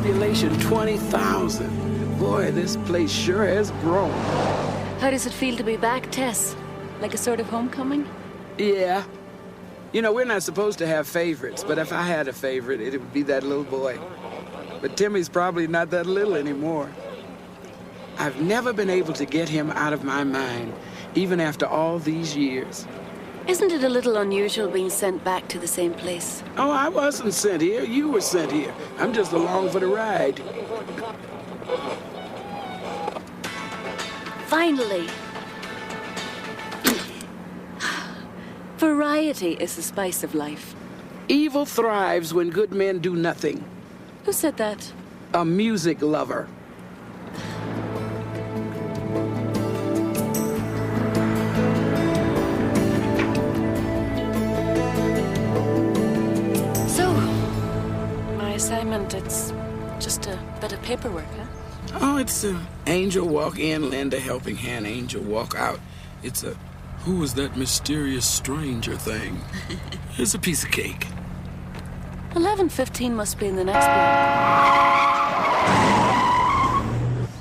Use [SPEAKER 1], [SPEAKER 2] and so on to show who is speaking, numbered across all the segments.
[SPEAKER 1] Population 20,000. Boy, this place sure has grown.
[SPEAKER 2] How does it feel to be back, Tess? Like a sort of homecoming?
[SPEAKER 1] Yeah. You know, we're not supposed to have favorites, but if I had a favorite, it would be that little boy. But Timmy's probably not that little anymore. I've never been able to get him out of my mind, even after all these years.
[SPEAKER 2] Isn't it a little unusual being sent back to the same place?
[SPEAKER 1] Oh, I wasn't sent here. You were sent here. I'm just along for the ride.
[SPEAKER 2] Finally! Variety is the spice of life.
[SPEAKER 1] Evil thrives when good men do nothing.
[SPEAKER 2] Who said that?
[SPEAKER 1] A music lover.
[SPEAKER 2] So, my assignment, it's just a bit of paperwork, huh?
[SPEAKER 1] Oh, it's a angel walk in, lend a helping hand, angel walk out. It's a who is that mysterious stranger thing? Here's a piece of cake.
[SPEAKER 2] 11:15 must be in the next block.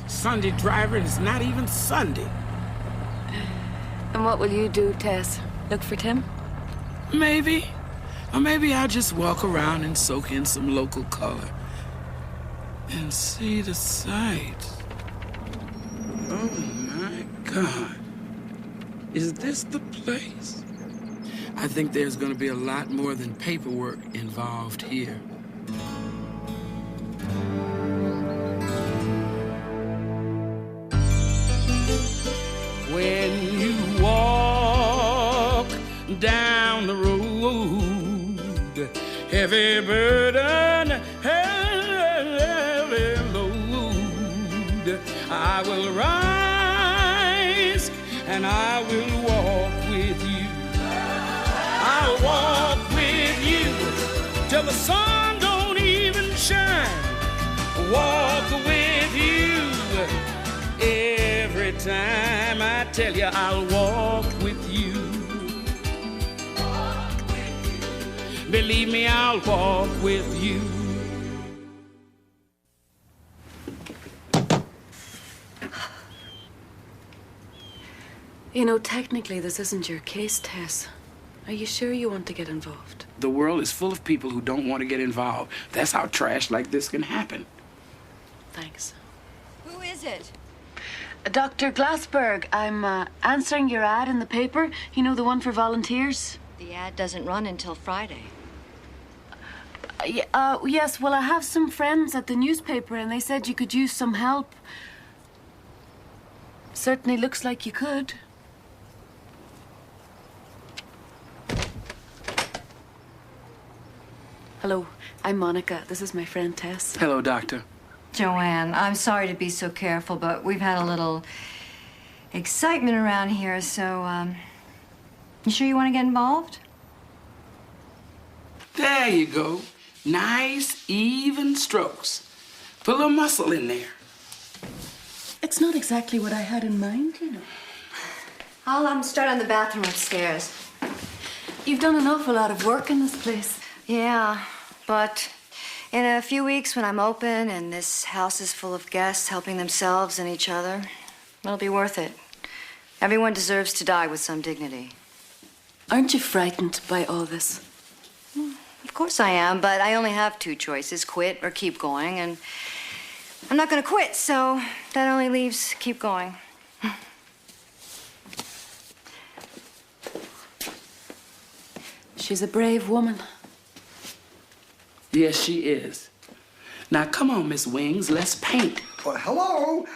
[SPEAKER 1] Sunday driver, and it's not even Sunday.
[SPEAKER 2] And what will you do, Tess? Look for Tim?
[SPEAKER 1] Maybe. Or maybe I'll just walk around and soak in some local color. And see the sights. Oh, my God. Is this the place? I think there's going to be a lot more than paperwork involved here. When you walk down the road, heavy burden, heavy load, I will rise and I will walk with you. I'll walk with you till the sun don't even shine. Walk with you every time. I tell you, I'll walk with you. Believe me, I'll walk with you.
[SPEAKER 2] You know, technically this isn't your case, Tess. Are you sure you want to get involved?
[SPEAKER 1] The world is full of people who don't want to get involved. That's how trash like this can happen.
[SPEAKER 2] Thanks.
[SPEAKER 3] Who is it?
[SPEAKER 2] Dr. Glassberg, I'm answering your ad in the paper. You know, the one for volunteers?
[SPEAKER 3] The ad doesn't run until Friday.
[SPEAKER 2] Yes, well, I have some friends at the newspaper and they said you could use some help. Certainly looks like you could. Hello, I'm Monica. This is my friend Tess.
[SPEAKER 1] Hello, Doctor.
[SPEAKER 3] Joanne, I'm sorry to be so careful, but we've had a little excitement around here, so, you sure you want to get involved?
[SPEAKER 1] There you go. Nice, even strokes. Put a little muscle in there.
[SPEAKER 2] It's not exactly what I had in mind, you know.
[SPEAKER 3] I'll start on the bathroom upstairs.
[SPEAKER 2] You've done an awful lot of work in this place.
[SPEAKER 3] Yeah, but in a few weeks when I'm open and this house is full of guests helping themselves and each other, it'll be worth it. Everyone deserves to die with some dignity.
[SPEAKER 2] Aren't you frightened by all this?
[SPEAKER 3] Of course I am, but I only have two choices, quit or keep going, and I'm not going to quit, so that only leaves keep going.
[SPEAKER 2] She's a brave woman.
[SPEAKER 1] Yes, she is. Now, come on, Miss Wings, let's paint.
[SPEAKER 4] Well, hello.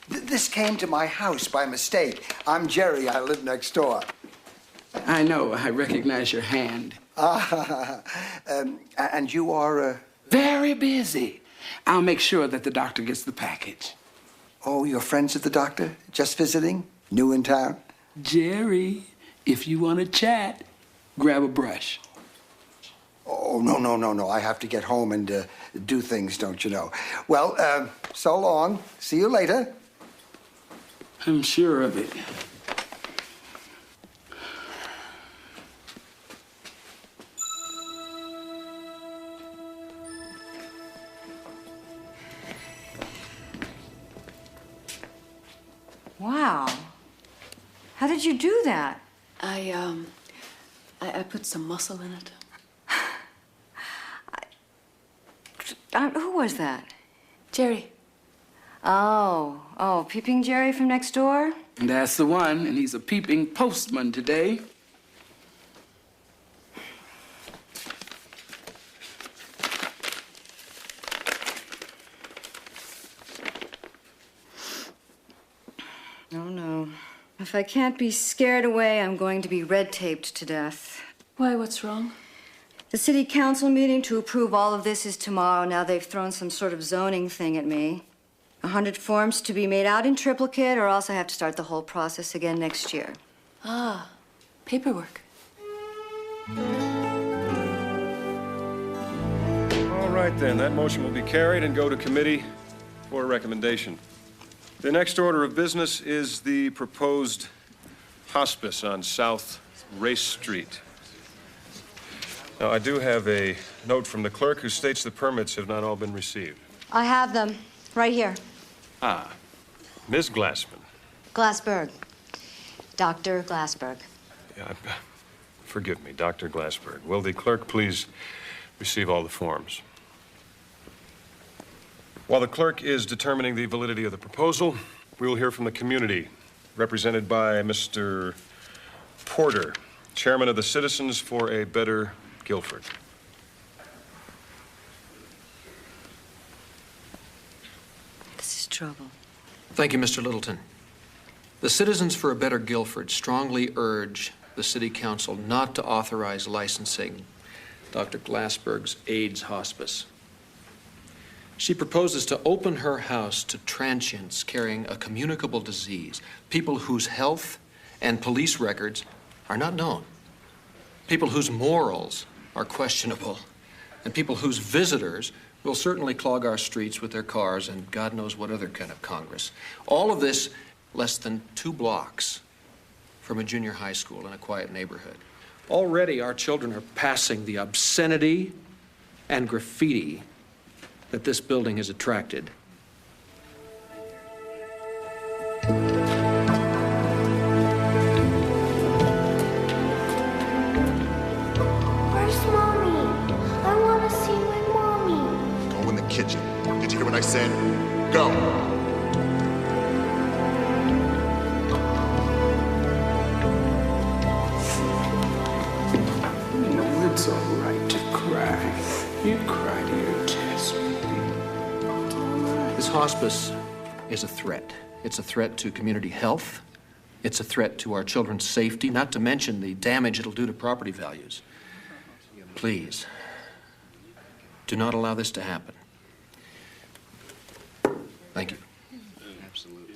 [SPEAKER 4] This came to my house by mistake. I'm Jerry. I live next door.
[SPEAKER 1] I know. I recognize your hand.
[SPEAKER 4] And you are,
[SPEAKER 1] Very busy. I'll make sure that the doctor gets the package.
[SPEAKER 4] Oh, you're friends with the doctor? Just visiting? New in town?
[SPEAKER 1] Jerry, if you want to chat, grab a brush.
[SPEAKER 4] Oh, no. I have to get home and do things, don't you know? Well, so long. See you later.
[SPEAKER 1] I'm sure of it.
[SPEAKER 3] did you do that?
[SPEAKER 2] I put some muscle in it.
[SPEAKER 3] Who was that?
[SPEAKER 2] Jerry.
[SPEAKER 3] Oh, Peeping Jerry from next door?
[SPEAKER 1] That's the one, and he's a peeping postman today.
[SPEAKER 3] Oh, no. If I can't be scared away, I'm going to be red-taped to death.
[SPEAKER 2] Why, what's wrong?
[SPEAKER 3] The city council meeting to approve all of this is tomorrow. Now they've thrown some sort of zoning thing at me. 100 forms to be made out in triplicate, or else I have to start the whole process again next year.
[SPEAKER 2] Ah, paperwork.
[SPEAKER 5] All right, then. That motion will be carried and go to committee for a recommendation. The next order of business is the proposed hospice on South Race Street. Now, I do have a note from the clerk who states the permits have not all been received.
[SPEAKER 3] I have them right here.
[SPEAKER 5] Ah, Ms. Glassman.
[SPEAKER 3] Glassberg. Dr. Glassberg.
[SPEAKER 5] Yeah, forgive me, Dr. Glassberg. Will the clerk please receive all the forms? While the clerk is determining the validity of the proposal, we will hear from the community, represented by Mr. Porter, chairman of the Citizens for a Better Guilford.
[SPEAKER 3] This is trouble.
[SPEAKER 6] Thank you, Mr. Littleton. The Citizens for a Better Guilford strongly urge the City Council not to authorize licensing Dr. Glassberg's AIDS hospice. She proposes to open her house to transients carrying a communicable disease, people whose health and police records are not known, people whose morals are questionable, and people whose visitors will certainly clog our streets with their cars and God knows what other kind of Congress. All of this less than 2 blocks from a junior high school in a quiet neighborhood. Already our children are passing the obscenity and graffiti that this building has attracted.
[SPEAKER 7] Where's Mommy? I want to see my Mommy.
[SPEAKER 8] Go in the kitchen. Did you hear what I said? Go.
[SPEAKER 1] You know, it's all right to cry. You cry to your test, baby. It's all right.
[SPEAKER 6] This hospice is a threat. It's a threat to community health. It's a threat to our children's safety, not to mention the damage it'll do to property values. Please, do not allow this to happen. Thank you.
[SPEAKER 8] Absolutely.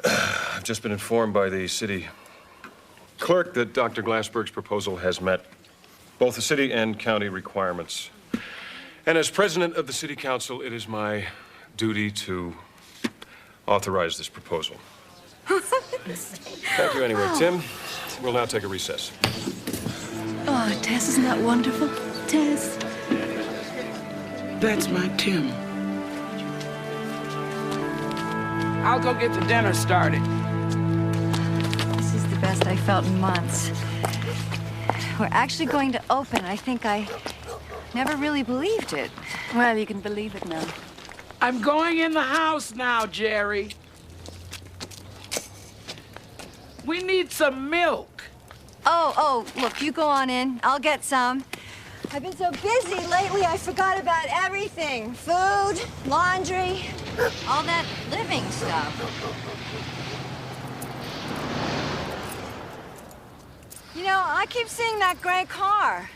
[SPEAKER 5] I've just been informed by the city clerk that Dr. Glassberg's proposal has met both the city and county requirements. And as president of the city council, it is my duty to authorize this proposal. Thank you anyway, Tim. We'll now take a recess.
[SPEAKER 2] Oh, Tess, isn't that wonderful? Tess.
[SPEAKER 1] That's my Tim. I'll go get the dinner started.
[SPEAKER 3] This is the best I felt in months. We're actually going to open. I think I never really believed it.
[SPEAKER 2] Well, you can believe it now.
[SPEAKER 1] I'm going in the house now, Jerry. We need some milk.
[SPEAKER 3] Oh, look, you go on in. I'll get some. I've been so busy lately, I forgot about everything. Food, laundry, all that living stuff. You know, I keep seeing that gray car.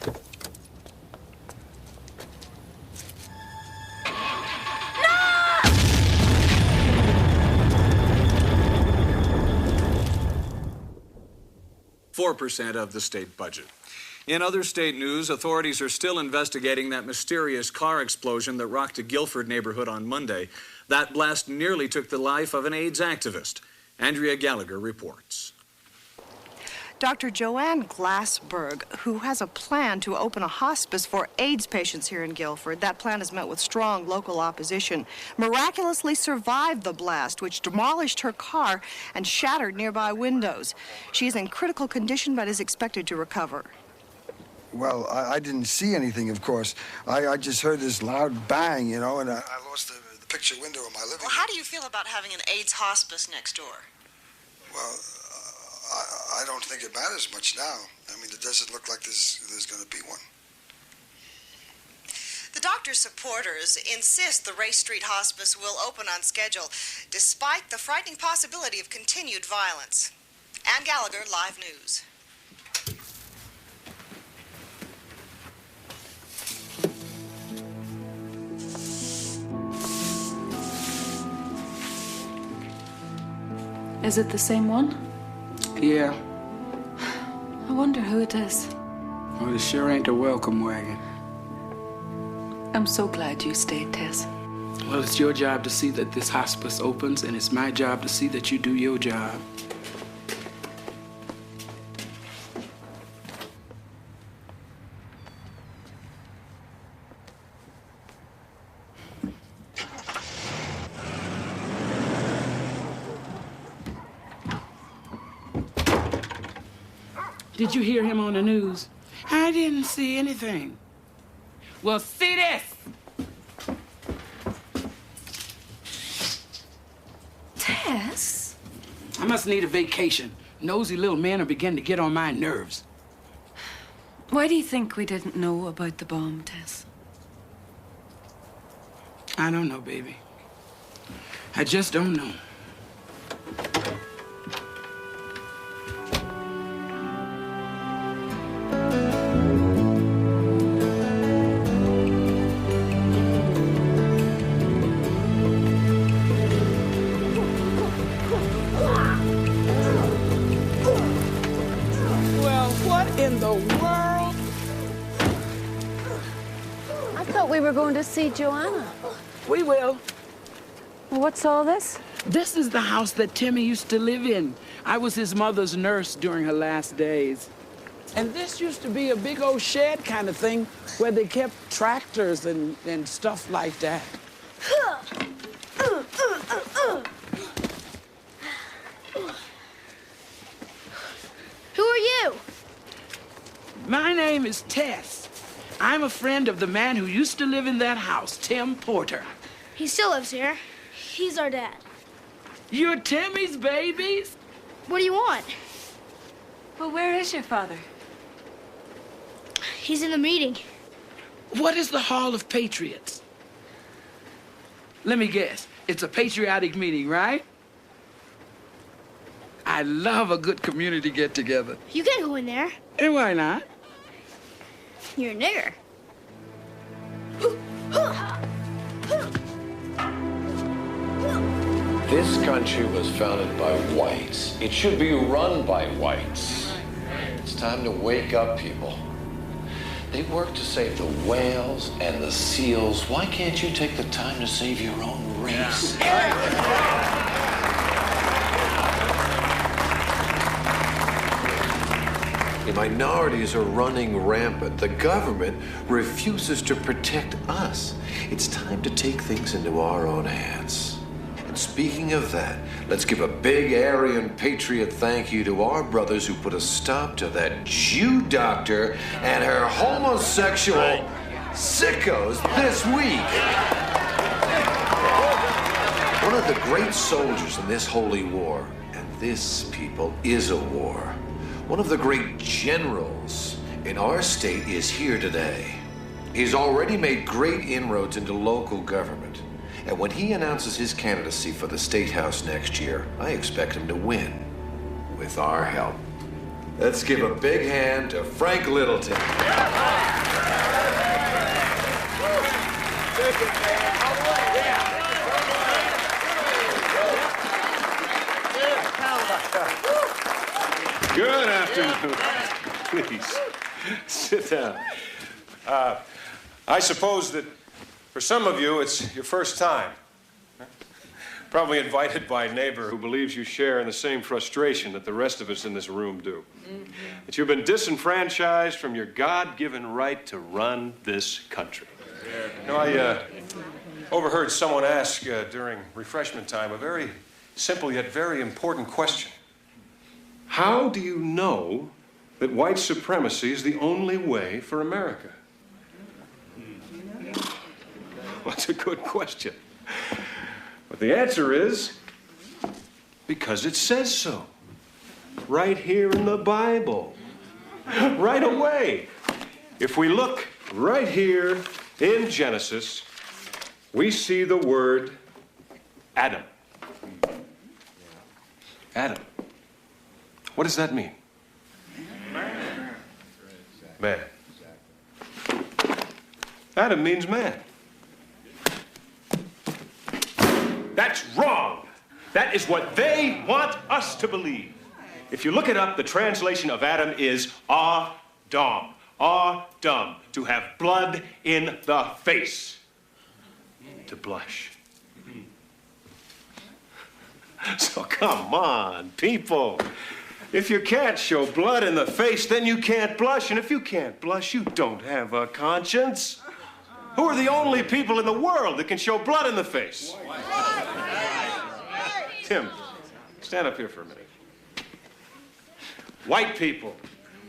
[SPEAKER 9] 4% of the state budget. In other state news, authorities are still investigating that mysterious car explosion that rocked a Guilford neighborhood on Monday. That blast nearly took the life of an AIDS activist. Andrea Gallagher reports.
[SPEAKER 10] Dr. Joanne Glassberg, who has a plan to open a hospice for AIDS patients here in Guilford. That plan has met with strong local opposition. Miraculously survived the blast, which demolished her car and shattered nearby windows. She is in critical condition but is expected to recover.
[SPEAKER 4] Well, I didn't see anything, of course. I just heard this loud bang, you know, and I lost the picture window of my living room.
[SPEAKER 10] Well, how do you feel about having an AIDS hospice next door?
[SPEAKER 4] Well, I don't think it matters much now. I mean, it doesn't look like there's going to be one.
[SPEAKER 10] The doctor's supporters insist the Race Street Hospice will open on schedule, despite the frightening possibility of continued violence. Ann Gallagher, Live News.
[SPEAKER 2] Is it the same one?
[SPEAKER 1] Yeah.
[SPEAKER 2] I wonder who it is.
[SPEAKER 1] Well, it sure ain't a welcome wagon.
[SPEAKER 2] I'm so glad you stayed, Tess.
[SPEAKER 1] Well, it's your job to see that this hospice opens, and it's my job to see that you do your job. Did you hear him on the news? I didn't see anything. Well, see this!
[SPEAKER 2] Tess?
[SPEAKER 1] I must need a vacation. Nosy little men are beginning to get on my nerves.
[SPEAKER 2] Why do you think we didn't know about the bomb, Tess?
[SPEAKER 1] I don't know, baby. I just don't know.
[SPEAKER 11] We were going to see Joanna.
[SPEAKER 1] We will.
[SPEAKER 11] What's all this?
[SPEAKER 1] This is the house that Timmy used to live in. I was his mother's nurse during her last days. And this used to be a big old shed kind of thing where they kept tractors and stuff like that.
[SPEAKER 7] Who are you?
[SPEAKER 1] My name is Tess. I'm a friend of the man who used to live in that house, Tim Porter.
[SPEAKER 7] He still lives here. He's our dad.
[SPEAKER 1] You're Timmy's babies?
[SPEAKER 7] What do you want?
[SPEAKER 2] Well, where is your father?
[SPEAKER 7] He's in the meeting.
[SPEAKER 1] What is the Hall of Patriots? Let me guess. It's a patriotic meeting, right? I love a good community get-together.
[SPEAKER 7] You can't go in there.
[SPEAKER 1] And why not?
[SPEAKER 7] You're a nigger.
[SPEAKER 12] This country was founded by whites. It should be run by whites. It's time to wake up, people. They work to save the whales and the seals. Why can't you take the time to save your own race? The minorities are running rampant. The government refuses to protect us. It's time to take things into our own hands. And speaking of that, let's give a big Aryan patriot thank you to our brothers who put a stop to that Jew doctor and her homosexual sickos this week. One of the great soldiers in this holy war, and this, people, is a war. One of the great generals in our state is here today. He's already made great inroads into local government. And when he announces his candidacy for the State House next year, I expect him to win with our help. Let's give a big hand to Frank Littleton.
[SPEAKER 5] Good afternoon. Please, sit down. I suppose that for some of you, it's your first time. Probably invited by a neighbor who believes you share in the same frustration that the rest of us in this room do. That you've been disenfranchised from your God-given right to run this country. You know, I overheard someone ask during refreshment time a very simple yet very important question. How do you know that white supremacy is the only way for America? Well, that's a good question. But the answer is, because it says so. Right here in the Bible. Right away. If we look right here in Genesis, we see the word Adam. Adam. What does that mean? Man. Adam means man. That's wrong. That is what they want us to believe. If you look it up, the translation of Adam is Adam. Adam. To have blood in the face. To blush. So come on, people. If you can't show blood in the face, then you can't blush. And if you can't blush, you don't have a conscience. Who are the only people in the world that can show blood in the face? Tim, stand up here for a minute. White people,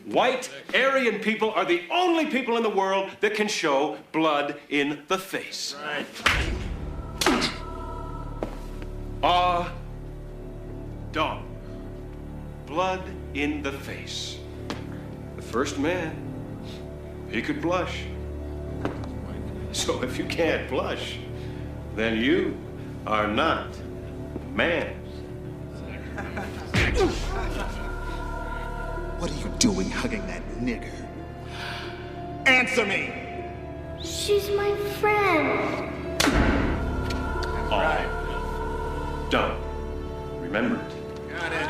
[SPEAKER 5] white Aryan people are the only people in the world that can show blood in the face. Dog. Blood in the face. The first man, he could blush. So if you can't blush, then you are not man.
[SPEAKER 13] What are you doing hugging that nigger? Answer me!
[SPEAKER 7] She's my friend.
[SPEAKER 5] All right. Done. Remember it.
[SPEAKER 13] Got it.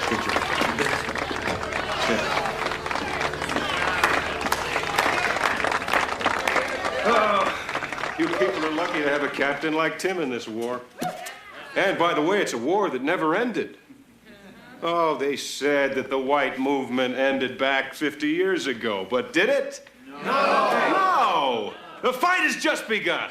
[SPEAKER 5] Good job. Oh, you people are lucky to have a captain like Tim in this war. And by the way, it's a war that never ended. Oh, they said that the white movement ended back 50 years ago, but did it? No! The fight has just begun.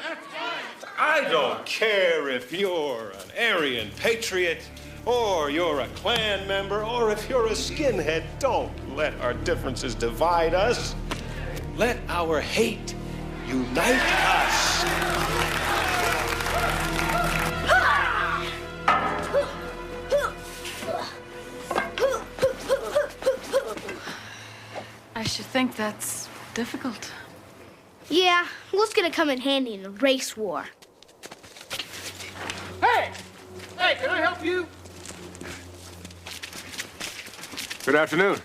[SPEAKER 5] I don't care if you're an Aryan patriot, or you're a Klan member, or if you're a skinhead. Don't let our differences divide us. Let our hate unite us.
[SPEAKER 2] I should think that's difficult.
[SPEAKER 7] Yeah, what's gonna come in handy in a race war?
[SPEAKER 14] Hey! Hey, can I help you?
[SPEAKER 5] Good afternoon.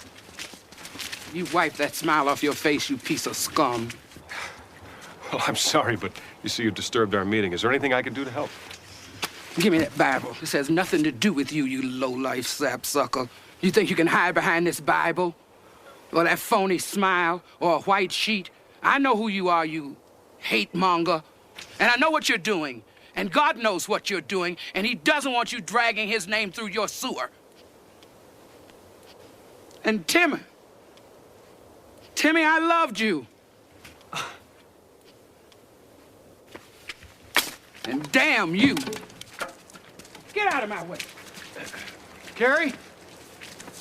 [SPEAKER 1] You wipe that smile off your face, you piece of scum.
[SPEAKER 5] Well, I'm sorry, but you see you disturbed our meeting. Is there anything I can do to help?
[SPEAKER 1] Give me that Bible. This has nothing to do with you, you low-life sapsucker. You think you can hide behind this Bible? Or that phony smile? Or a white sheet? I know who you are, you hate monger. And I know what you're doing. And God knows what you're doing. And he doesn't want you dragging his name through your sewer. And Timmy, I loved you. And damn you. Get out of my way.
[SPEAKER 14] Carrie?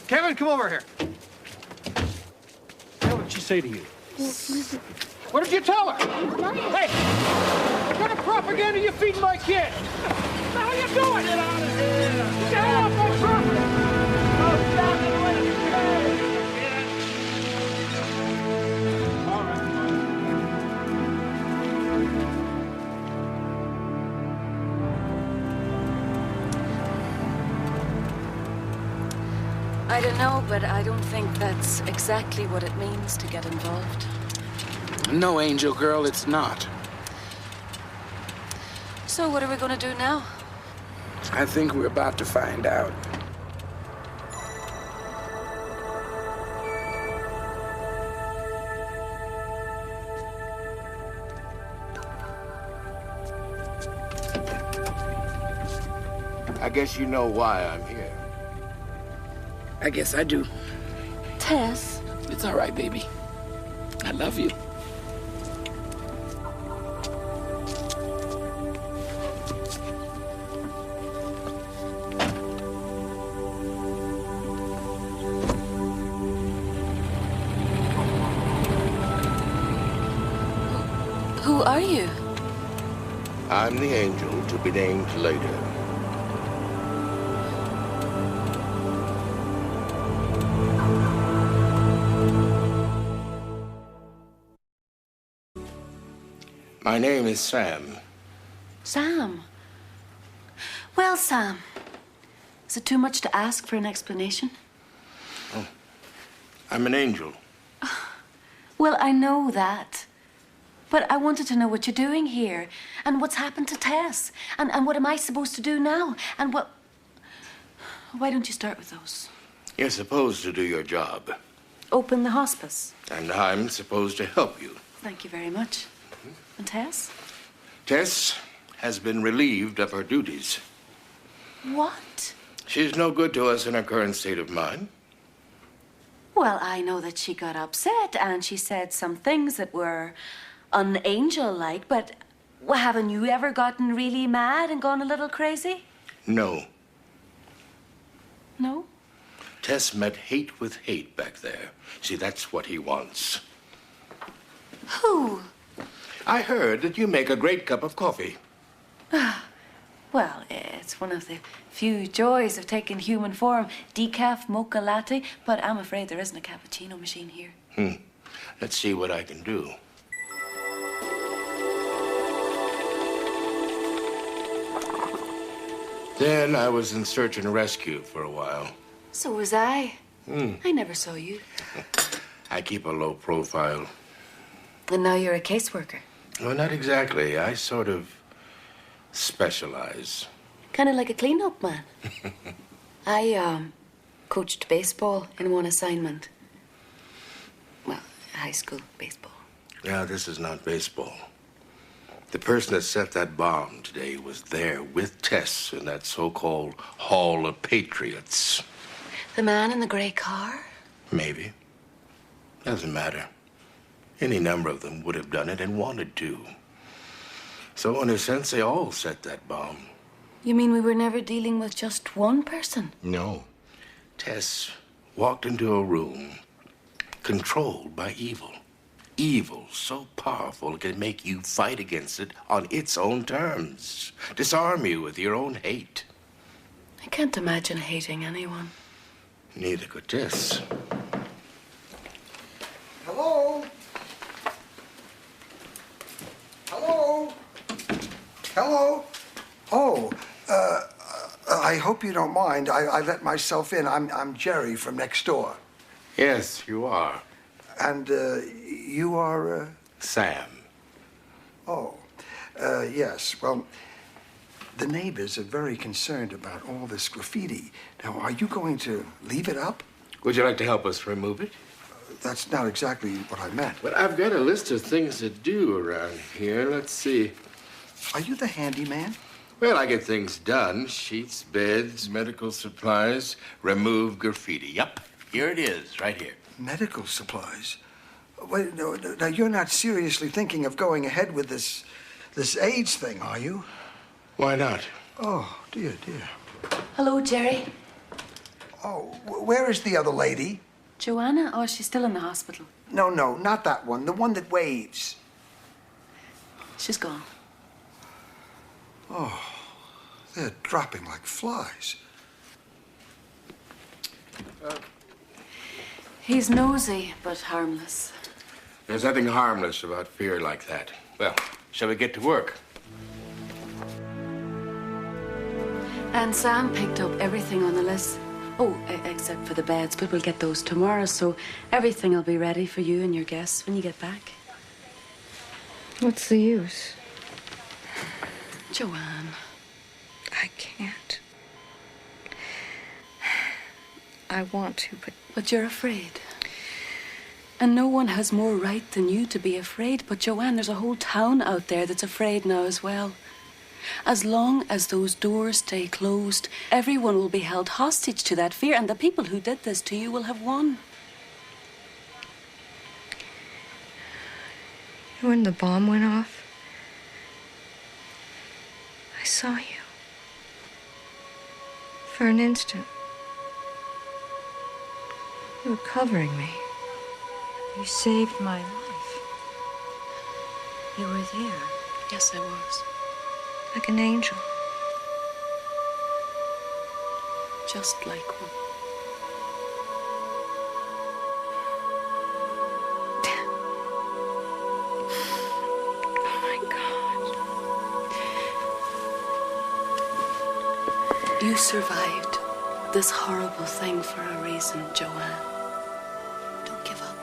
[SPEAKER 14] Kevin, come over here. What did she say to you? What did you tell her? Hey, what kind of propaganda are you feeding my kid? What the hell are you doing? Get out of here. Get the hell off my property. Oh, stop it. Let it go. All right.
[SPEAKER 2] I don't know, but I don't think that's exactly what it means to get involved.
[SPEAKER 1] No, Angel Girl, it's not.
[SPEAKER 2] So what are we going to do now?
[SPEAKER 1] I think we're about to find out.
[SPEAKER 15] I guess you know why I'm here.
[SPEAKER 1] I guess I do.
[SPEAKER 11] Tess?
[SPEAKER 1] It's all right, baby. I love you.
[SPEAKER 2] Who are you?
[SPEAKER 15] I'm the angel to be named later. My name is Sam.
[SPEAKER 2] Sam. Well, Sam, is it too much to ask for an explanation?
[SPEAKER 15] Oh, I'm an angel.
[SPEAKER 2] Well, I know that. But I wanted to know what you're doing here, and what's happened to Tess, and what am I supposed to do now, and what... Why don't you start with those?
[SPEAKER 15] You're supposed to do your job,
[SPEAKER 2] Open the hospice.
[SPEAKER 15] and I'm supposed to help you.
[SPEAKER 2] Thank you very much. And Tess?
[SPEAKER 15] Tess has been relieved of her duties.
[SPEAKER 2] What?
[SPEAKER 15] She's no good to us in her current state of mind.
[SPEAKER 2] Well, I know that she got upset, and she said some things that were un-angel-like, but haven't you ever gotten really mad and gone a little crazy?
[SPEAKER 15] No.
[SPEAKER 2] No?
[SPEAKER 15] Tess met hate with hate back there. See, that's what he wants.
[SPEAKER 2] Who?
[SPEAKER 15] I heard that you make a great cup of coffee.
[SPEAKER 2] Well, it's one of the few joys of taking human form. Decaf, mocha latte, but I'm afraid there isn't a cappuccino machine here.
[SPEAKER 15] Let's see what I can do. Then I was in search and rescue for a while.
[SPEAKER 2] So was I. I never saw you.
[SPEAKER 15] I keep a low profile.
[SPEAKER 2] And now you're a caseworker.
[SPEAKER 15] Well, not exactly. I sort of specialize.
[SPEAKER 2] Kind of like a cleanup man. I coached baseball in one assignment. Well, high school baseball.
[SPEAKER 15] Yeah, this is not baseball. The person that set that bomb today was there with Tess in that so-called Hall of Patriots.
[SPEAKER 2] The man in the gray car?
[SPEAKER 15] Maybe. Doesn't matter. Any number of them would have done it and wanted to. So in a sense, they all set that bomb.
[SPEAKER 2] You mean we were never dealing with just one person?
[SPEAKER 15] No. Tess walked into a room controlled by evil. Evil so powerful it can make you fight against it on its own terms. Disarm you with your own hate.
[SPEAKER 2] I can't imagine hating anyone.
[SPEAKER 15] Neither could Tess.
[SPEAKER 4] Hello? Hello? Hello? Oh, I hope you don't mind. I let myself in. I'm Jerry from next door.
[SPEAKER 15] Yes, you are.
[SPEAKER 4] And you are...
[SPEAKER 15] Sam.
[SPEAKER 4] Oh, yes. Well, the neighbors are very concerned about all this graffiti. Now, are you going to leave it up?
[SPEAKER 15] Would you like to help us remove it?
[SPEAKER 4] That's not exactly what I meant.
[SPEAKER 15] But I've got a list of things to do around here. Let's see.
[SPEAKER 4] Are you the handyman?
[SPEAKER 15] Well, I get things done. Sheets, beds, medical supplies, remove graffiti. Yep, here it is, right here.
[SPEAKER 4] Medical supplies? Wait, no, now you're not seriously thinking of going ahead with this AIDS thing, are you?
[SPEAKER 15] Why not?
[SPEAKER 4] Oh, dear, dear.
[SPEAKER 2] Hello, Jerry.
[SPEAKER 4] Oh, where is the other lady?
[SPEAKER 2] Joanna? Oh, she's still in the hospital.
[SPEAKER 4] No, not that one. The one that waves.
[SPEAKER 2] She's gone.
[SPEAKER 4] Oh, they're dropping like flies.
[SPEAKER 2] He's nosy, but harmless.
[SPEAKER 15] There's nothing harmless about fear like that. Well, shall we get to work?
[SPEAKER 2] And Sam picked up everything on the list. Oh, except for the beds, but we'll get those tomorrow, so everything will be ready for you and your guests when you get back.
[SPEAKER 11] What's the use?
[SPEAKER 2] Joanne.
[SPEAKER 11] I can't. I want to,
[SPEAKER 2] But you're afraid. And no one has more right than you to be afraid. But Joanne, there's a whole town out there that's afraid now as well. As long as those doors stay closed, everyone will be held hostage to that fear, and the people who did this to you will have won.
[SPEAKER 11] When the bomb went off, I saw you. For an instant. You were covering me. You saved my life. You were there.
[SPEAKER 2] Yes, I was.
[SPEAKER 11] Like an angel.
[SPEAKER 2] Just like one.
[SPEAKER 11] Oh my
[SPEAKER 2] God. You survived this horrible thing for a reason, Joanne. Don't give up.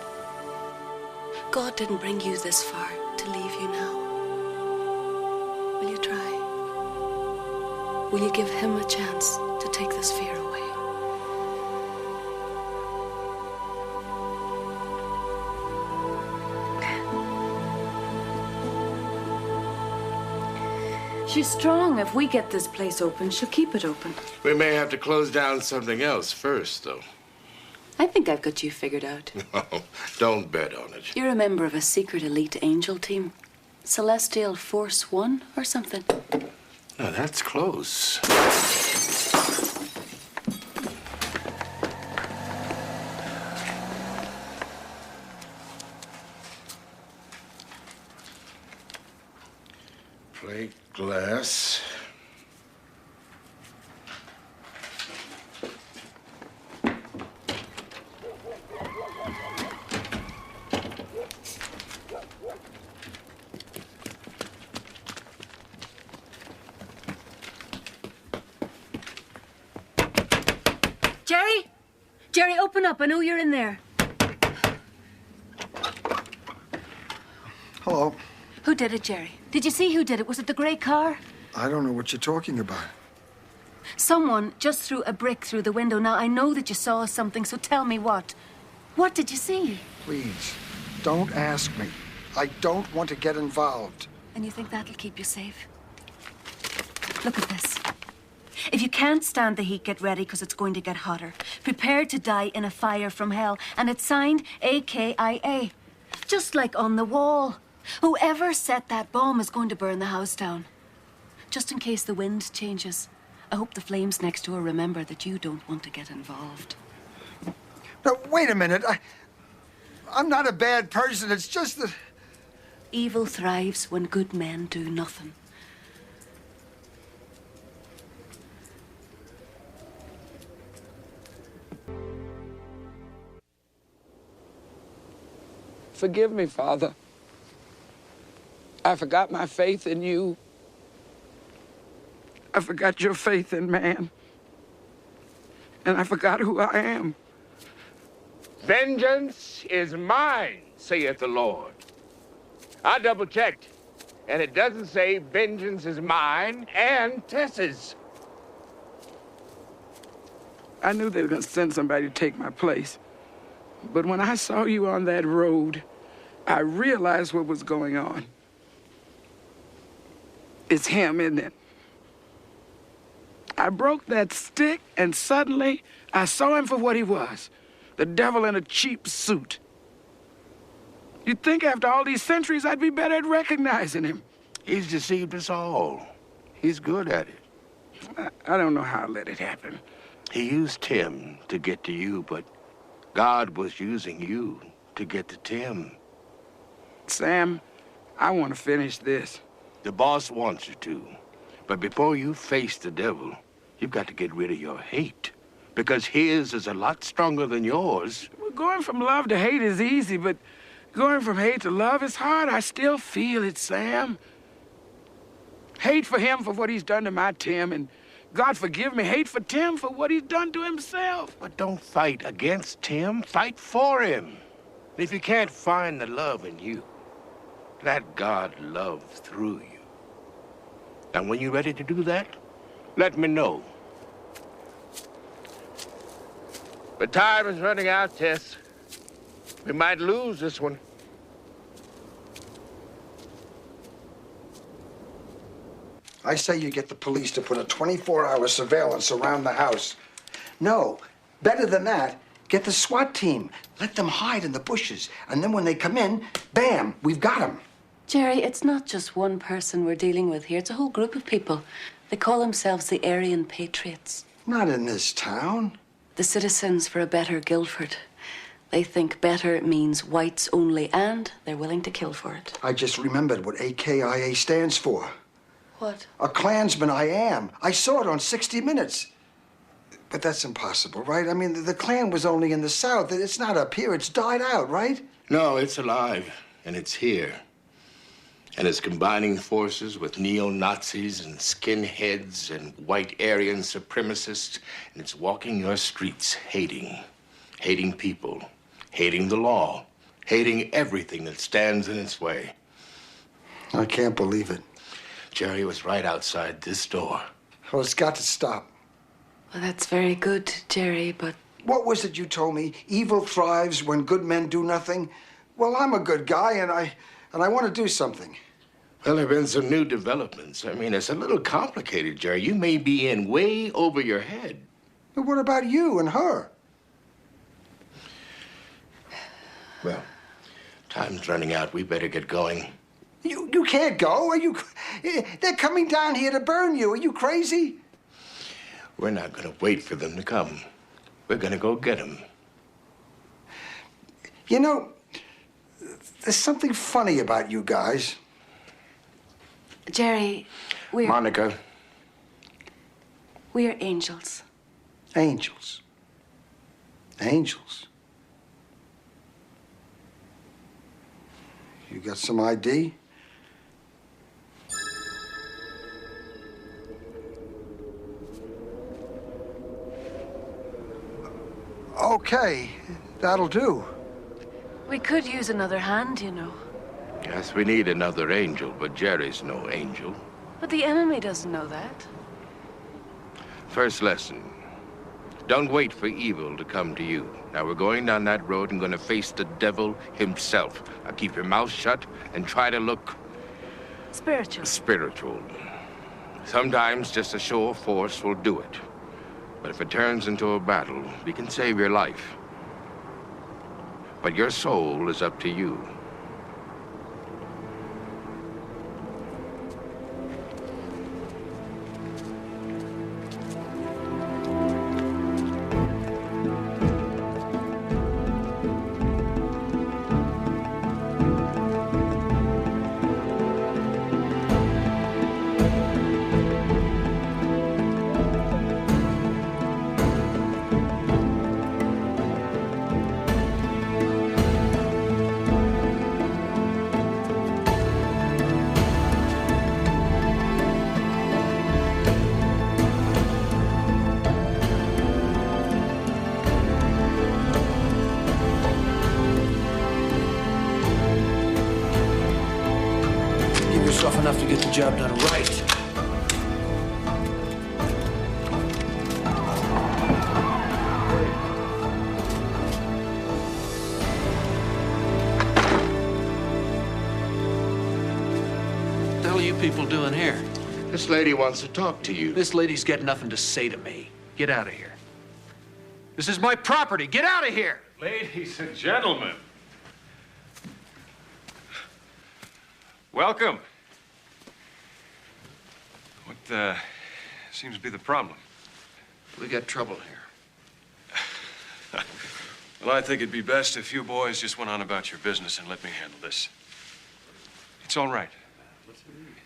[SPEAKER 2] God didn't bring you this far to leave you now. Will you try? Will you give him a chance to take this fear away? She's strong. If we get this place open, she'll keep it open.
[SPEAKER 15] We may have to close down something else first, though.
[SPEAKER 2] I think I've got you figured out.
[SPEAKER 15] No, don't bet on it.
[SPEAKER 2] You're a member of a secret elite angel team. Celestial Force One or something.
[SPEAKER 15] Now, that's close. Plate glass.
[SPEAKER 2] Jerry? Jerry, open up. I know you're in there.
[SPEAKER 4] Hello.
[SPEAKER 2] Who did it, Jerry? Did you see who did it? Was it the grey car?
[SPEAKER 4] I don't know what you're talking about.
[SPEAKER 2] Someone just threw a brick through the window. Now, I know that you saw something, so tell me what. What did you see?
[SPEAKER 4] Please, don't ask me. I don't want to get involved.
[SPEAKER 2] And you think that'll keep you safe? Look at this. If you can't stand the heat, get ready, because it's going to get hotter. Prepare to die in a fire from hell. And it's signed AKIA. Just like on the wall. Whoever set that bomb is going to burn the house down. Just in case the wind changes. I hope the flames next door remember that you don't want to get involved.
[SPEAKER 4] Now, wait a minute. I'm not a bad person. It's just that...
[SPEAKER 2] Evil thrives when good men do nothing.
[SPEAKER 1] Forgive me, Father. I forgot my faith in you. I forgot your faith in man. And I forgot who I am.
[SPEAKER 15] Vengeance is mine, saith the Lord. I double-checked, and it doesn't say vengeance is mine and Tess's.
[SPEAKER 1] I knew they were going to send somebody to take my place. But when I saw you on that road, I realized what was going on. It's him, isn't it? I broke that stick, and suddenly I saw him for what he was. The devil in a cheap suit. You'd think after all these centuries I'd be better at recognizing him.
[SPEAKER 15] He's deceived us all. He's good at it.
[SPEAKER 1] I don't know how I let it happen.
[SPEAKER 15] He used Tim to get to you, but God was using you to get to Tim.
[SPEAKER 1] Sam, I want to finish this.
[SPEAKER 15] The boss wants you to. But before you face the devil, you've got to get rid of your hate. Because his is a lot stronger than yours.
[SPEAKER 1] Well, going from love to hate is easy, but going from hate to love is hard. I still feel it, Sam. Hate for him for what he's done to my Tim, and God forgive me, hate for Tim for what he's done to himself.
[SPEAKER 15] But don't fight against Tim. Fight for him. If you can't find the love in you, let God love through you. And when you're ready to do that, let me know. But time is running out, Tess. We might lose this one.
[SPEAKER 4] I say you get the police to put a 24-hour surveillance around the house. No, better than that, get the SWAT team. Let them hide in the bushes. And then when they come in, bam, we've got them.
[SPEAKER 2] Jerry, it's not just one person we're dealing with here. It's a whole group of people. They call themselves the Aryan Patriots.
[SPEAKER 4] Not in this town.
[SPEAKER 2] The Citizens for a Better Guildford. They think better means whites only, and they're willing to kill for it.
[SPEAKER 4] I just remembered what AKIA stands for.
[SPEAKER 2] What?
[SPEAKER 4] A Klansman I am. I saw it on 60 Minutes. But that's impossible, right? I mean, the Klan was only in the South. It's not up here. It's died out, right?
[SPEAKER 15] No, it's alive, and it's here. And it's combining forces with neo-Nazis and skinheads and white Aryan supremacists. And it's walking your streets hating people, hating the law, hating everything that stands in its way.
[SPEAKER 4] I can't believe it.
[SPEAKER 15] Jerry was right outside this door.
[SPEAKER 4] Well, it's got to stop.
[SPEAKER 2] Well, that's very good, Jerry, but...
[SPEAKER 4] What was it you told me? Evil thrives when good men do nothing? Well, I'm a good guy, and I want to do something.
[SPEAKER 15] Well, there have been some new developments. I mean, it's a little complicated, Jerry. You may be in way over your head.
[SPEAKER 4] But what about you and her?
[SPEAKER 15] Well, time's running out. We better get going.
[SPEAKER 4] You can't go. Are you? They're coming down here to burn you. Are you crazy?
[SPEAKER 15] We're not going to wait for them to come. We're going to go get them.
[SPEAKER 4] You know, there's something funny about you guys.
[SPEAKER 2] Jerry,
[SPEAKER 15] Monica.
[SPEAKER 2] We're angels.
[SPEAKER 4] Angels. Angels. You got some ID? Okay, that'll do.
[SPEAKER 2] We could use another hand, you know.
[SPEAKER 15] Yes, we need another angel, but Jerry's no angel.
[SPEAKER 2] But the enemy doesn't know that.
[SPEAKER 15] First lesson. Don't wait for evil to come to you. Now, we're going down that road and going to face the devil himself. Now, keep your mouth shut and try to look... Spiritual. Sometimes just a show of force will do it. But if it turns into a battle, we can save your life. But your soul is up to you.
[SPEAKER 6] Enough to get the job done right. What the hell are you people doing here?
[SPEAKER 15] This lady wants to talk to you.
[SPEAKER 6] This lady's got nothing to say to me. Get out of here. This is my property. Get out of here!
[SPEAKER 5] Ladies and gentlemen. Welcome. What seems to be the problem?
[SPEAKER 6] We got trouble here.
[SPEAKER 5] Well, I think it'd be best if you boys just went on about your business and let me handle this. It's all right.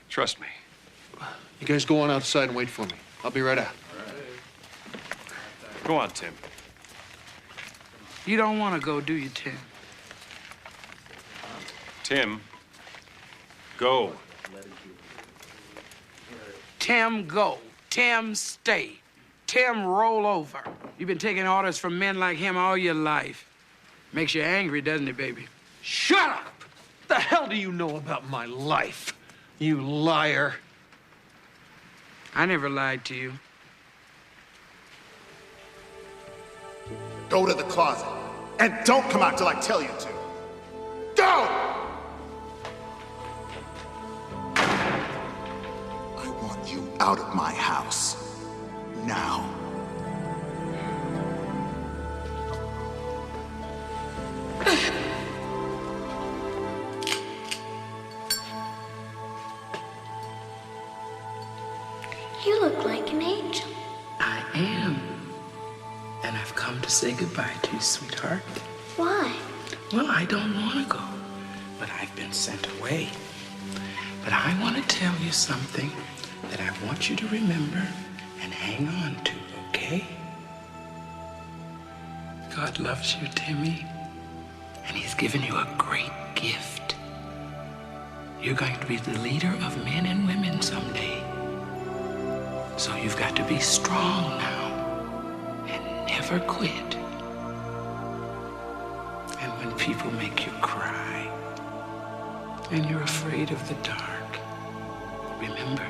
[SPEAKER 5] Trust me.
[SPEAKER 6] You guys go on outside and wait for me. I'll be right out.
[SPEAKER 5] Go on, Tim.
[SPEAKER 1] You don't want to go, do you, Tim?
[SPEAKER 5] Tim, go.
[SPEAKER 1] Tim, go. Tim, stay. Tim, roll over. You've been taking orders from men like him all your life. Makes you angry, doesn't it, baby?
[SPEAKER 6] Shut up! What the hell do you know about my life? You liar.
[SPEAKER 1] I never lied to you.
[SPEAKER 13] Go to the closet. And don't come out till I tell you to. Go! I want you out of my house. Now.
[SPEAKER 7] You look like an angel.
[SPEAKER 1] I am. And I've come to say goodbye to you, sweetheart.
[SPEAKER 7] Why?
[SPEAKER 1] Well, I don't want to go, but I've been sent away. But I want to tell you something that I want you to remember and hang on to, okay? God loves you, Timmy, and he's given you a great gift. You're going to be the leader of men and women someday. So you've got to be strong now and never quit. And when people make you cry and you're afraid of the dark, remember,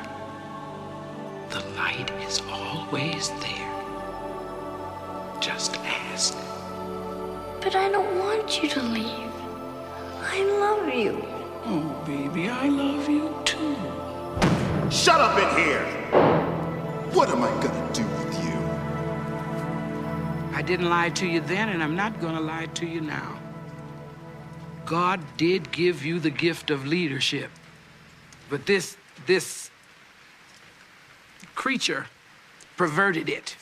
[SPEAKER 1] the light is always there. Just ask.
[SPEAKER 7] But I don't want you to leave. I love you.
[SPEAKER 1] Oh, baby, I love you too.
[SPEAKER 13] Shut up in here! What am I gonna do with you?
[SPEAKER 1] I didn't lie to you then, and I'm not gonna lie to you now. God did give you the gift of leadership. But this creature perverted it.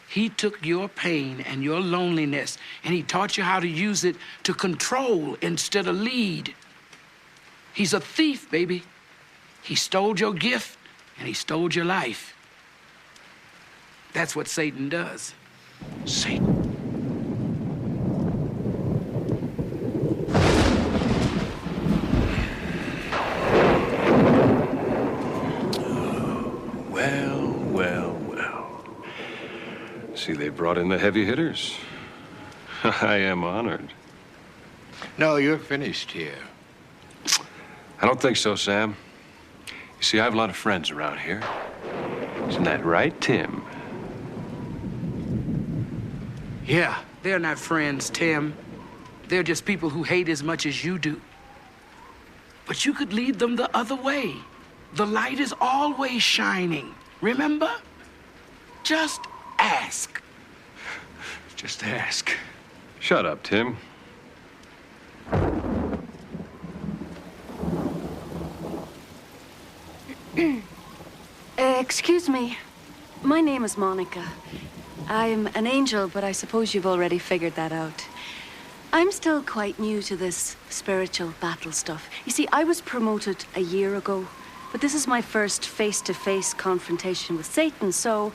[SPEAKER 1] He took your pain and your loneliness, and he taught you how to use it to control instead of lead. He's a thief, baby. He stole your gift, and he stole your life. That's what Satan does. Satan.
[SPEAKER 5] Well. See, they brought in the heavy hitters. I am honored.
[SPEAKER 15] No, you're finished here.
[SPEAKER 5] I don't think so, Sam. You see, I have a lot of friends around here. Isn't that right, Tim?
[SPEAKER 1] Yeah, they're not friends, Tim. They're just people who hate as much as you do. But you could lead them the other way. The light is always shining, remember? Just ask.
[SPEAKER 5] Just ask. Shut up, Tim.
[SPEAKER 2] Excuse me. My name is Monica. I'm an angel, but I suppose you've already figured that out. I'm still quite new to this spiritual battle stuff. You see, I was promoted a year ago, but this is my first face-to-face confrontation with Satan, so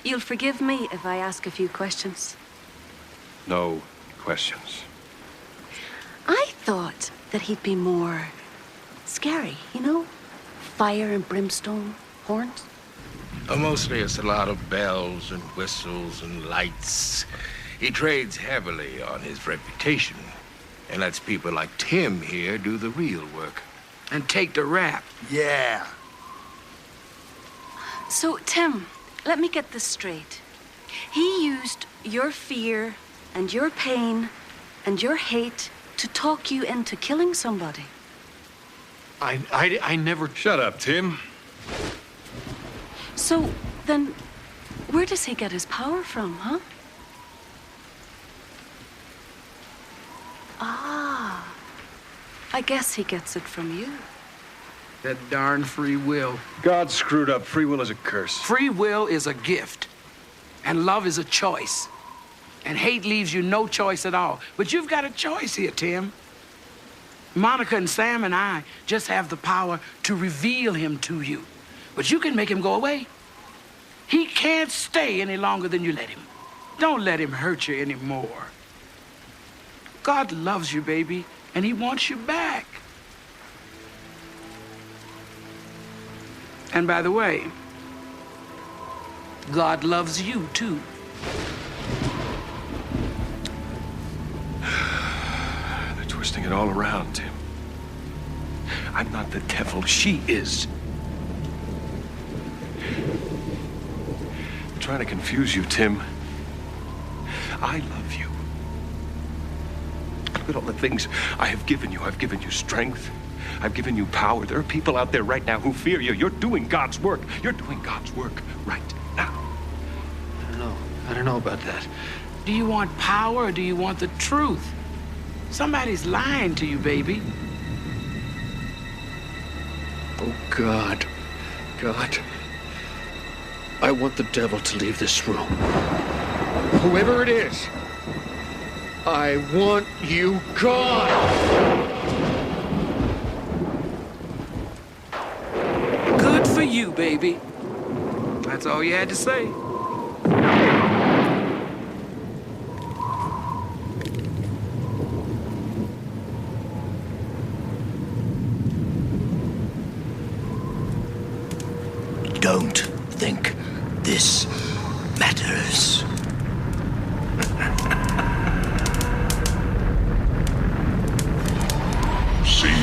[SPEAKER 2] you'll forgive me if I ask a few questions.
[SPEAKER 5] No questions.
[SPEAKER 2] I thought that he'd be more scary, you know? Fire and brimstone, horns.
[SPEAKER 15] Mostly it's a lot of bells and whistles and lights. He trades heavily on his reputation and lets people like Tim here do the real work.
[SPEAKER 1] And take the rap.
[SPEAKER 13] Yeah.
[SPEAKER 2] So, Tim, let me get this straight. He used your fear and your pain and your hate to talk you into killing somebody.
[SPEAKER 5] I never... Shut up, Tim.
[SPEAKER 2] So, then, where does he get his power from, huh? Ah, I guess he gets it from you.
[SPEAKER 1] That darn free will.
[SPEAKER 5] God screwed up. Free will is a curse.
[SPEAKER 1] Free will is a gift, and love is a choice. And hate leaves you no choice at all. But you've got a choice here, Tim. Monica and Sam and I just have the power to reveal him to you. But you can make him go away. He can't stay any longer than you let him. Don't let him hurt you anymore. God loves you, baby, and he wants you back. And by the way, God loves you, too.
[SPEAKER 5] They're twisting it all around, Tim. I'm not the devil. She is. They're trying to confuse you, Tim. I love you. Look at all the things I have given you. I've given you strength. I've given you power. There are people out there right now who fear you. You're doing God's work. You're doing God's work right now.
[SPEAKER 6] I don't know about that.
[SPEAKER 1] Do you want power or do you want the truth? Somebody's lying to you, baby.
[SPEAKER 6] Oh, God. God. I want the devil to leave this room. Whoever it is, I want you gone!
[SPEAKER 1] Good for you, baby. That's all you had to say.
[SPEAKER 15] Don't think this matters.
[SPEAKER 8] See,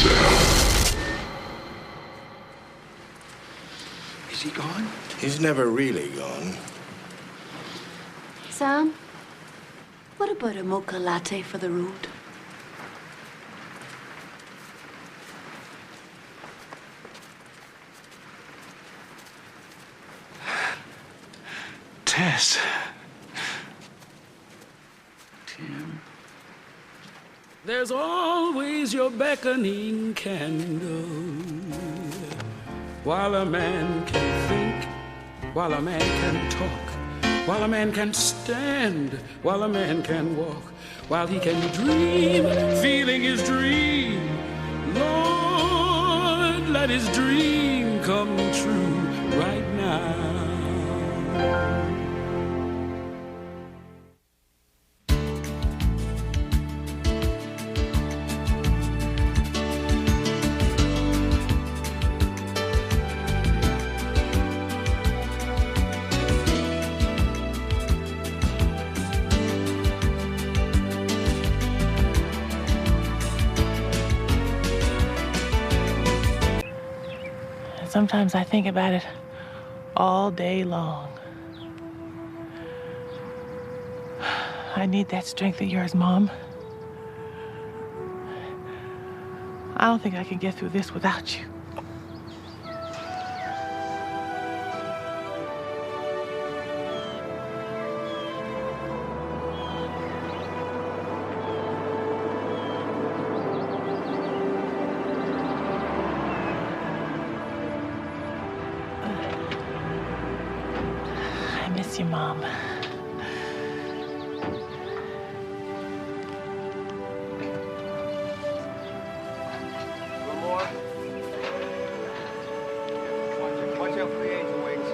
[SPEAKER 8] Sam.
[SPEAKER 15] Is he gone? He's never really gone.
[SPEAKER 2] Sam, what about a mocha latte for the road?
[SPEAKER 15] Tess.
[SPEAKER 1] Tim. There's always your beckoning candle. While a man can think, while a man can talk, while a man can stand, while a man can walk, while he can dream, feeling his dream. Lord, let his dream come true right now.
[SPEAKER 16] Sometimes I think about it all day long. I need that strength of yours, Mom. I don't think I can get through this without you. I miss you, Mom.
[SPEAKER 14] Watch out for the angel wings.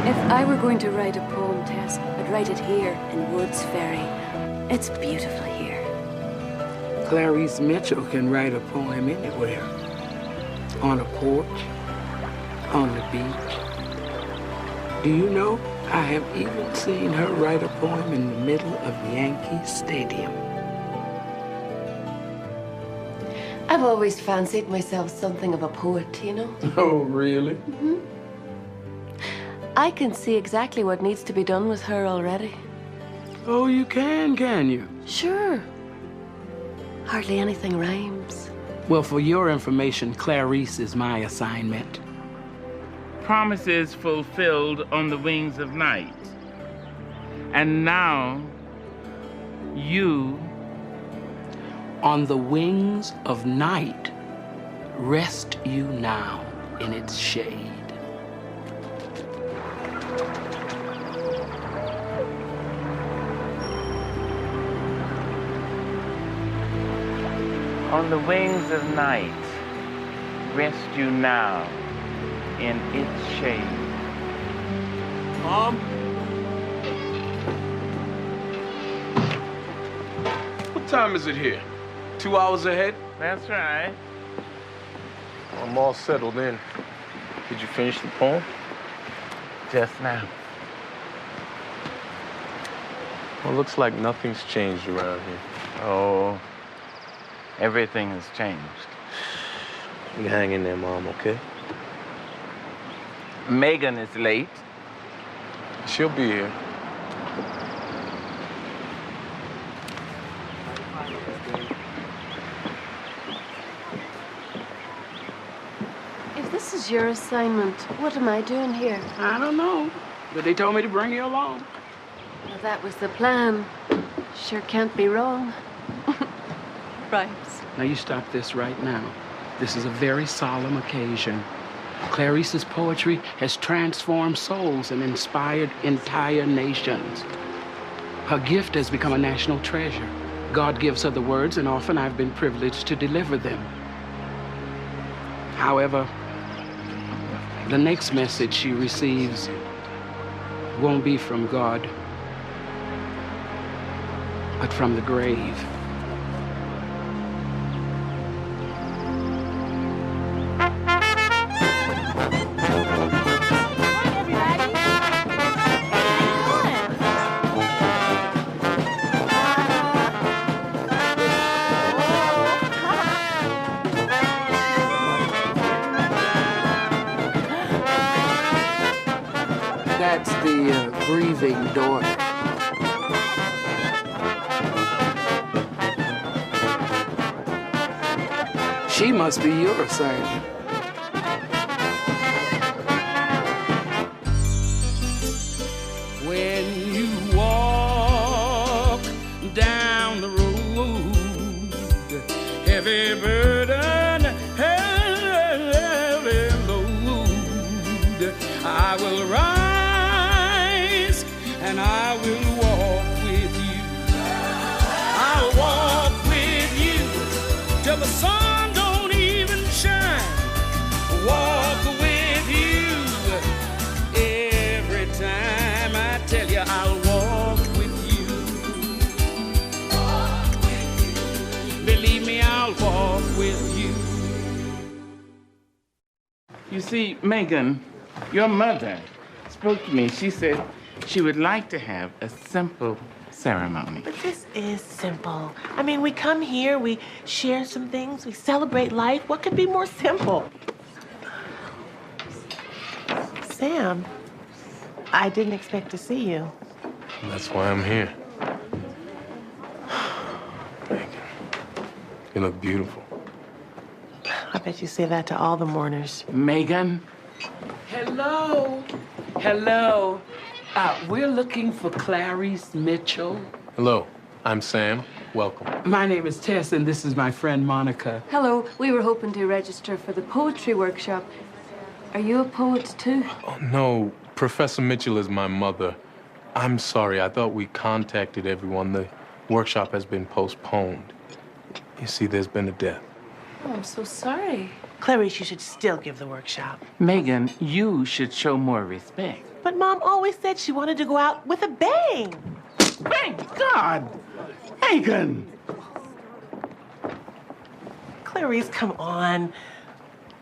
[SPEAKER 2] If I were going to write a poem, Tess, I'd write it here in Woods Ferry. It's beautiful here.
[SPEAKER 1] Clarice Mitchell can write a poem anywhere. On a porch, on the beach. Do you know, I have even seen her write a poem in the middle of Yankee Stadium.
[SPEAKER 2] I've always fancied myself something of a poet, you know?
[SPEAKER 1] Oh, really?
[SPEAKER 2] Mm-hmm. I can see exactly what needs to be done with her already.
[SPEAKER 1] Oh, you can you?
[SPEAKER 2] Sure. Hardly anything rhymes.
[SPEAKER 1] Well, for your information, Clarice is my assignment.
[SPEAKER 17] Promises fulfilled on the wings of night. And now, you...
[SPEAKER 1] On the wings of night, rest you now in its shade.
[SPEAKER 17] On the wings of night, rest you now in its shade.
[SPEAKER 14] Mom?
[SPEAKER 15] What time is it here? 2 hours ahead?
[SPEAKER 17] That's right.
[SPEAKER 15] I'm all settled in. Did you finish the poem?
[SPEAKER 17] Just now.
[SPEAKER 15] Well, looks like nothing's changed around here.
[SPEAKER 17] Oh, Everything has changed.
[SPEAKER 15] You hang in there, Mom, okay?
[SPEAKER 17] Megan is late.
[SPEAKER 18] She'll be here.
[SPEAKER 2] If this is your assignment, what am I doing here?
[SPEAKER 1] I don't know, but they told me to bring you along.
[SPEAKER 2] Well, that was the plan. Sure can't be wrong. Right.
[SPEAKER 1] Now you stop this right now. This is a very solemn occasion. Clarice's poetry has transformed souls and inspired entire nations. Her gift has become a national treasure. God gives her the words, and often I've been privileged to deliver them. However, the next message she receives won't be from God, but from the grave. That's the grieving daughter. She must be your assignment. When you walk down the road, heavy burden, heavy load, I will rise and I will walk with you. I'll walk with you till the sun don't even shine. Walk with you every time. I tell you, I'll walk with you. Walk with you. Believe me, I'll walk with you.
[SPEAKER 17] You see, Megan, your mother spoke to me. She said she would like to have a simple ceremony.
[SPEAKER 16] But this is simple. I mean, we come here, we share some things, we celebrate life. What could be more simple? Sam, I didn't expect to see you.
[SPEAKER 18] That's why I'm here. Megan, you look beautiful.
[SPEAKER 16] I bet you say that to all the mourners.
[SPEAKER 1] Megan? Hello? Hello? We're looking for Clarice Mitchell.
[SPEAKER 18] Hello, I'm Sam. Welcome.
[SPEAKER 1] My name is Tess, and this is my friend Monica.
[SPEAKER 2] Hello, we were hoping to register for the poetry workshop. Are you a poet too?
[SPEAKER 18] Oh, no, Professor Mitchell is my mother. I'm sorry, I thought we contacted everyone. The workshop has been postponed. You see, there's been a death.
[SPEAKER 2] Oh, I'm so sorry.
[SPEAKER 16] Clarice, you should still give the workshop.
[SPEAKER 17] Megan, you should show more respect.
[SPEAKER 16] But Mom always said she wanted to go out with a bang.
[SPEAKER 1] Thank God! Megan!
[SPEAKER 16] Clarice, come on.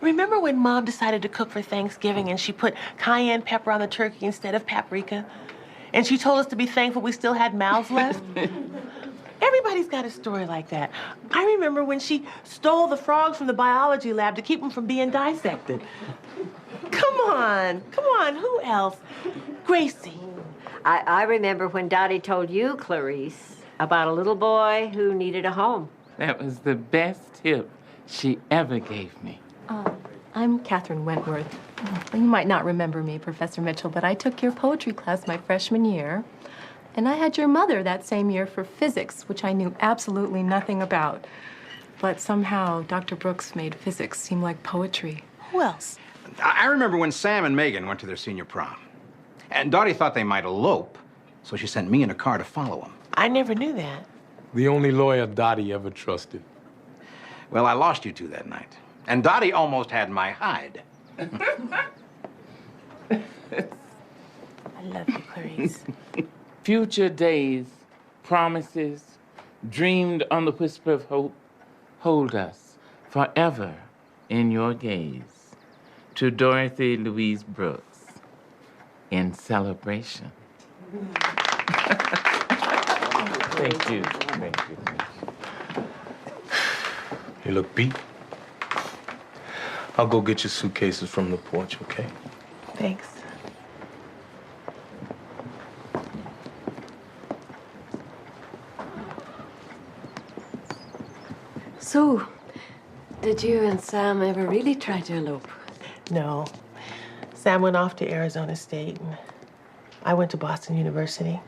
[SPEAKER 16] Remember when Mom decided to cook for Thanksgiving and she put cayenne pepper on the turkey instead of paprika? And she told us to be thankful we still had mouths left? Everybody's got a story like that. I remember when she stole the frogs from the biology lab to keep them from being dissected. Come on, who else? Gracie.
[SPEAKER 19] I remember when Dottie told you, Clarice, about a little boy who needed a home.
[SPEAKER 17] That was the best tip she ever gave me.
[SPEAKER 20] I'm Catherine Wentworth. You might not remember me, Professor Mitchell, but I took your poetry class my freshman year. And I had your mother that same year for physics, which I knew absolutely nothing about. But somehow, Dr. Brooks made physics seem like poetry.
[SPEAKER 16] Who else?
[SPEAKER 21] I remember when Sam and Megan went to their senior prom. And Dottie thought they might elope, so she sent me in a car to follow them.
[SPEAKER 16] I never knew that.
[SPEAKER 18] The only lawyer Dottie ever trusted.
[SPEAKER 21] Well, I lost you two that night. And Dottie almost had my hide.
[SPEAKER 16] I love you, Clarice.
[SPEAKER 17] Future days, promises, dreamed on the whisper of hope, hold us forever in your gaze. To Dorothy Louise Brooks, in celebration. Thank you. Thank you.
[SPEAKER 18] You look beat. I'll go get your suitcases from the porch, okay?
[SPEAKER 16] Thanks.
[SPEAKER 2] So, did you and Sam ever really try to elope?
[SPEAKER 16] No. Sam went off to Arizona State, and I went to Boston University.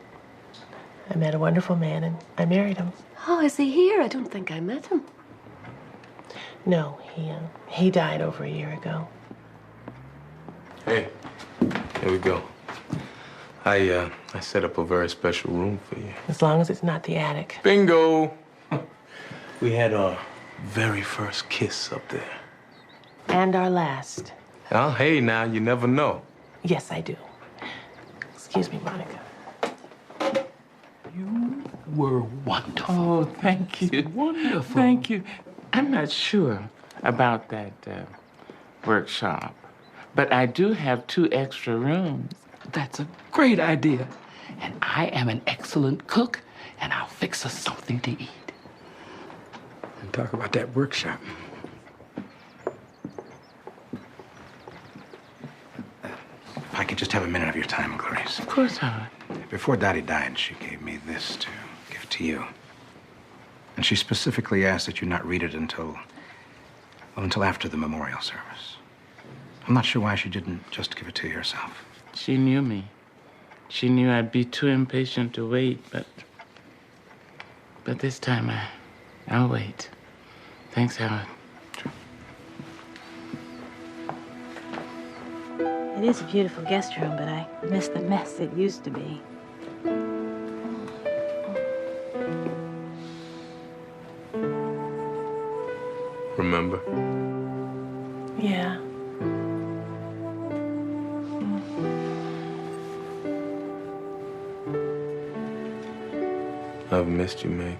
[SPEAKER 16] I met a wonderful man, and I married him.
[SPEAKER 2] Oh, is he here? I don't think I met him.
[SPEAKER 16] No, he died over a year ago.
[SPEAKER 18] Hey, here we go. I set up a very special room for you.
[SPEAKER 16] As long as it's not the attic.
[SPEAKER 18] Bingo! We had our very first kiss up there.
[SPEAKER 16] And our last.
[SPEAKER 18] Oh, hey, now, you never know.
[SPEAKER 16] Yes, I do. Excuse me, Monica.
[SPEAKER 17] You were wonderful. Oh, thank you. Wonderful. Thank you. I'm not sure about that workshop, but I do have 2 extra rooms.
[SPEAKER 1] That's a great idea. And I am an excellent cook, and I'll fix us something to eat. And talk about that workshop.
[SPEAKER 21] If I could just have a minute of your time, Clarice.
[SPEAKER 17] Of course, Howard.
[SPEAKER 21] Before Dottie died, she gave me this to give to you. And she specifically asked that you not read it until after the memorial service. I'm not sure why she didn't just give it to you herself.
[SPEAKER 17] She knew me. She knew I'd be too impatient to wait, but this time I'll wait. Thanks, Howard.
[SPEAKER 3] It is a beautiful guest room, but I miss the mess it used to be.
[SPEAKER 18] Remember?
[SPEAKER 16] Yeah.
[SPEAKER 18] I've missed you, Meg.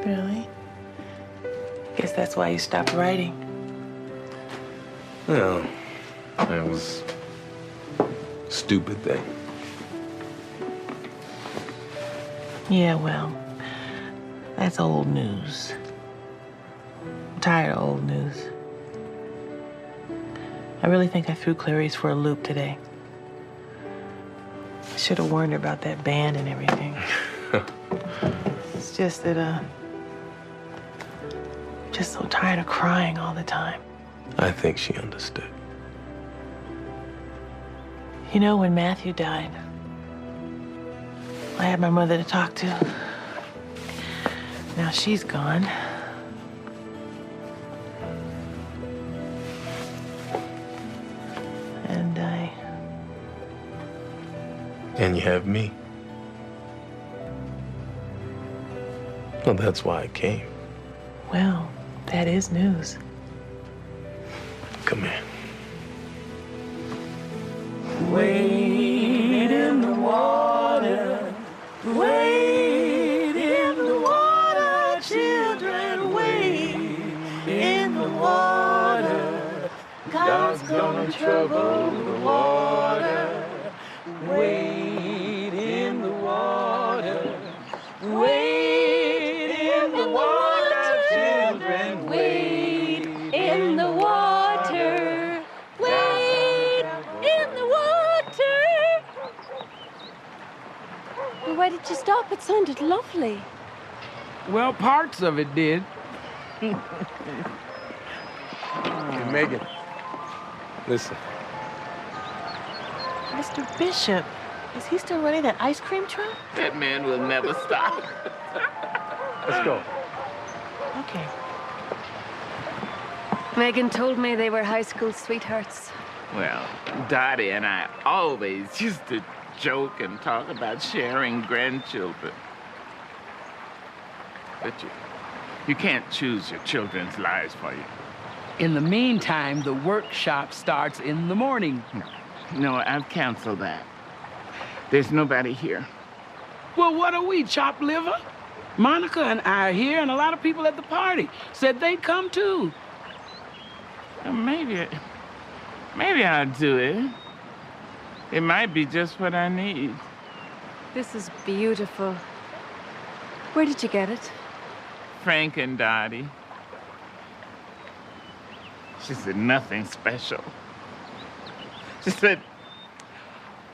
[SPEAKER 16] Really? Guess that's why you stopped writing.
[SPEAKER 18] Well, that was a stupid thing.
[SPEAKER 16] Yeah, well, that's old news. I'm tired of old news. I really think I threw Clarice for a loop today. I should have warned her about that band and everything. It's just that, I'm just so tired of crying all the time.
[SPEAKER 18] I think she understood.
[SPEAKER 16] You know, when Matthew died, I had my mother to talk to. Now she's gone.
[SPEAKER 18] And you have me. Well, that's why I came.
[SPEAKER 16] Well, that is news.
[SPEAKER 18] Come here.
[SPEAKER 1] Wade in the water, wade in the water, children, wade in the water. God's gonna trouble the water. Wade in the water, wade in the water, children, wade in the water, wade in the water.
[SPEAKER 2] Well, why did you stop? It sounded lovely.
[SPEAKER 1] Well, parts of it did.
[SPEAKER 18] Hey, Megan. Listen.
[SPEAKER 16] Mr. Bishop, is he still running that ice cream truck?
[SPEAKER 17] That man will never stop.
[SPEAKER 18] Let's go.
[SPEAKER 16] Okay.
[SPEAKER 2] Megan told me they were high school sweethearts.
[SPEAKER 17] Well, Dottie and I always used to joke and talk about sharing grandchildren. But you can't choose your children's lives for you.
[SPEAKER 1] In the meantime, the workshop starts in the morning.
[SPEAKER 17] No, I've canceled that. There's nobody here.
[SPEAKER 1] Well, what are we, chopped liver? Monica and I are here, and a lot of people at the party said they'd come too.
[SPEAKER 17] Well, maybe I'll do it. It might be just what I need.
[SPEAKER 2] This is beautiful. Where did you get it?
[SPEAKER 17] Frank and Dottie. She said nothing special. She said,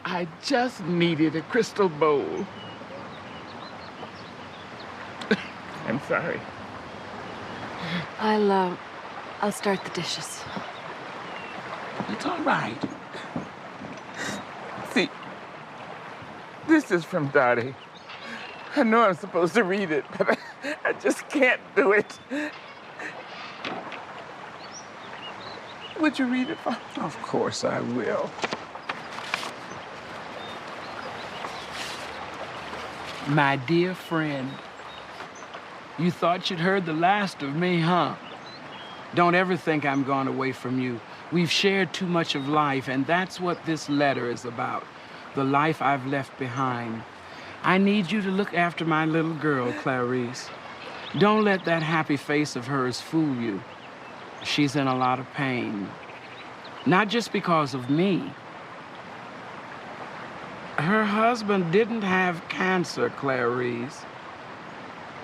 [SPEAKER 17] I just needed a crystal bowl. I'm sorry.
[SPEAKER 11] I'll start the dishes.
[SPEAKER 17] It's all right. See, this is from Dottie. I know I'm supposed to read it, but I just can't do it. Would you read it for me?
[SPEAKER 1] Of course I will. My dear friend, you thought you'd heard the last of me, huh? Don't ever think I'm gone away from you. We've shared too much of life, and that's what this letter is about, the life I've left behind. I need you to look after my little girl, Clarice. Don't let that happy face of hers fool you. She's in a lot of pain. Not just because of me. Her husband didn't have cancer, Clarice.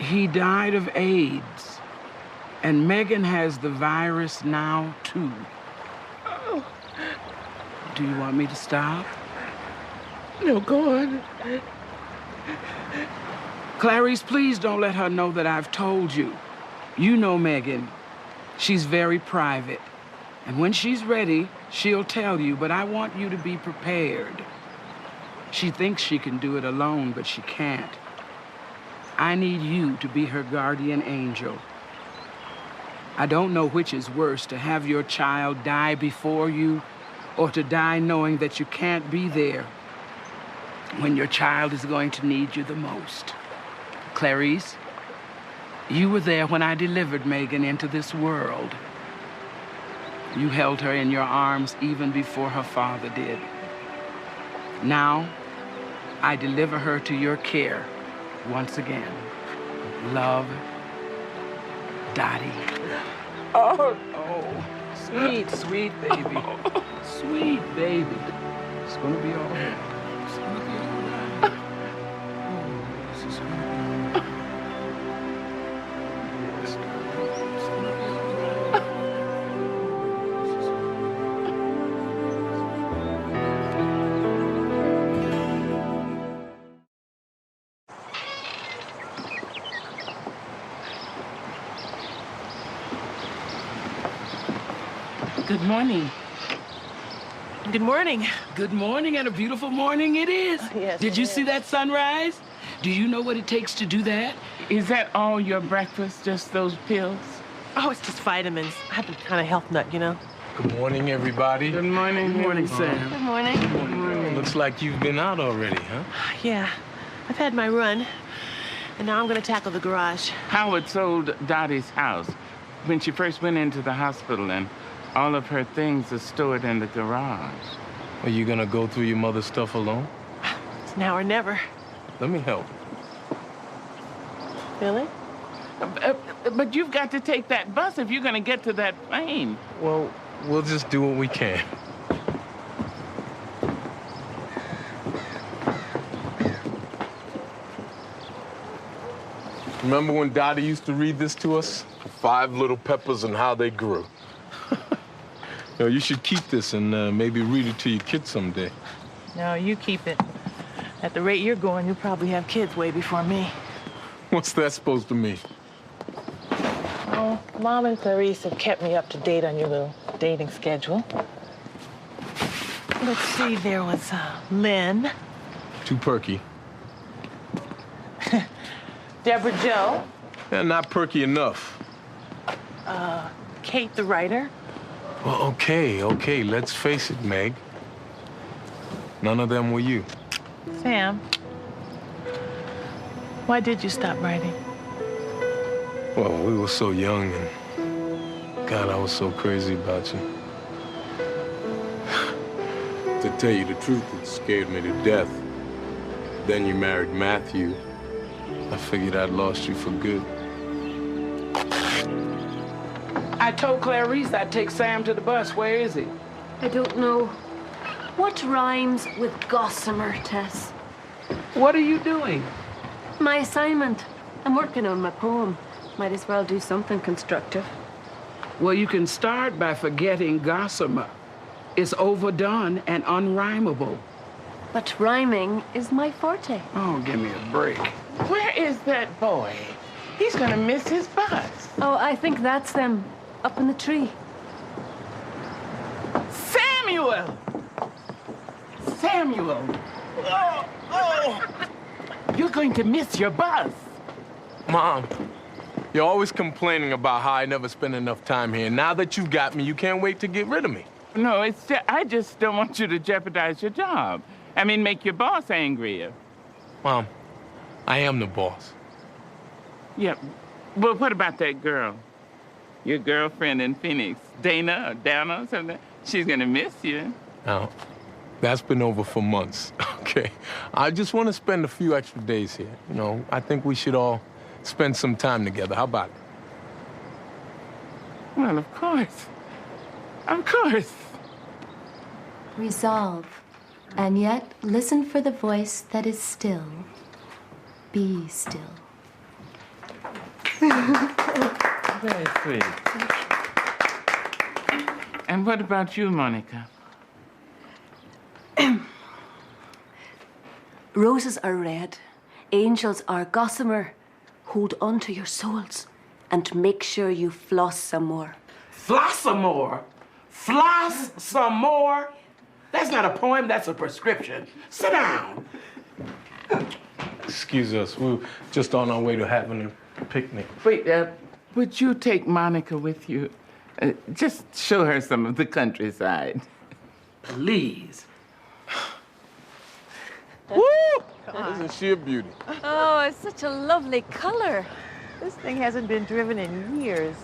[SPEAKER 1] He died of AIDS. And Megan has the virus now, too.
[SPEAKER 17] Oh.
[SPEAKER 1] Do you want me to stop?
[SPEAKER 17] No, go on.
[SPEAKER 1] Clarice, please don't let her know that I've told you. You know Megan. She's very private. And when she's ready, she'll tell you, but I want you to be prepared. She thinks she can do it alone, but she can't. I need you to be her guardian angel. I don't know which is worse, to have your child die before you, or to die knowing that you can't be there when your child is going to need you the most. Clarice, you were there when I delivered Megan into this world. You held her in your arms even before her father did. Now, I deliver her to your care once again. Love, Dottie.
[SPEAKER 17] Oh,
[SPEAKER 1] sweet, sweet baby. Sweet baby. It's gonna be all right. It's gonna be all right. Oh, this is gonna be all right. Yes, darling. It's gonna be all right. Good morning.
[SPEAKER 16] Good morning.
[SPEAKER 1] Good morning, and a beautiful morning it is.
[SPEAKER 16] Yes.
[SPEAKER 1] Did you see that sunrise? Do you know what it takes to do that?
[SPEAKER 17] Is that all your breakfast, just those pills?
[SPEAKER 16] Oh, it's just vitamins. I've been kind of health nut, you know.
[SPEAKER 18] Good morning, everybody.
[SPEAKER 17] Good morning.
[SPEAKER 1] Good morning, Sam.
[SPEAKER 16] Good morning.
[SPEAKER 1] Good morning.
[SPEAKER 18] Looks like you've been out already, huh?
[SPEAKER 16] Yeah, I've had my run, and now I'm going to tackle the garage.
[SPEAKER 17] Howard sold Dottie's house when she first went into the hospital, and all of her things are stored in the garage.
[SPEAKER 18] Are you gonna go through your mother's stuff alone?
[SPEAKER 16] It's now or never.
[SPEAKER 18] Let me help.
[SPEAKER 16] Really?
[SPEAKER 17] But you've got to take that bus if you're gonna get to that plane.
[SPEAKER 18] Well, we'll just do what we can. Remember when Dottie used to read this to us? 5 Little Peppers and How They Grew. You know, you should keep this and maybe read it to your kids someday.
[SPEAKER 16] No, you keep it. At the rate you're going, you'll probably have kids way before me.
[SPEAKER 18] What's that supposed to mean?
[SPEAKER 16] Oh, Mom and Clarice have kept me up to date on your little dating schedule. Let's see, there was Lynn.
[SPEAKER 18] Too perky.
[SPEAKER 16] Deborah Jo.
[SPEAKER 18] Yeah, not perky enough.
[SPEAKER 16] Kate the writer.
[SPEAKER 18] Well, okay, let's face it, Meg. None of them were you.
[SPEAKER 16] Sam, why did you stop writing?
[SPEAKER 18] Well, we were so young, and God, I was so crazy about you. To tell you the truth, it scared me to death. Then you married Matthew. I figured I'd lost you for good.
[SPEAKER 1] I told Clarice I'd take Sam to the bus. Where is he?
[SPEAKER 2] I don't know. What rhymes with gossamer, Tess?
[SPEAKER 1] What are you doing?
[SPEAKER 2] My assignment. I'm working on my poem. Might as well do something constructive.
[SPEAKER 1] Well, you can start by forgetting gossamer. It's overdone and unrhymable.
[SPEAKER 2] But rhyming is my forte.
[SPEAKER 1] Oh, give me a break.
[SPEAKER 17] Where is that boy? He's gonna miss his bus.
[SPEAKER 2] Oh, I think that's them, up in the tree.
[SPEAKER 17] Samuel! Samuel! Oh! You're going to miss your bus.
[SPEAKER 18] Mom, you're always complaining about how I never spend enough time here. Now that you've got me, you can't wait to get rid of me.
[SPEAKER 17] No, I just don't want you to jeopardize your job. I mean, make your boss angrier.
[SPEAKER 18] Mom, I am the boss.
[SPEAKER 17] Yeah, but what about that girl? Your girlfriend in Phoenix, Dana or Dana or something? She's gonna miss you.
[SPEAKER 18] Now, that's been over for months, okay? I just want to spend a few extra days here. You know, I think we should all spend some time together. How about it?
[SPEAKER 17] Well, of course. Of course.
[SPEAKER 20] Resolve, and yet listen for the voice that is still. Be still.
[SPEAKER 17] Very sweet. And what about you, Monica?
[SPEAKER 2] Roses are red, angels are gossamer. Hold on to your souls and make sure you floss some more.
[SPEAKER 17] Floss some more? Floss some more? That's not a poem, that's a prescription. Sit down.
[SPEAKER 18] Excuse us, we're just on our way to having a picnic.
[SPEAKER 17] Wait, would you take Monica with you? Just show her some of the countryside. Please.
[SPEAKER 18] Woo! Isn't she a beauty?
[SPEAKER 3] Oh, it's such a lovely color. This thing hasn't been driven in years.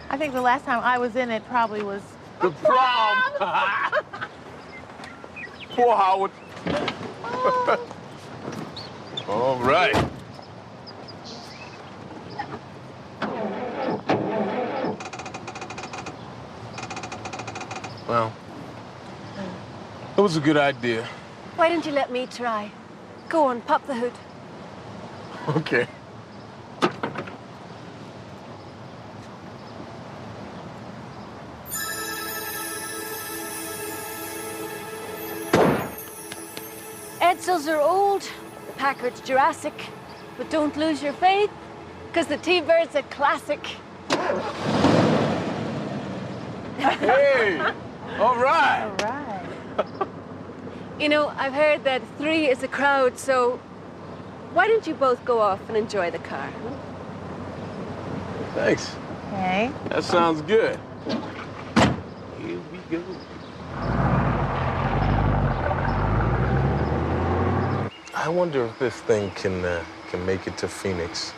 [SPEAKER 3] I think the last time I was in it probably was
[SPEAKER 18] the prom. Poor Howard. All right. Well, that was a good idea.
[SPEAKER 2] Why don't you let me try? Go on, pop the hood.
[SPEAKER 18] Okay.
[SPEAKER 2] Edsels are old, the Packard's Jurassic, but don't lose your faith, because the T-Bird's a classic.
[SPEAKER 18] Hey! All right!
[SPEAKER 3] All right.
[SPEAKER 2] You know, I've heard that 3 is a crowd, so why don't you both go off and enjoy the car?
[SPEAKER 18] Thanks.
[SPEAKER 3] Okay.
[SPEAKER 18] That sounds good. Here we go. I wonder if this thing can make it to Phoenix.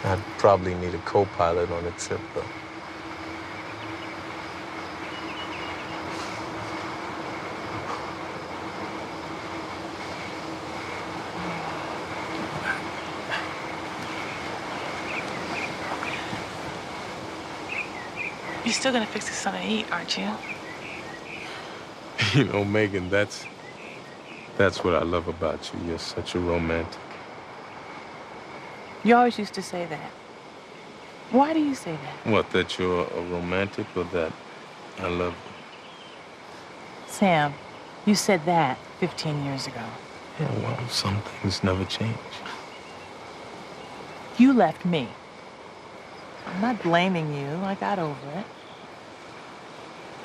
[SPEAKER 18] I'd probably need a co-pilot on the trip, though.
[SPEAKER 16] You're still gonna fix us something to eat, aren't you?
[SPEAKER 18] You know, Megan, that's what I love about you. You're such a romantic.
[SPEAKER 16] You always used to say that. Why do you say that?
[SPEAKER 18] What, that you're a romantic or that I love you?
[SPEAKER 16] Sam, you said that 15 years ago.
[SPEAKER 18] Yeah, well, some things never change.
[SPEAKER 16] You left me. I'm not blaming you. I got over it.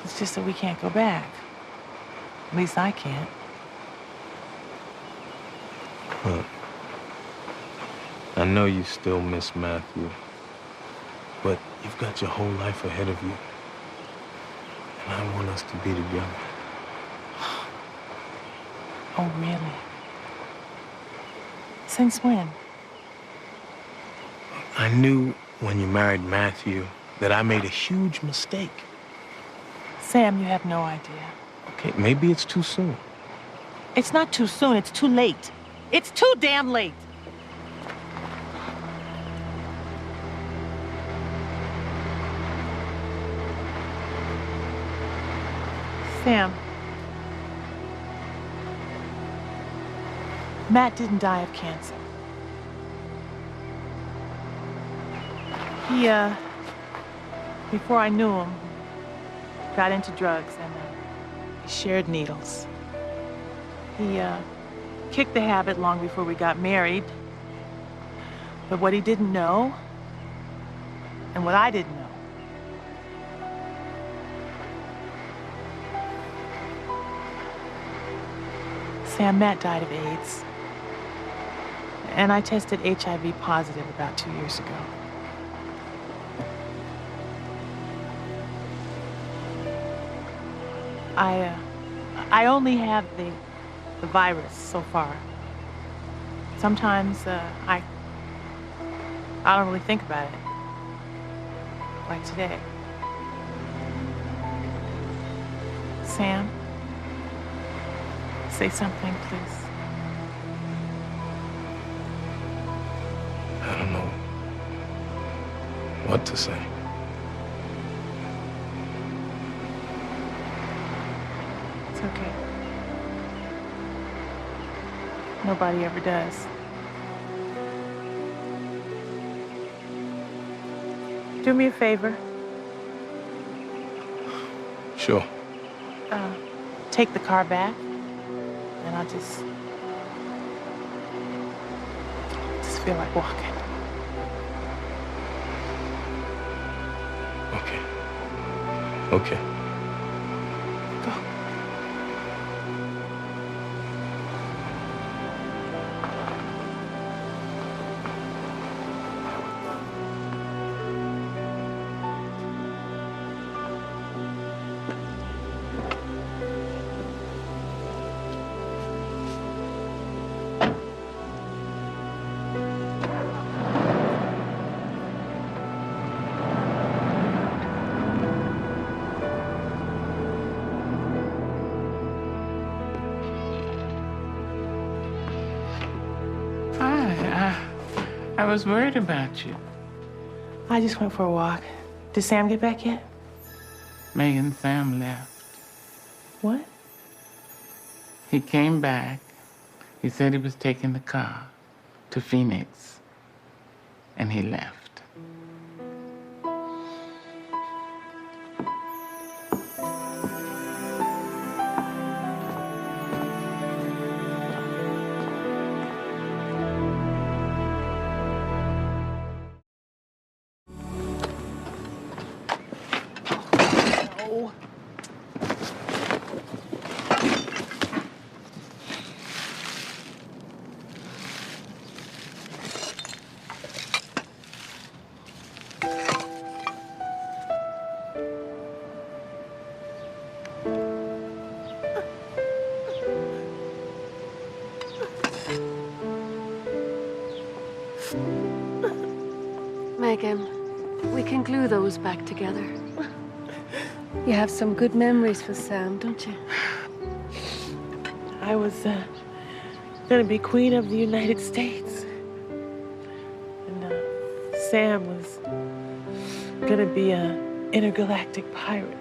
[SPEAKER 16] It's just that we can't go back. At least I can't.
[SPEAKER 18] Look, I know you still miss Matthew, but you've got your whole life ahead of you. And I want us to be together.
[SPEAKER 16] Oh, really? Since when?
[SPEAKER 18] I knew when you married Matthew that I made a huge mistake.
[SPEAKER 16] Sam, you have no idea.
[SPEAKER 18] Okay, maybe it's too soon.
[SPEAKER 16] It's not too soon, it's too late. It's too damn late. Sam. Matt didn't die of cancer. He, before I knew him, got into drugs and he shared needles. He, kicked the habit long before we got married. But what he didn't know, and what I didn't know, Sam, Matt died of AIDS. And I tested HIV positive about 2 years ago. I only have the virus so far. Sometimes I don't really think about it. Like today. Sam, say something, please.
[SPEAKER 18] I don't know what to say.
[SPEAKER 16] It's okay. Nobody ever does. Do me a favor.
[SPEAKER 18] Sure.
[SPEAKER 16] Take the car back, and I'll just feel like walking.
[SPEAKER 18] Okay. Okay.
[SPEAKER 16] Go.
[SPEAKER 17] I was worried about you.
[SPEAKER 16] I just went for a walk. Did Sam get back yet?
[SPEAKER 17] Megan and Sam left.
[SPEAKER 16] What?
[SPEAKER 17] He came back. He said he was taking the car to Phoenix, and he left.
[SPEAKER 2] Megan, we can glue those back together. You have some good memories for Sam, don't you?
[SPEAKER 16] I was gonna be Queen of the United States. And Sam was gonna be an intergalactic pirate.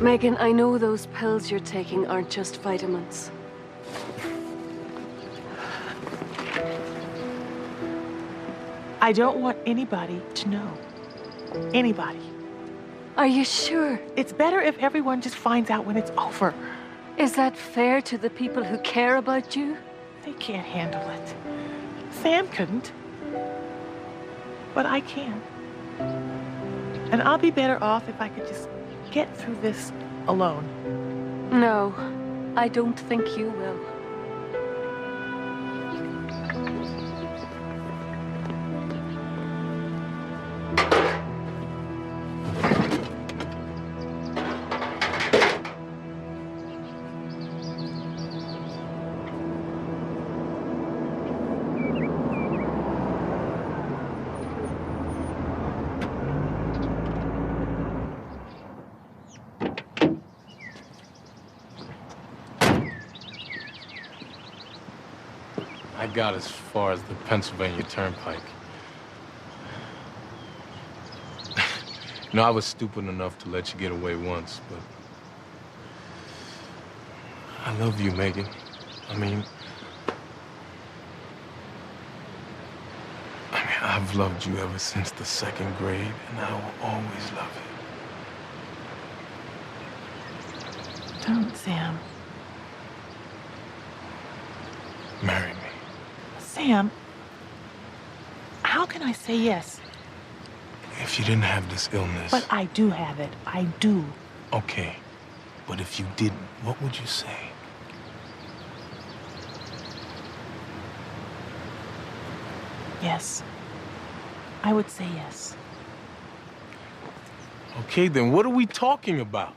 [SPEAKER 2] Megan, I know those pills you're taking aren't just vitamins.
[SPEAKER 16] I don't want anybody to know. Anybody.
[SPEAKER 2] Are you sure?
[SPEAKER 16] It's better if everyone just finds out when it's over.
[SPEAKER 2] Is that fair to the people who care about you?
[SPEAKER 16] They can't handle it. Sam couldn't. But I can. And I'll be better off if I could just get through this alone.
[SPEAKER 2] No, I don't think you will.
[SPEAKER 18] I got as far as the Pennsylvania Turnpike. I was stupid enough to let you get away once, but I love you, Megan. I mean, I've loved you ever since the 2nd grade, and I will always love you.
[SPEAKER 16] Don't, Sam.
[SPEAKER 18] Marry me.
[SPEAKER 16] Sam, how can I say yes?
[SPEAKER 18] If you didn't have this illness...
[SPEAKER 16] But I do have it. I do.
[SPEAKER 18] Okay. But if you didn't, what would you say?
[SPEAKER 16] Yes. I would say yes.
[SPEAKER 18] Okay, then what are we talking about?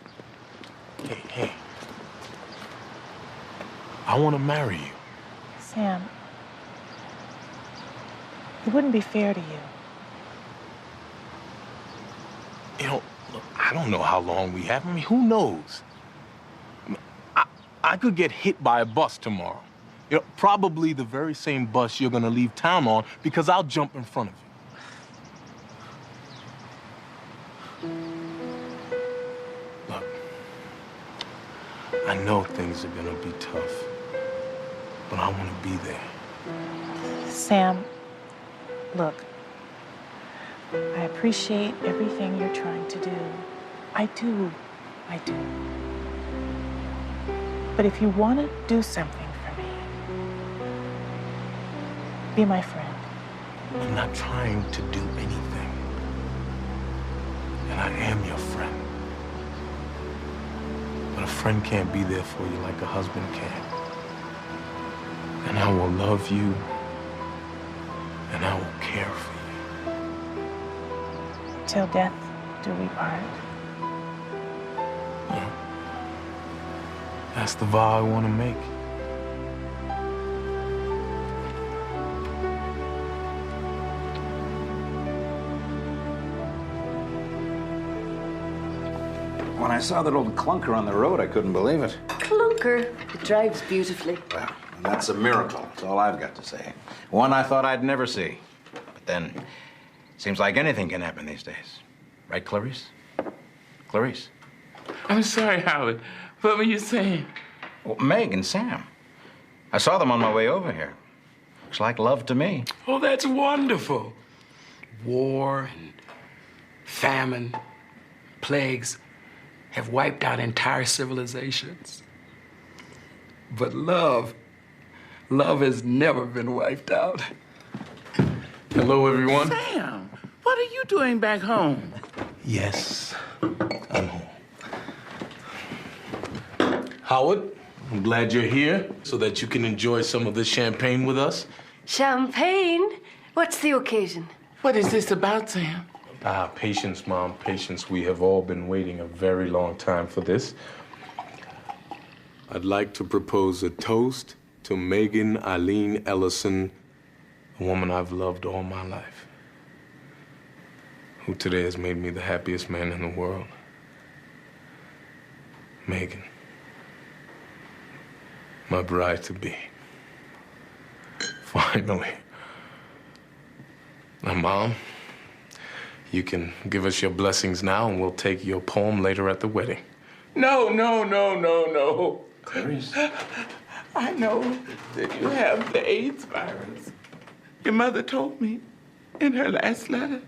[SPEAKER 18] Hey. I want to marry you.
[SPEAKER 16] Sam, it wouldn't be fair to you.
[SPEAKER 18] You know, look, I don't know how long we have. I mean, who knows? I could get hit by a bus tomorrow. You know, probably the very same bus you're gonna leave town on because I'll jump in front of you. Look, I know things are gonna be tough, but I wanna be there.
[SPEAKER 16] Sam, look, I appreciate everything you're trying to do. I do. But if you want to do something for me, be my friend.
[SPEAKER 18] I'm not trying to do anything. And I am your friend. But a friend can't be there for you like a husband can. And I will love you, and I will care for you.
[SPEAKER 16] Till death do we part.
[SPEAKER 18] Yeah. That's the vow I want to make.
[SPEAKER 21] When I saw that old clunker on the road, I couldn't believe it.
[SPEAKER 2] Clunker. It drives beautifully.
[SPEAKER 21] Well, that's a miracle. That's all I've got to say. One I thought I'd never see. But then, seems like anything can happen these days. Right, Clarice? Clarice?
[SPEAKER 17] I'm sorry, Howard. What were you saying?
[SPEAKER 21] Well, Meg and Sam. I saw them on my way over here. Looks like love to me.
[SPEAKER 1] Oh, that's wonderful. War and famine, plagues have wiped out entire civilizations. But love has never been wiped out.
[SPEAKER 18] Hello, everyone.
[SPEAKER 17] Sam, what are you doing back home?
[SPEAKER 18] Yes, I'm home. Howard, I'm glad you're here so that you can enjoy some of the champagne with us.
[SPEAKER 2] Champagne? What's the occasion?
[SPEAKER 17] What is this about, Sam?
[SPEAKER 18] Patience, Mom, patience. We have all been waiting a very long time for this. I'd like to propose a toast to Megan Eileen Ellison, a woman I've loved all my life, who today has made me the happiest man in the world. Megan, my bride-to-be. Finally. Now, Mom, you can give us your blessings now, and we'll take your poem later at the wedding.
[SPEAKER 17] No.
[SPEAKER 21] Clarice?
[SPEAKER 17] I know that you have the AIDS virus. Your mother told me in her last letter.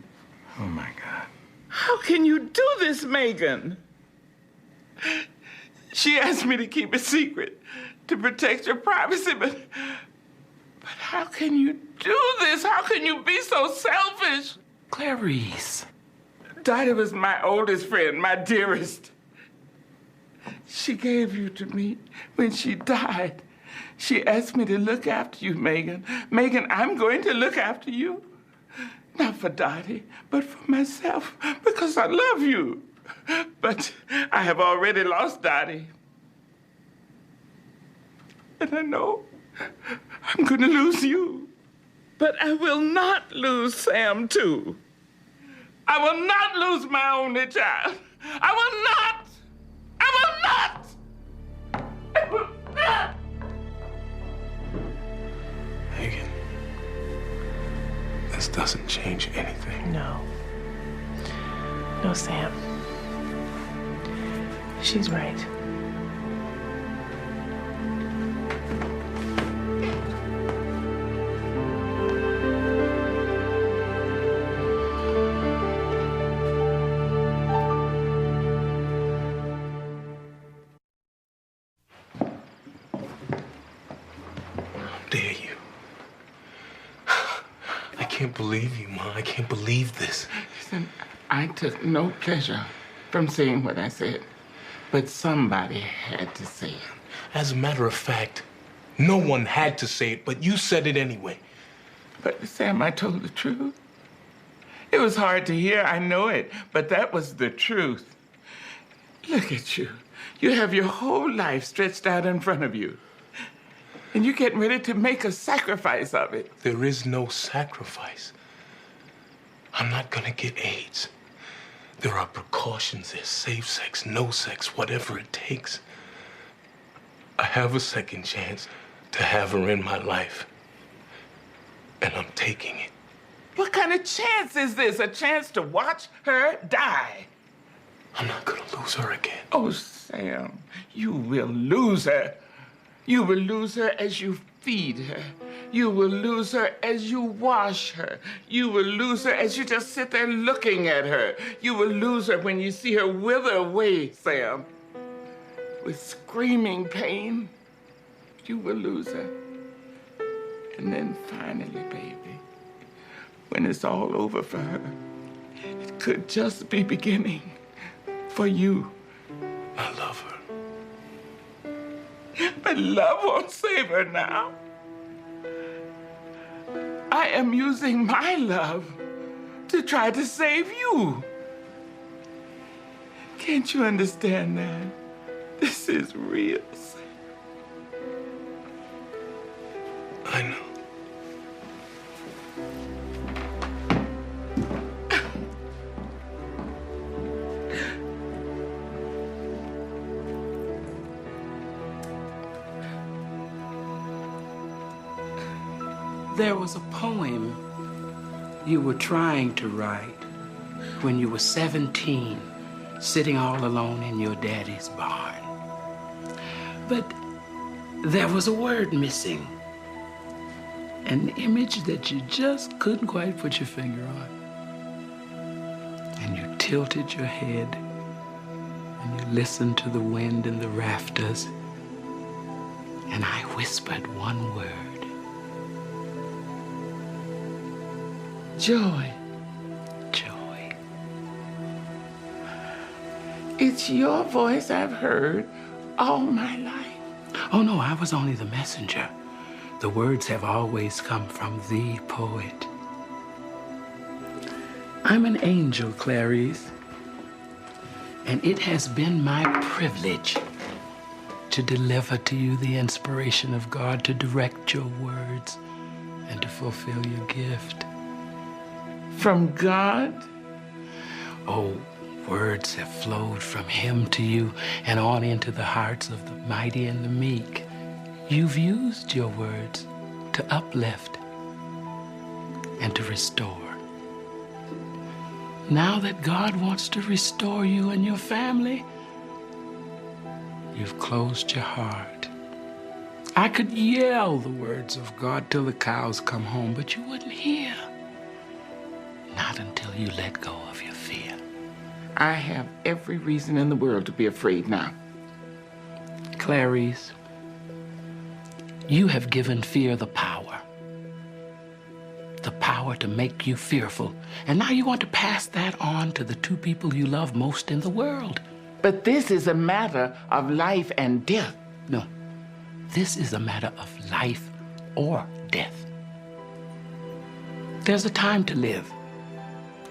[SPEAKER 21] Oh, my God.
[SPEAKER 17] How can you do this, Megan? She asked me to keep it secret to protect your privacy, but how can you do this? How can you be so selfish?
[SPEAKER 1] Clarice.
[SPEAKER 17] Dottie was my oldest friend, my dearest. She gave you to me when she died. She asked me to look after you, Megan. Megan, I'm going to look after you. Not for Dottie, but for myself, because I love you. But I have already lost Dottie. And I know I'm going to lose you. But I will not lose Sam, too. I will not lose my only child. I will not.
[SPEAKER 18] Megan, this doesn't change anything.
[SPEAKER 16] No, Sam. She's right.
[SPEAKER 18] can't believe you, Ma. I can't believe this.
[SPEAKER 17] Listen, I took no pleasure from saying what I said, but somebody had to say it.
[SPEAKER 18] As a matter of fact, no one had to say it, but you said it anyway.
[SPEAKER 17] But Sam, I told the truth. It was hard to hear, I know it, but that was the truth. Look at you. You have your whole life stretched out in front of you. And you're getting ready to make a sacrifice of it.
[SPEAKER 18] There is no sacrifice. I'm not gonna get AIDS. There are precautions. There's safe sex, no sex, whatever it takes. I have a second chance to have her in my life. And I'm taking it.
[SPEAKER 17] What kind of chance is this? A chance to watch her die?
[SPEAKER 18] I'm not gonna lose her again.
[SPEAKER 17] Oh, Sam, you will lose her. You will lose her as you feed her. You will lose her as you wash her. You will lose her as you just sit there looking at her. You will lose her when you see her wither away, Sam. With screaming pain, you will lose her. And then finally, baby, when it's all over for her, it could just be beginning for you.
[SPEAKER 18] I love her.
[SPEAKER 17] But love won't save her now. I am using my love to try to save you. Can't you understand that? This is real.
[SPEAKER 18] I know.
[SPEAKER 1] There was a poem you were trying to write when you were 17, sitting all alone in your daddy's barn. But there was a word missing, an image that you just couldn't quite put your finger on. And you tilted your head and you listened to the wind in the rafters, and I whispered one word. Joy.
[SPEAKER 17] Joy. It's your voice I've heard all my life.
[SPEAKER 1] Oh, no, I was only the messenger. The words have always come from the poet. I'm an angel, Clarice, and it has been my privilege to deliver to you the inspiration of God to direct your words and to fulfill your gift.
[SPEAKER 17] From God?
[SPEAKER 1] Oh, words have flowed from Him to you and on into the hearts of the mighty and the meek. You've used your words to uplift and to restore. Now that God wants to restore you and your family, you've closed your heart. I could yell the words of God till the cows come home, but you wouldn't hear. Not until you let go of your fear.
[SPEAKER 17] I have every reason in the world to be afraid now.
[SPEAKER 1] Clarice, you have given fear the power to make you fearful. And now you want to pass that on to the two people you love most in the world.
[SPEAKER 17] But this is a matter of life and death.
[SPEAKER 1] No, this is a matter of life or death. There's a time to live,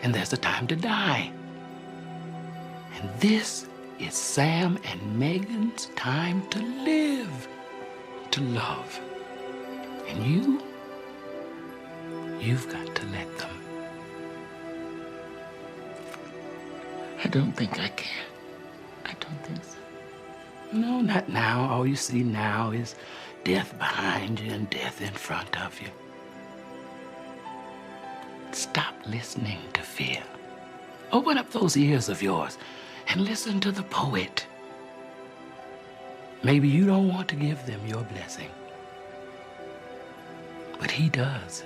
[SPEAKER 1] and there's a time to die. And this is Sam and Megan's time to live, to love. And you've got to let them.
[SPEAKER 17] I don't think I can. I don't think so.
[SPEAKER 1] No, not now. All you see now is death behind you and death in front of you. Stop listening to fear. Open up those ears of yours and listen to the poet. Maybe you don't want to give them your blessing, but he does.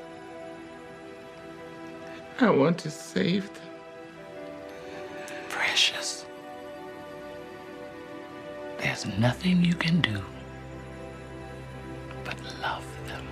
[SPEAKER 17] I want to save them.
[SPEAKER 1] Precious. There's nothing you can do but love them.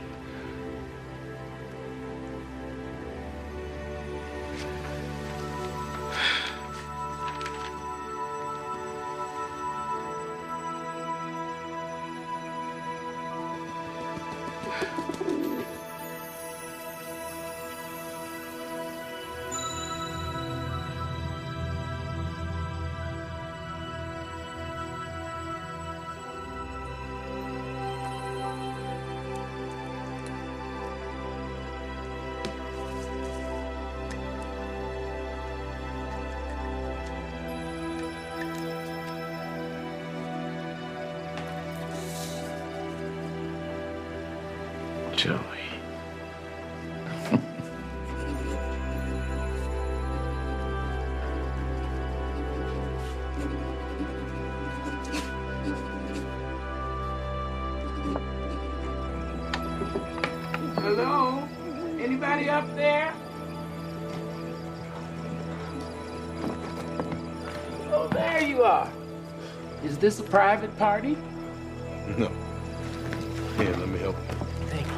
[SPEAKER 17] Joey. Hello? Anybody up there? Oh, there you are. Is this a private party?
[SPEAKER 18] No. Here, let me help you.
[SPEAKER 17] Thank you.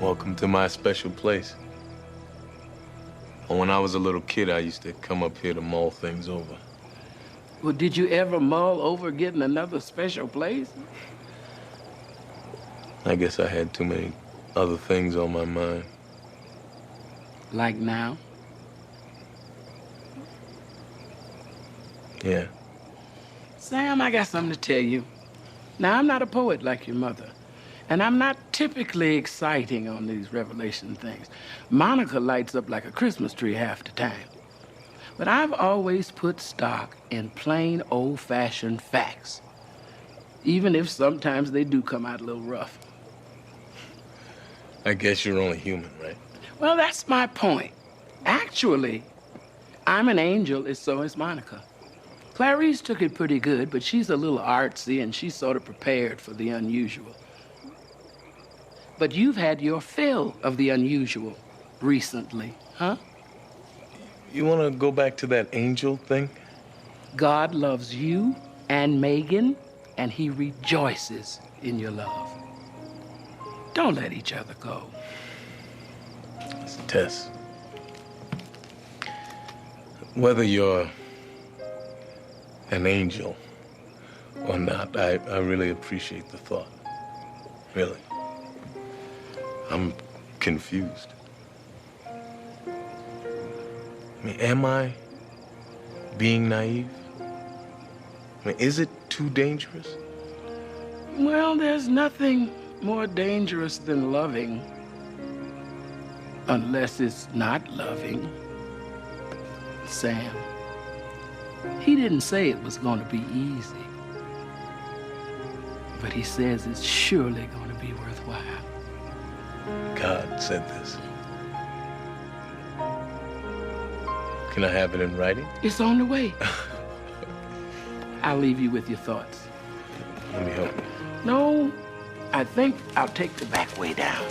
[SPEAKER 18] Welcome to my special place. When I was a little kid, I used to come up here to mull things over.
[SPEAKER 17] Well, did you ever mull over getting another special place?
[SPEAKER 18] I guess I had too many other things on my mind.
[SPEAKER 17] Like now?
[SPEAKER 18] Yeah.
[SPEAKER 17] Sam, I got something to tell you. Now, I'm not a poet like your mother, and I'm not typically exciting on these revelation things. Monica lights up like a Christmas tree half the time. But I've always put stock in plain old-fashioned facts, even if sometimes they do come out a little rough.
[SPEAKER 18] I guess you're only human, right?
[SPEAKER 17] Well, that's my point. Actually, I'm an angel, and so is Monica. Clarice took it pretty good, but she's a little artsy, and she's sort of prepared for the unusual. But you've had your fill of the unusual recently, huh?
[SPEAKER 18] You want to go back to that angel thing?
[SPEAKER 17] God loves you and Megan, and he rejoices in your love. Don't let each other go.
[SPEAKER 18] Tess, whether you're an angel or not, I really appreciate the thought. Really. I'm confused. I mean, am I being naive? I mean, is it too dangerous?
[SPEAKER 17] Well, there's nothing more dangerous than loving, unless it's not loving. Sam, he didn't say it was going to be easy, but he says it's surely going to be worthwhile.
[SPEAKER 18] God said this. Can I have it in writing?
[SPEAKER 17] It's on the way. I'll leave you with your thoughts.
[SPEAKER 18] Let me help you.
[SPEAKER 17] No, I think I'll take the back way down.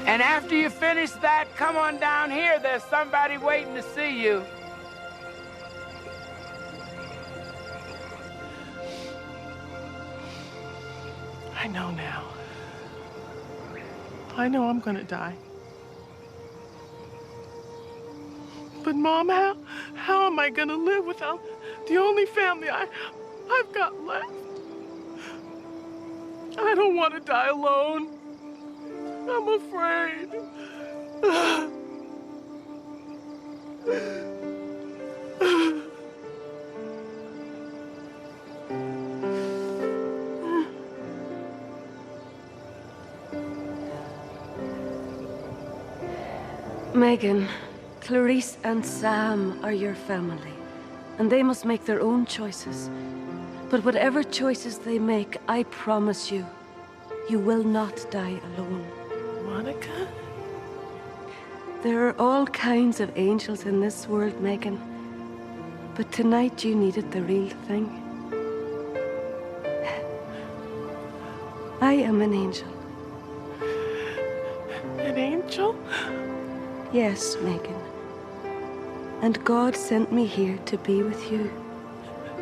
[SPEAKER 17] And after you finish that, come on down here. There's somebody waiting to see you.
[SPEAKER 16] I know now. I know I'm gonna die. But Mom, how am I gonna live without the only family I've got left? I don't want to die alone. I'm afraid.
[SPEAKER 2] Megan, Clarice and Sam are your family, and they must make their own choices. But whatever choices they make, I promise you, you will not die alone.
[SPEAKER 16] Monica?
[SPEAKER 2] There are all kinds of angels in this world, Megan. But tonight you needed the real thing. I am an angel.
[SPEAKER 16] An angel?
[SPEAKER 9] Yes, Megan. And God sent me here to be with you.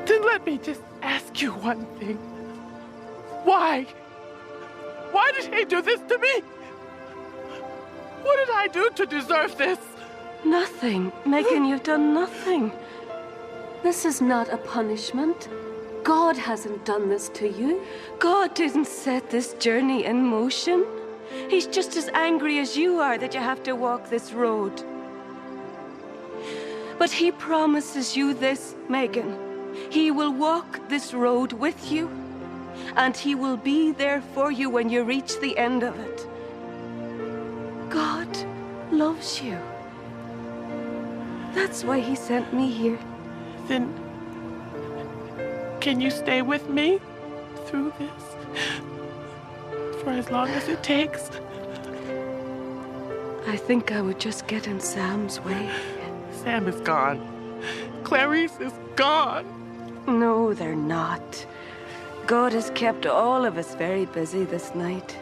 [SPEAKER 16] Then let me just ask you one thing. Why? Why did he do this to me? What did I do to deserve this?
[SPEAKER 9] Nothing. Megan, you've done nothing.
[SPEAKER 2] This is not a punishment. God hasn't done this to you.
[SPEAKER 9] God didn't set this journey in motion. He's just as angry as you are that you have to walk this road. But he promises you this, Megan. He will walk this road with you, and he will be there for you when you reach the end of it. God loves you. That's why he sent me here.
[SPEAKER 16] Then, can you stay with me through this? For as long as it takes?
[SPEAKER 9] I think I would just get in Sam's way.
[SPEAKER 16] Sam is gone. Clarice is gone.
[SPEAKER 9] No, they're not. God has kept all of us very busy this night.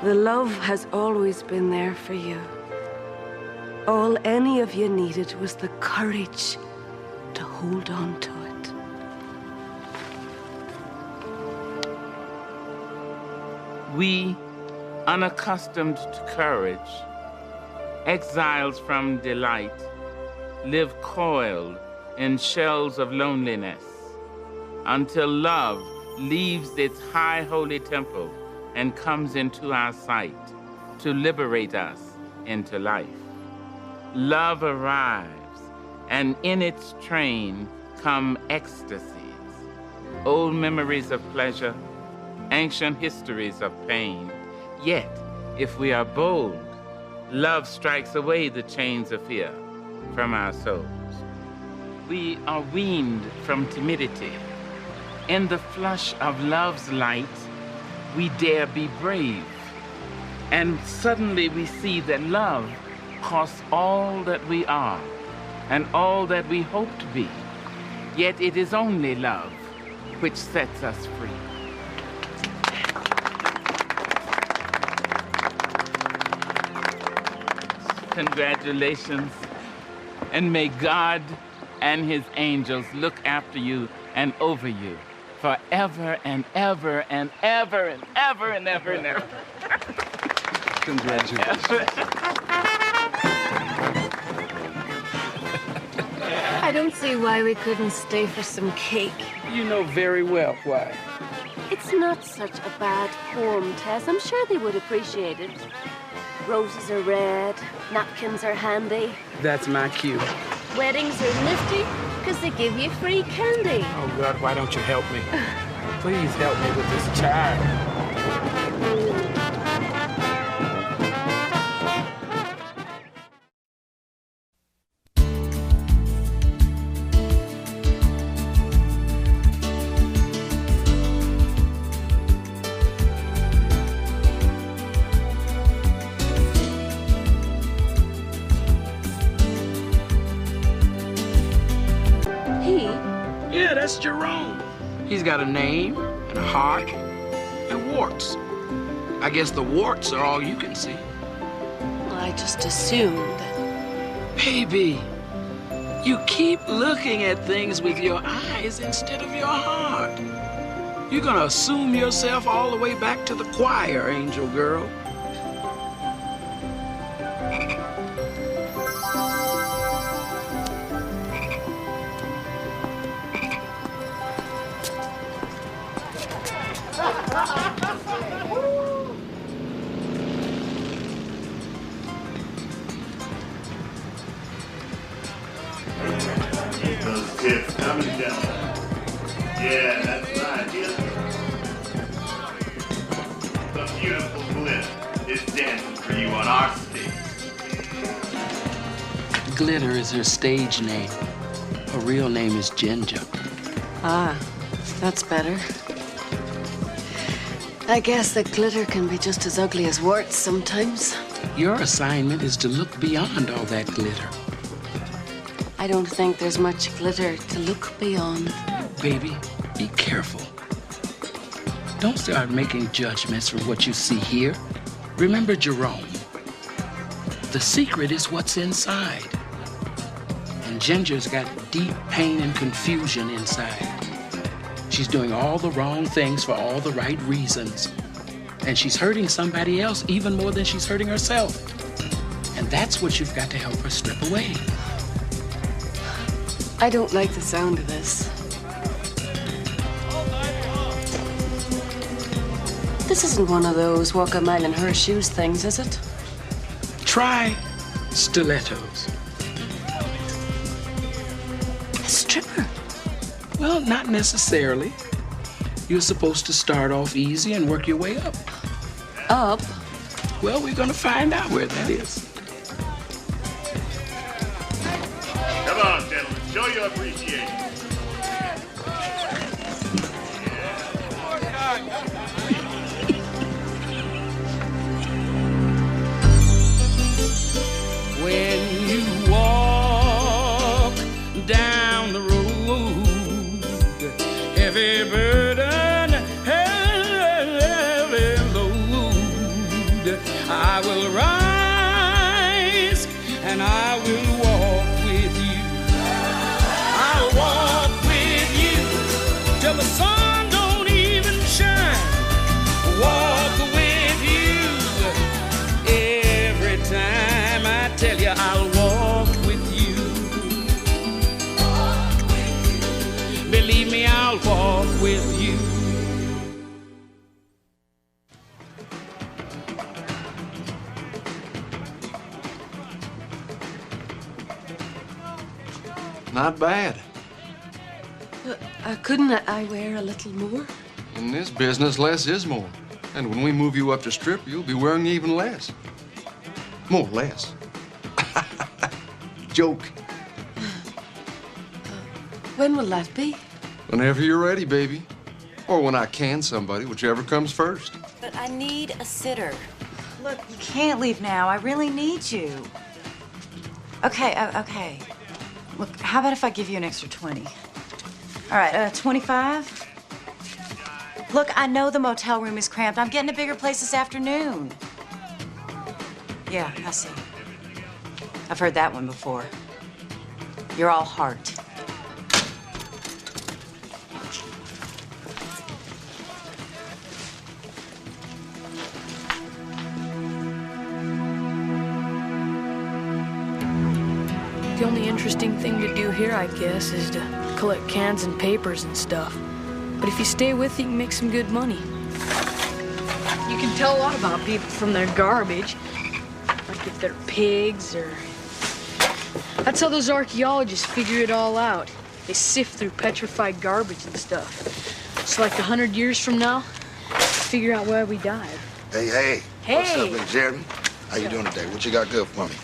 [SPEAKER 9] The love has always been there for you. All any of you needed was the courage to hold on to it.
[SPEAKER 17] We, unaccustomed to courage, exiles from delight, live coiled in shells of loneliness until love leaves its high holy temple and comes into our sight to liberate us into life. Love arrives, and in its train come ecstasies, old memories of pleasure, ancient histories of pain. Yet, if we are bold, love strikes away the chains of fear from our souls. We are weaned from timidity. In the flush of love's light, we dare be brave. And suddenly we see that love costs all that we are and all that we hope to be. Yet it is only love which sets us free. Congratulations, and may God and his angels look after you and over you forever and ever and ever and ever and ever and ever.
[SPEAKER 21] Congratulations.
[SPEAKER 22] I don't see why we couldn't stay for some cake.
[SPEAKER 17] You know very well why.
[SPEAKER 2] It's not such a bad poem, Tess. I'm sure they would appreciate it. Roses are red, napkins are handy.
[SPEAKER 23] That's my cue.
[SPEAKER 22] Weddings are nifty because they give you free candy.
[SPEAKER 23] Oh, God, why don't you help me? Please help me with this child.
[SPEAKER 17] Yeah, that's Jerome.
[SPEAKER 23] He's got a name and a heart and warts. I guess the warts are all you can see.
[SPEAKER 9] Well, I just assumed.
[SPEAKER 23] Baby, you keep looking at things with your eyes instead of your heart. You're gonna assume yourself all the way back to the choir, angel girl.
[SPEAKER 8] Those tips coming down. Yeah, that's right. Yeah. The beautiful Glitter is dancing for you on our stage.
[SPEAKER 23] Glitter is her stage name. Her real name is Ginger.
[SPEAKER 9] Ah, that's better. I guess that glitter can be just as ugly as warts sometimes.
[SPEAKER 23] Your assignment is to look beyond all that glitter.
[SPEAKER 2] I don't think there's much glitter to look beyond.
[SPEAKER 23] Baby, be careful. Don't start making judgments from what you see here. Remember Jerome. The secret is what's inside. And Ginger's got deep pain and confusion inside. She's doing all the wrong things for all the right reasons. And she's hurting somebody else even more than she's hurting herself. And that's what you've got to help her strip away.
[SPEAKER 2] I don't like the sound of this. This isn't one of those walk a mile in her shoes things, is it?
[SPEAKER 23] Try stilettos.
[SPEAKER 2] A stripper?
[SPEAKER 23] Well, not necessarily. You're supposed to start off easy and work your way up.
[SPEAKER 2] Up?
[SPEAKER 23] Well, we're gonna find out where that is.
[SPEAKER 8] Come on, gentlemen, show your appreciation.
[SPEAKER 23] When you walk down the road, heavy burden, heavy load, I will rise and I will walk with you. I'll walk with you till the sun don't even shine. Walk with you every time. I tell you, I'll walk with you. Believe me, I'll walk with you.
[SPEAKER 6] Not bad.
[SPEAKER 2] Couldn't I wear a little more?
[SPEAKER 6] In this business, less is more. And when we move you up to strip, you'll be wearing even less. More or less. Joke.
[SPEAKER 2] When will that be?
[SPEAKER 6] Whenever you're ready, baby. Or when I can somebody, whichever comes first.
[SPEAKER 4] But I need a sitter.
[SPEAKER 10] Look, you can't leave now. I really need you. Okay, okay. Look, how about if I give you an extra 20? All right, 25? Look, I know the motel room is cramped. I'm getting a bigger place this afternoon. Yeah, I see. I've heard that one before. You're all heart.
[SPEAKER 12] The only interesting thing to do here, I guess, is to collect cans and papers and stuff. But if you stay with it, you can make some good money. You can tell a lot about people from their garbage. Like if they're pigs or... That's how those archaeologists figure it all out. They sift through petrified garbage and stuff. So like 100 years from now, figure out why we died.
[SPEAKER 24] Hey, hey.
[SPEAKER 12] Hey.
[SPEAKER 24] What's up, Big Jeremy? How you doing today? What you got good for me?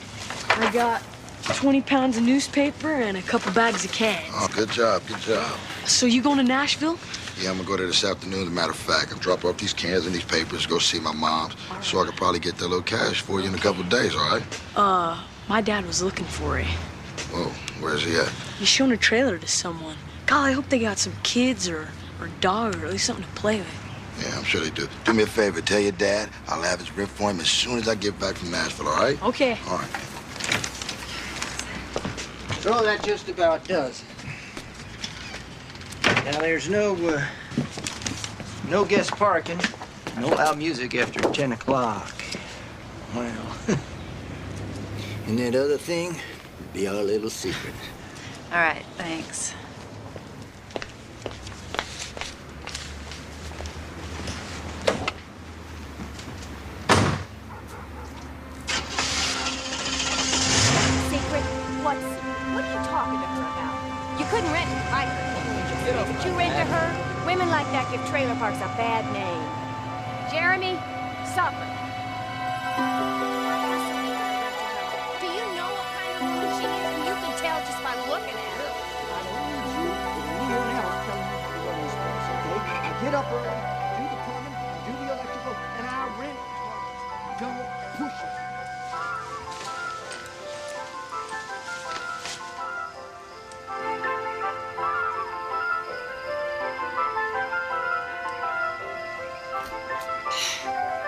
[SPEAKER 12] I got 20 pounds of newspaper and a couple bags of cans.
[SPEAKER 24] Oh, good job, good job.
[SPEAKER 12] So you going to Nashville?
[SPEAKER 24] Yeah, I'm gonna go there this afternoon, as a matter of fact. I'll drop off these cans and these papers, go see my mom's, so I could probably get that little cash for you in a couple of days, all right?
[SPEAKER 12] My dad was looking for it.
[SPEAKER 24] Whoa, where's he at?
[SPEAKER 12] He's showing a trailer to someone. God, I hope they got some kids or dog or at least something to play with.
[SPEAKER 24] Yeah, I'm sure they do. Do me a favor, tell your dad I'll have his rip for him as soon as I get back from Nashville, all right?
[SPEAKER 12] Okay.
[SPEAKER 24] All right.
[SPEAKER 25] So that just about does it. Now there's no guest parking, no loud music after 10 o'clock. Well, and that other thing would be our little secret.
[SPEAKER 10] All right, thanks.
[SPEAKER 22] Secret? What are you talking to her about? You couldn't rent to like her, but you rent to her? Women like that give trailer parks a bad name. Jeremy, supper. Do you know what kind of woman she is? And you can tell just by looking at her.
[SPEAKER 25] I get up early, do the plumbing, do the electrical, and I rent cars. Don't push it.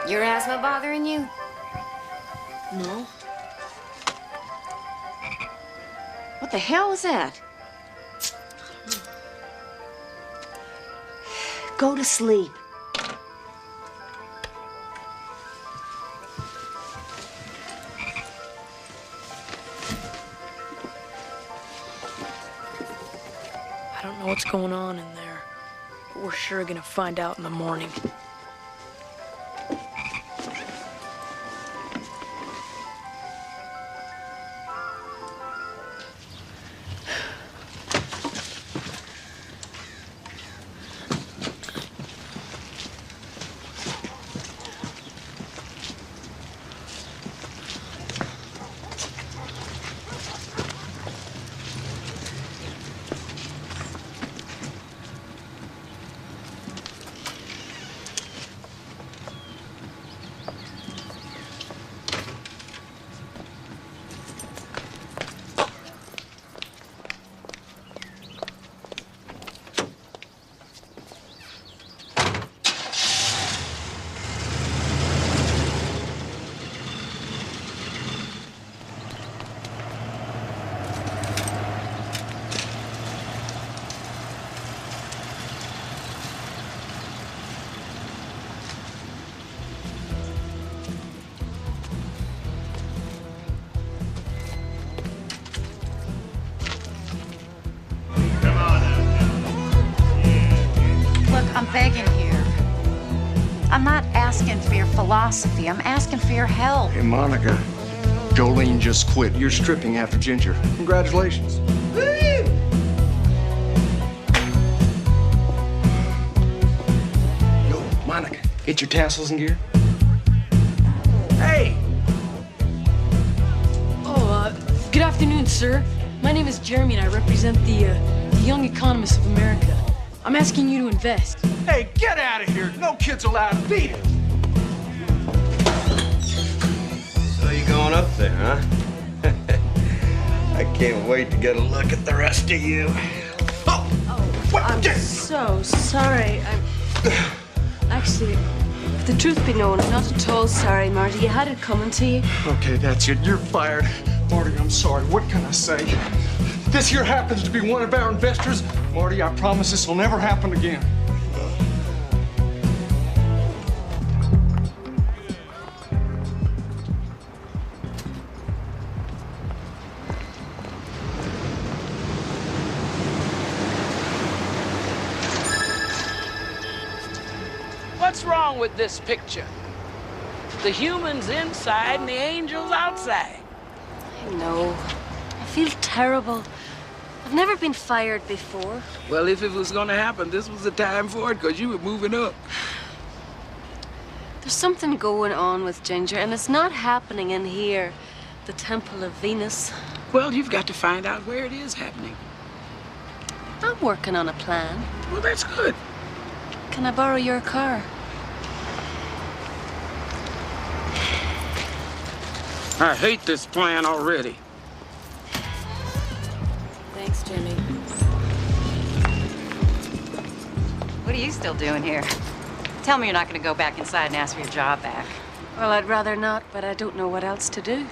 [SPEAKER 4] Your asthma bothering you?
[SPEAKER 12] No.
[SPEAKER 4] What the hell was that? Go to sleep.
[SPEAKER 12] I don't know what's going on in there, but we're sure gonna find out in the morning.
[SPEAKER 10] I'm begging here. I'm not asking for your philosophy. I'm asking for your help.
[SPEAKER 5] Hey, Monica. Jolene just quit. You're stripping after Ginger. Congratulations. Yo, Monica, get your tassels in gear. Hey!
[SPEAKER 12] Oh, good afternoon, sir. My name is Jeremy, and I represent the Young Economists of America. I'm asking you to invest.
[SPEAKER 5] Hey, get out of here. No kid's allowed to be here.
[SPEAKER 7] So you going up there, huh? I can't wait to get a look at the rest of you.
[SPEAKER 9] I'm so sorry. Actually, if the truth be known, I'm not at all sorry, Marty. You had it coming to you.
[SPEAKER 5] Okay, that's it. You're fired. Marty, I'm sorry. What can I say? This here happens to be one of our investors. Marty, I promise this will never happen again.
[SPEAKER 23] What's wrong with this picture? The humans inside and the angels outside.
[SPEAKER 2] I know. I feel terrible. I've never been fired before.
[SPEAKER 23] Well, if it was gonna happen, this was the time for it, because you were moving up.
[SPEAKER 2] There's something going on with Ginger, and it's not happening in here. The Temple of Venus.
[SPEAKER 23] Well, you've got to find out where it is happening.
[SPEAKER 2] I'm working on a plan.
[SPEAKER 23] Well, that's good.
[SPEAKER 2] Can I borrow your car?
[SPEAKER 23] I hate this plan already.
[SPEAKER 2] Thanks, Jimmy.
[SPEAKER 10] What are you still doing here? Tell me you're not going to go back inside and ask for your job back.
[SPEAKER 2] Well, I'd rather not, but I don't know what else to do.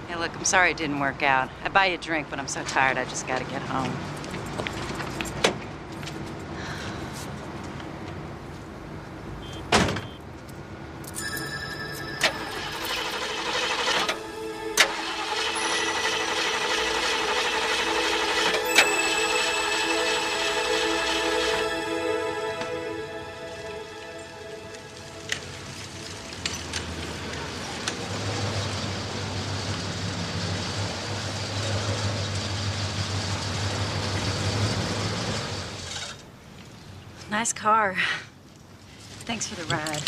[SPEAKER 10] Hey, look, I'm sorry it didn't work out. I'd buy you a drink, but I'm so tired I just got to get home. Nice car. Thanks for the ride.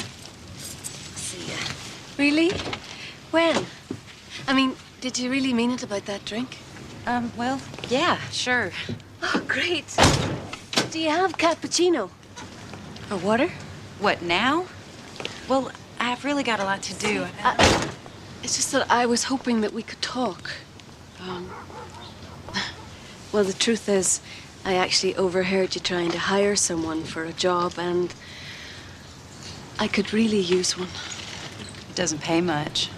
[SPEAKER 2] See ya. Really? When? I mean, did you really mean it about that drink?
[SPEAKER 10] Well, yeah, sure.
[SPEAKER 2] Oh, great. Do you have cappuccino? Or water?
[SPEAKER 10] What, now? Well, I've really got a lot to do.
[SPEAKER 2] It's just that I was hoping that we could talk. Well, the truth is, I actually overheard you trying to hire someone for a job, and I could really use one.
[SPEAKER 10] It doesn't pay much.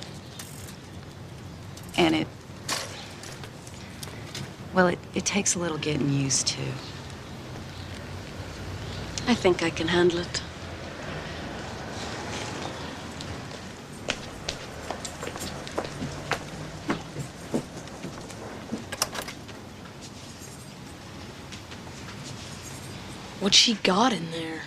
[SPEAKER 10] And it takes a little getting used to.
[SPEAKER 2] I think I can handle it.
[SPEAKER 12] What's she got in there?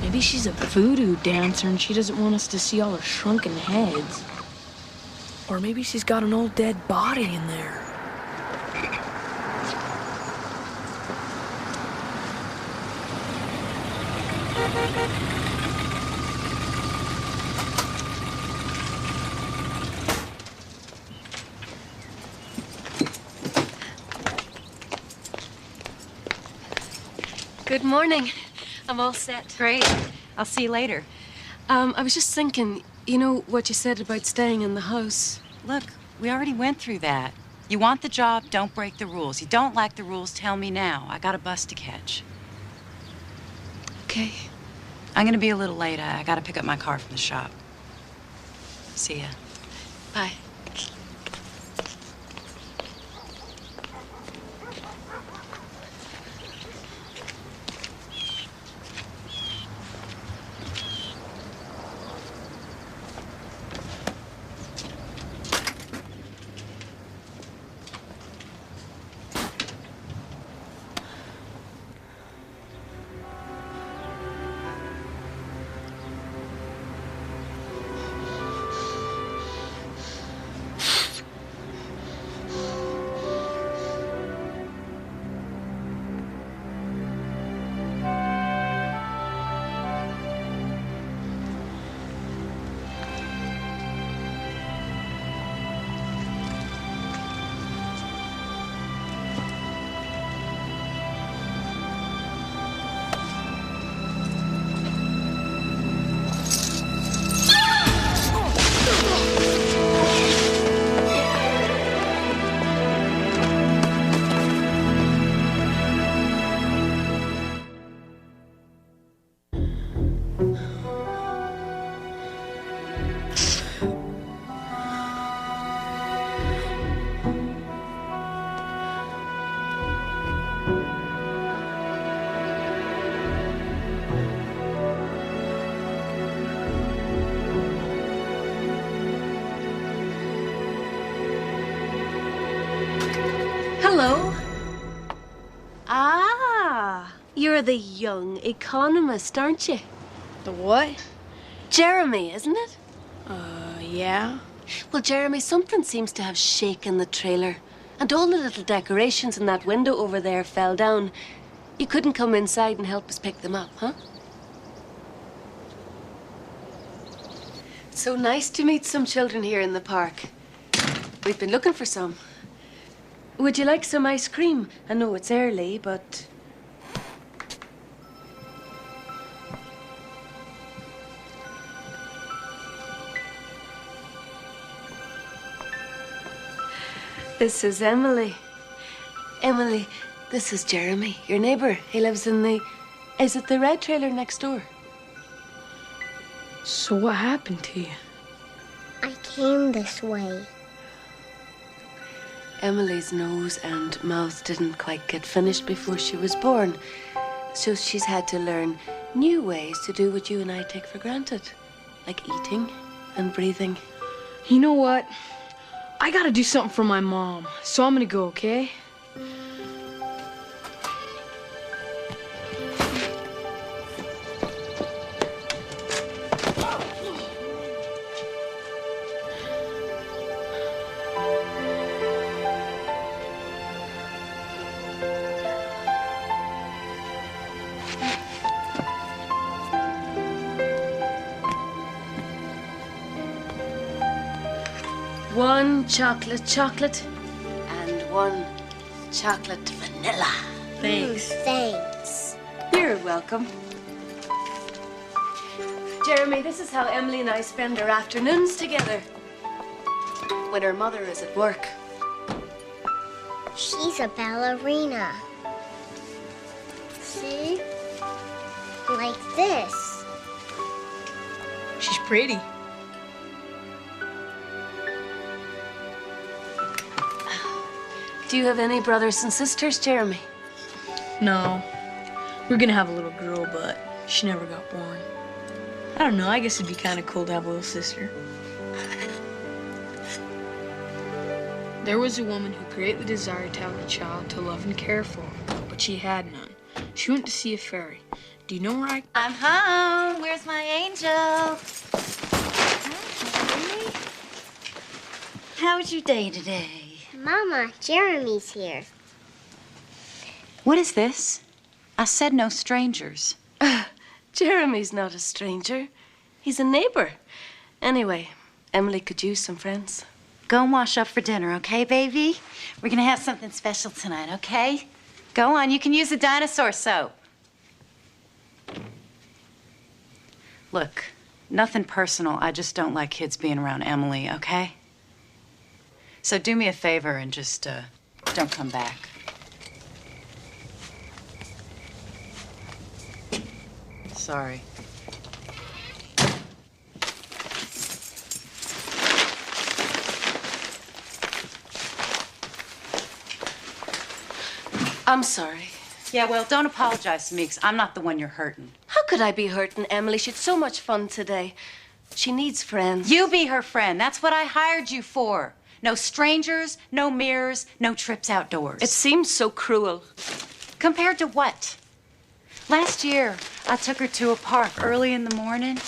[SPEAKER 12] Maybe she's a voodoo dancer and she doesn't want us to see all her shrunken heads. Or maybe she's got an old dead body in there.
[SPEAKER 2] Good morning. I'm all set.
[SPEAKER 10] Great. I'll see you later.
[SPEAKER 2] I was just thinking, you know what you said about staying in the house?
[SPEAKER 10] Look, we already went through that. You want the job, don't break the rules. You don't like the rules, tell me now. I got a bus to catch.
[SPEAKER 2] Okay.
[SPEAKER 10] I'm gonna be a little late. I gotta pick up my car from the shop. See ya.
[SPEAKER 2] Bye. Hello. Ah, you're the young economist, aren't you?
[SPEAKER 12] The what?
[SPEAKER 2] Jeremy, isn't it?
[SPEAKER 12] Yeah.
[SPEAKER 2] Well, Jeremy, something seems to have shaken the trailer. And all the little decorations in that window over there fell down. You couldn't come inside and help us pick them up, huh? It's so nice to meet some children here in the park. We've been looking for some. Would you like some ice cream? I know it's early, but... This is Emily. Emily, this is Jeremy, your neighbor. He lives in the... Is it the red trailer next door?
[SPEAKER 12] So what happened to you?
[SPEAKER 22] I came this way.
[SPEAKER 2] Emily's nose and mouth didn't quite get finished before she was born. So she's had to learn new ways to do what you and I take for granted. Like eating and breathing.
[SPEAKER 12] You know what? I gotta do something for my mom, so I'm gonna go, okay?
[SPEAKER 2] One chocolate and one chocolate vanilla.
[SPEAKER 12] Thanks.
[SPEAKER 22] Thanks.
[SPEAKER 2] You're welcome. Jeremy, this is how Emily and I spend our afternoons together. When her mother is at work.
[SPEAKER 11] She's a ballerina. See? Like this.
[SPEAKER 12] She's pretty.
[SPEAKER 2] Do you have any brothers and sisters, Jeremy?
[SPEAKER 12] No. We're gonna have a little girl, but she never got born. I don't know, I guess it'd be kind of cool to have a little sister. There was a woman who greatly desired to have a child to love and care for, but she had none. She went to see a fairy. Do you know where
[SPEAKER 10] I'm home. Where's my angel? Hi. How was your day today?
[SPEAKER 11] Mama, Jeremy's here.
[SPEAKER 10] What is this? I said no strangers.
[SPEAKER 2] Jeremy's not a stranger. He's a neighbor. Anyway, Emily could use some friends.
[SPEAKER 10] Go and wash up for dinner, okay, baby? We're gonna have something special tonight, okay? Go on, you can use the dinosaur soap. Look, nothing personal. I just don't like kids being around Emily, okay? So do me a favor and just don't come back. Sorry.
[SPEAKER 2] I'm sorry.
[SPEAKER 10] Yeah, well, don't apologize to me, because I'm not the one you're hurting.
[SPEAKER 2] How could I be hurting Emily? She had so much fun today. She needs friends.
[SPEAKER 10] You be her friend. That's what I hired you for. No strangers, no mirrors, no trips outdoors.
[SPEAKER 2] It seems so cruel.
[SPEAKER 10] Compared to what? Last year, I took her to a park early in the morning,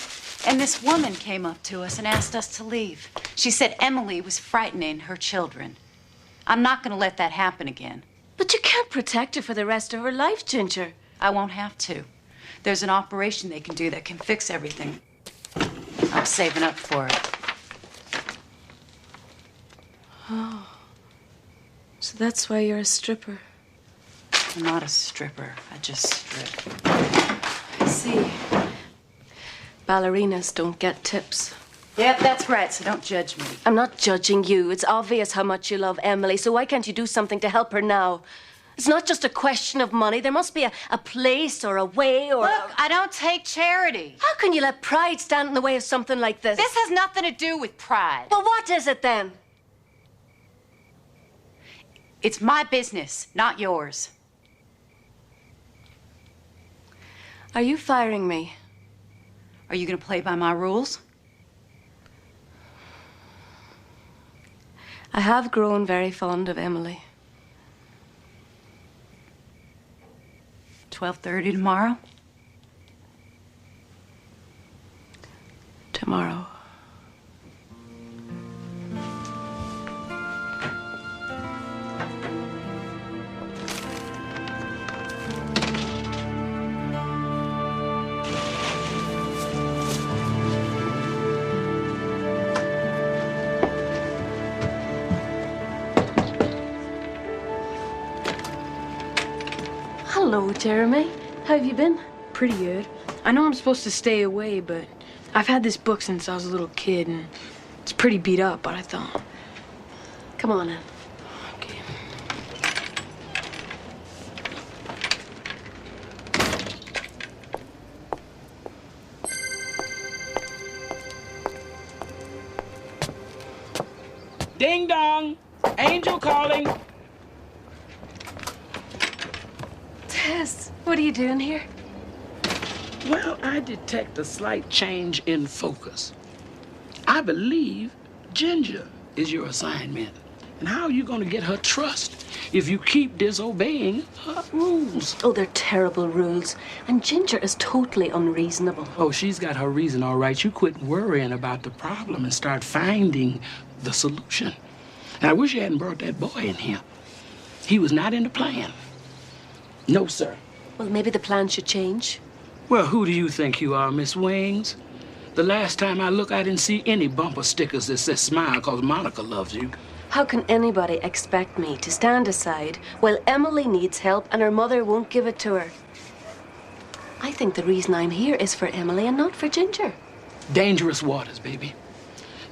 [SPEAKER 10] and this woman came up to us and asked us to leave. She said Emily was frightening her children. I'm not going to let that happen again.
[SPEAKER 2] But you can't protect her for the rest of her life, Ginger.
[SPEAKER 10] I won't have to. There's an operation they can do that can fix everything. I'm saving up for it.
[SPEAKER 2] Oh. So that's why you're a stripper.
[SPEAKER 10] I'm not a stripper. I just strip.
[SPEAKER 2] I see. Ballerinas don't get tips.
[SPEAKER 10] Yep, that's right, so don't judge me.
[SPEAKER 2] I'm not judging you. It's obvious how much you love Emily, so why can't you do something to help her now? It's not just a question of money. There must be a place or a way or...
[SPEAKER 10] Look, I don't take charity.
[SPEAKER 2] How can you let pride stand in the way of something like this?
[SPEAKER 10] This has nothing to do with pride.
[SPEAKER 2] Well, what is it then?
[SPEAKER 10] It's my business, not yours.
[SPEAKER 2] Are you firing me?
[SPEAKER 10] Are you going to play by my rules?
[SPEAKER 2] I have grown very fond of Emily.
[SPEAKER 10] 12:30 tomorrow?
[SPEAKER 2] Tomorrow. Hello, Jeremy. How have you been?
[SPEAKER 12] Pretty good. I know I'm supposed to stay away, but I've had this book since I was a little kid, and it's pretty beat up, but I thought...
[SPEAKER 2] Come on in.
[SPEAKER 12] Okay.
[SPEAKER 23] Ding dong! Angel calling.
[SPEAKER 2] Tess, what are you doing here?
[SPEAKER 23] Well, I detect a slight change in focus. I believe Ginger is your assignment. And how are you going to get her trust if you keep disobeying her rules?
[SPEAKER 2] Oh, they're terrible rules. And Ginger is totally unreasonable.
[SPEAKER 23] Oh, she's got her reason, all right. You quit worrying about the problem and start finding the solution. And I wish you hadn't brought that boy in here. He was not in the plan. No, sir.
[SPEAKER 2] Well, maybe the plan should change.
[SPEAKER 23] Well, who do you think you are, Miss Wings? The last time I looked, I didn't see any bumper stickers that says smile because Monica loves you.
[SPEAKER 2] How can anybody expect me to stand aside while Emily needs help and her mother won't give it to her? I think the reason I'm here is for Emily and not for Ginger.
[SPEAKER 23] Dangerous waters, baby.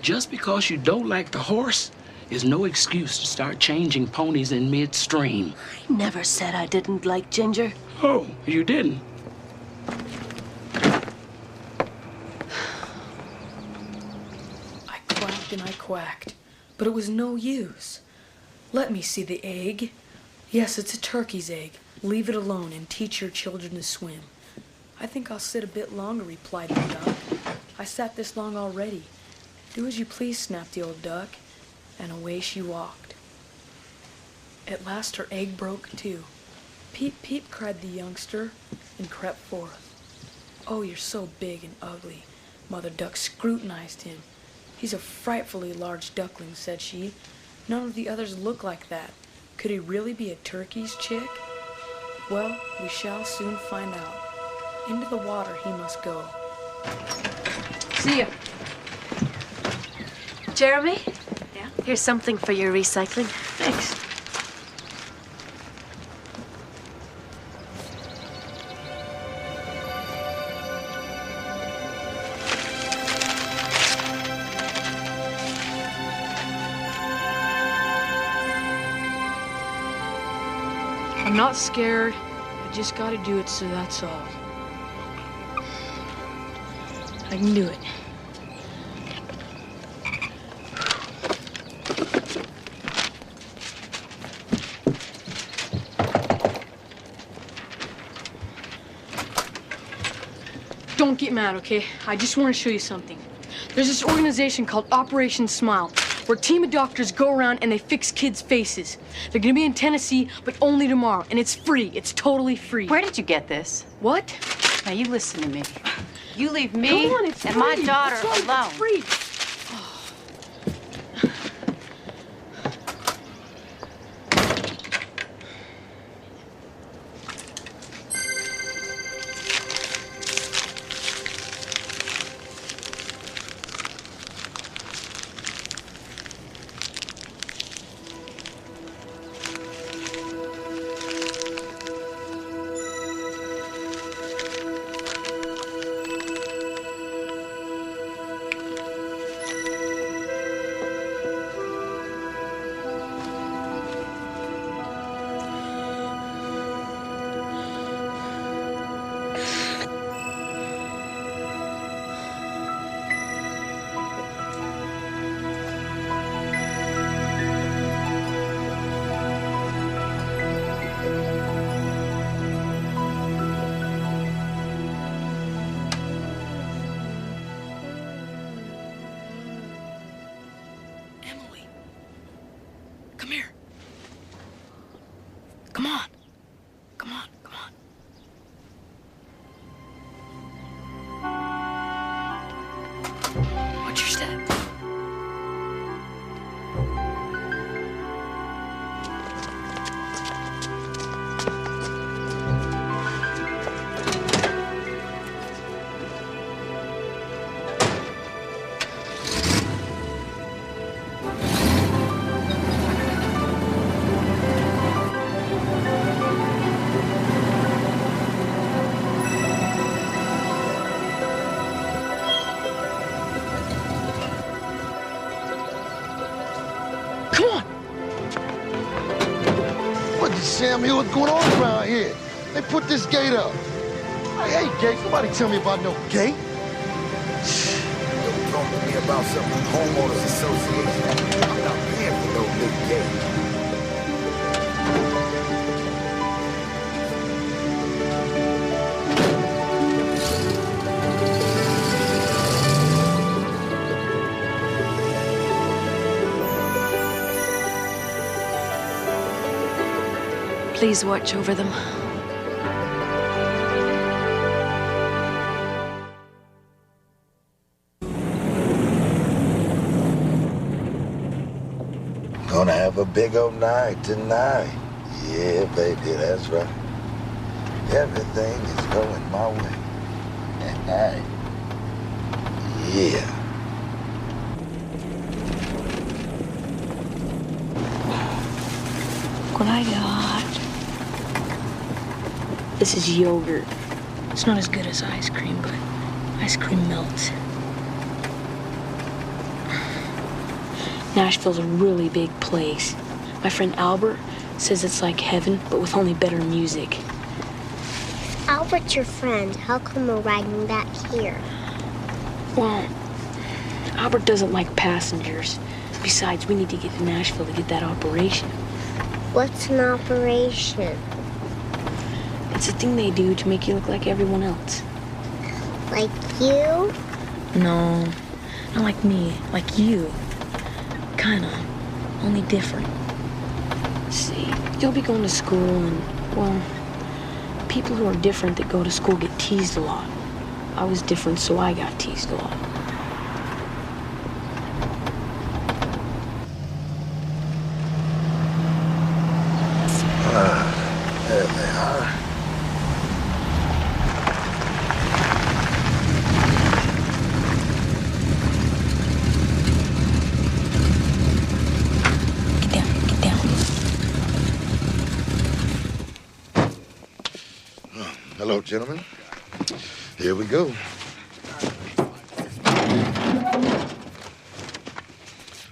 [SPEAKER 23] Just because you don't like the horse, is no excuse to start changing ponies in midstream.
[SPEAKER 9] I never said I didn't like Ginger.
[SPEAKER 23] Oh, you didn't?
[SPEAKER 12] I quacked and I quacked, but it was no use. Let me see the egg. Yes, it's a turkey's egg. Leave it alone and teach your children to swim. I think I'll sit a bit longer, replied the duck. I sat this long already. Do as you please, snapped the old duck, and away she walked. At last her egg broke too. Peep, peep, cried the youngster, and crept forth. Oh, you're so big and ugly. Mother Duck scrutinized him. He's a frightfully large duckling, said she. None of the others look like that. Could he really be a turkey's chick? Well, we shall soon find out. Into the water he must go.
[SPEAKER 2] See ya. Jeremy? Yeah? Here's something for your recycling.
[SPEAKER 12] Thanks. I'm not scared. I just gotta do it, so that's all. I can do it. Don't get mad, okay? I just want to show you something. There's this organization called Operation Smile, where a team of doctors go around and they fix kids' faces. They're gonna be in Tennessee, but only tomorrow, and it's free. It's totally free.
[SPEAKER 10] Where did you get this?
[SPEAKER 12] What?
[SPEAKER 10] Now, you listen to me. You leave me
[SPEAKER 12] Come on, it's
[SPEAKER 10] and
[SPEAKER 12] free.
[SPEAKER 10] my daughter
[SPEAKER 12] What's wrong?
[SPEAKER 10] alone.
[SPEAKER 12] It's free. Come here. Come on. Come on, come on. Watch your step.
[SPEAKER 24] Samuel, what's going on around here? They put this gate up. Hey, gate, somebody tell me about no gate.
[SPEAKER 13] Don't talk to me about some homeowners association. I'm not paying for no big gate.
[SPEAKER 2] Please watch over them.
[SPEAKER 13] Gonna have a big old night tonight. Yeah, baby, that's right. Everything is going my way. Yeah.
[SPEAKER 12] What I got. This is yogurt. It's not as good as ice cream, but ice cream melts. Nashville's a really big place. My friend Albert says it's like heaven, but with only better music.
[SPEAKER 11] Albert's your friend. How come we're riding back here?
[SPEAKER 12] Well, Albert doesn't like passengers. Besides, we need to get to Nashville to get that operation.
[SPEAKER 11] What's an operation?
[SPEAKER 12] It's a thing they do to make you look like everyone else.
[SPEAKER 11] Like you?
[SPEAKER 12] No, not like me, like you. Kinda, only different. See, you'll be going to school and, well, people who are different that go to school get teased a lot. I was different, so I got teased a lot.
[SPEAKER 13] There they are.
[SPEAKER 12] Get down.
[SPEAKER 13] Hello, gentlemen. Here we go.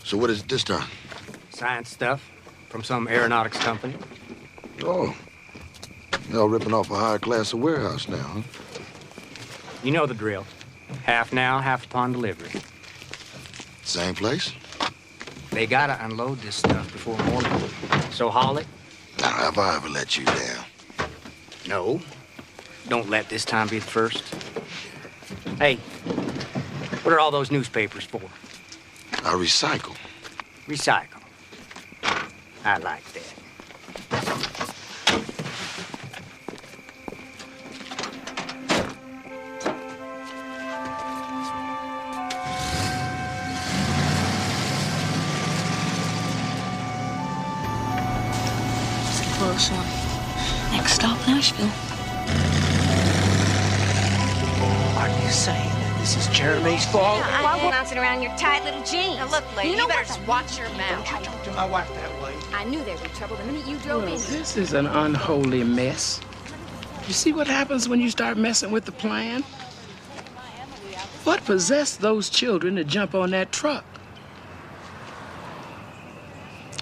[SPEAKER 13] So what is it this time?
[SPEAKER 21] Science stuff from some aeronautics company.
[SPEAKER 13] Oh. Y'all ripping off a higher class of warehouse now, huh?
[SPEAKER 21] You know the drill. Half now, half upon delivery.
[SPEAKER 13] Same place?
[SPEAKER 21] They gotta unload this stuff before morning. So haul it.
[SPEAKER 13] Now, have I ever let you down?
[SPEAKER 21] No. Don't let this time be the first. Hey, what are all those newspapers for?
[SPEAKER 13] I recycle.
[SPEAKER 21] Recycle. I like that.
[SPEAKER 12] It's a close one. Next stop, Nashville.
[SPEAKER 21] Are you saying that this is Jeremy's fault?
[SPEAKER 22] Why bouncing around your tight little jeans?
[SPEAKER 3] Now look, lady, you better just watch your mouth.
[SPEAKER 21] Don't you talk to my wife that way.
[SPEAKER 22] I knew there'd be trouble the minute you drove
[SPEAKER 1] Well,
[SPEAKER 22] in.
[SPEAKER 1] this is an unholy mess. You see what happens when you start messing with the plan? What possessed those children to jump on that truck?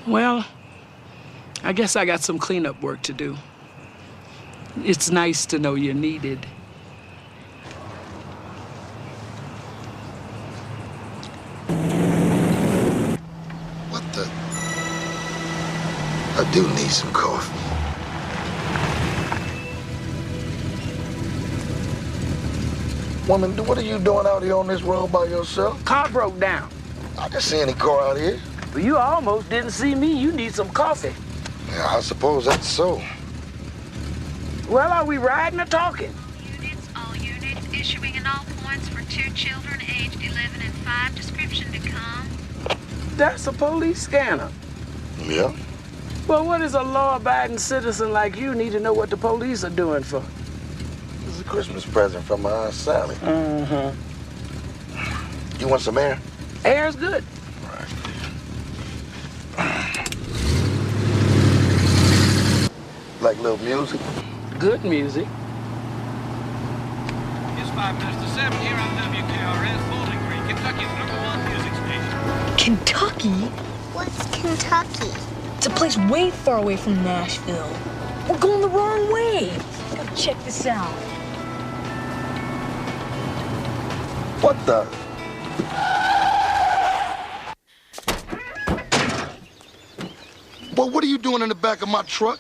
[SPEAKER 1] Well, I guess I got some cleanup work to do. It's nice to know you're needed.
[SPEAKER 13] What the? I do need some coffee. Woman, what are you doing out here on this road by yourself?
[SPEAKER 1] Car broke down.
[SPEAKER 13] I can see any car out here.
[SPEAKER 1] Well, you almost didn't see me. You need some coffee.
[SPEAKER 13] Yeah, I suppose that's so.
[SPEAKER 1] Well, are we riding or talking?
[SPEAKER 14] Units, all units, issuing in all points for 2 children aged 11 and 5. Description to come.
[SPEAKER 1] That's a police scanner.
[SPEAKER 13] Yeah?
[SPEAKER 1] Well, what does a law-abiding citizen like you need to know what the police are doing for?
[SPEAKER 13] This is a Christmas present from my Aunt Sally.
[SPEAKER 1] Mm-hmm.
[SPEAKER 13] You want some air?
[SPEAKER 1] Air's good.
[SPEAKER 13] Like little music?
[SPEAKER 1] Good music.
[SPEAKER 15] It's 5 minutes to 7 here on WKRS, Bowling Green, Kentucky's #1 music station.
[SPEAKER 12] Kentucky?
[SPEAKER 11] What's Kentucky?
[SPEAKER 12] It's a place way far away from Nashville. We're going the wrong way. Gotta check this out.
[SPEAKER 13] What the? Well, what are you doing in the back of my truck?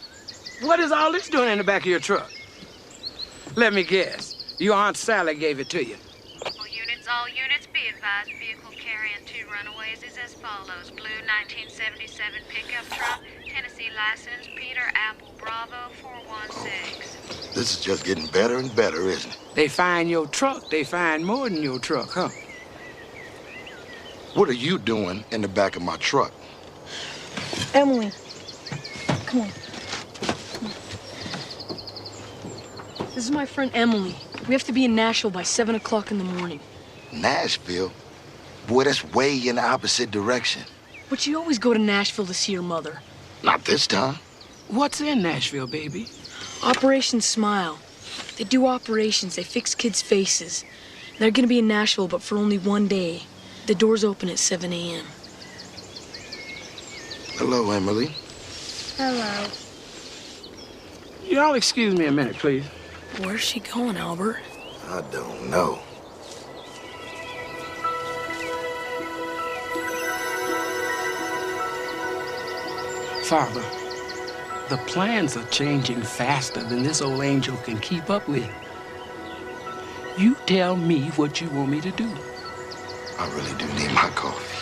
[SPEAKER 1] What is all this doing in the back of your truck? Let me guess. Your Aunt Sally gave it to you.
[SPEAKER 14] All units, be advised, vehicle carrying 2 runaways is as follows. Blue 1977 pickup truck, Tennessee license, Peter Apple Bravo 416.
[SPEAKER 13] This is just getting better and better, isn't it?
[SPEAKER 1] They find your truck, they find more than your truck, huh?
[SPEAKER 13] What are you doing in the back of my truck?
[SPEAKER 12] Emily, come on. This is my friend Emily. We have to be in Nashville by 7 o'clock in the morning.
[SPEAKER 13] Nashville? Boy, that's way in the opposite direction.
[SPEAKER 12] But you always go to Nashville to see your mother.
[SPEAKER 13] Not this time.
[SPEAKER 1] What's in Nashville, baby?
[SPEAKER 12] Operation Smile. They do operations. They fix kids' faces. They're gonna be in Nashville, but for only 1 day. The doors open at 7 a.m.
[SPEAKER 24] Hello, Emily.
[SPEAKER 11] Hello.
[SPEAKER 23] Y'all excuse me a minute, please.
[SPEAKER 12] Where's she going, Albert?
[SPEAKER 24] I don't know.
[SPEAKER 23] Father, the plans are changing faster than this old angel can keep up with. You tell me what you want me to do.
[SPEAKER 24] I really do need my coffee.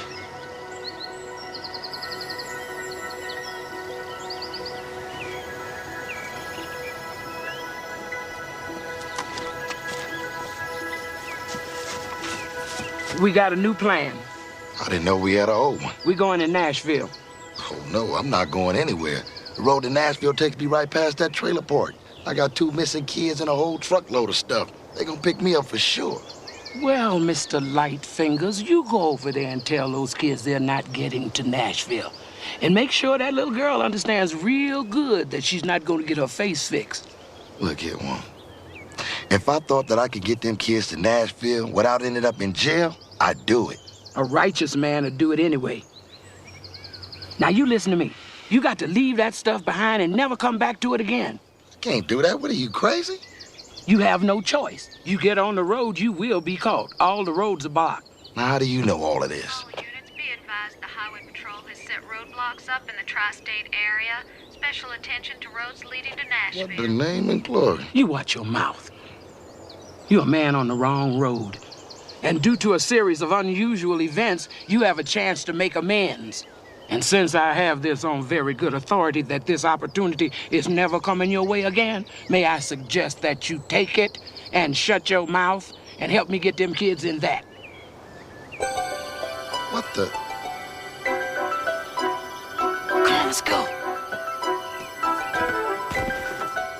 [SPEAKER 23] We got a new plan.
[SPEAKER 24] I didn't know we had an old one.
[SPEAKER 23] We're going to Nashville.
[SPEAKER 24] Oh, no, I'm not going anywhere. The road to Nashville takes me right past that trailer park. I got 2 missing kids and a whole truckload of stuff. They gonna pick me up for sure.
[SPEAKER 23] Well, Mr. Lightfingers, you go over there and tell those kids they're not getting to Nashville. And make sure that little girl understands real good that she's not gonna get her face fixed.
[SPEAKER 24] Look here, Juan. If I thought that I could get them kids to Nashville without ending up in jail, I'd do it.
[SPEAKER 23] A righteous man would do it anyway. Now, you listen to me. You got to leave that stuff behind and never come back to it again.
[SPEAKER 24] Can't do that. What are you, crazy?
[SPEAKER 23] You have no choice. You get on the road, you will be caught. All the roads are blocked.
[SPEAKER 24] Now, how do you know all of this?
[SPEAKER 14] All units be advised the Highway Patrol has set roadblocks up in the tri-state area. Special attention to roads leading to Nashville.
[SPEAKER 24] What the name and glory?
[SPEAKER 23] You watch your mouth. You're a man on the wrong road. And due to a series of unusual events, you have a chance to make amends. And since I have this on very good authority that this opportunity is never coming your way again, may I suggest that you take it and shut your mouth and help me get them kids in that.
[SPEAKER 24] What the?
[SPEAKER 23] Come on, let's go.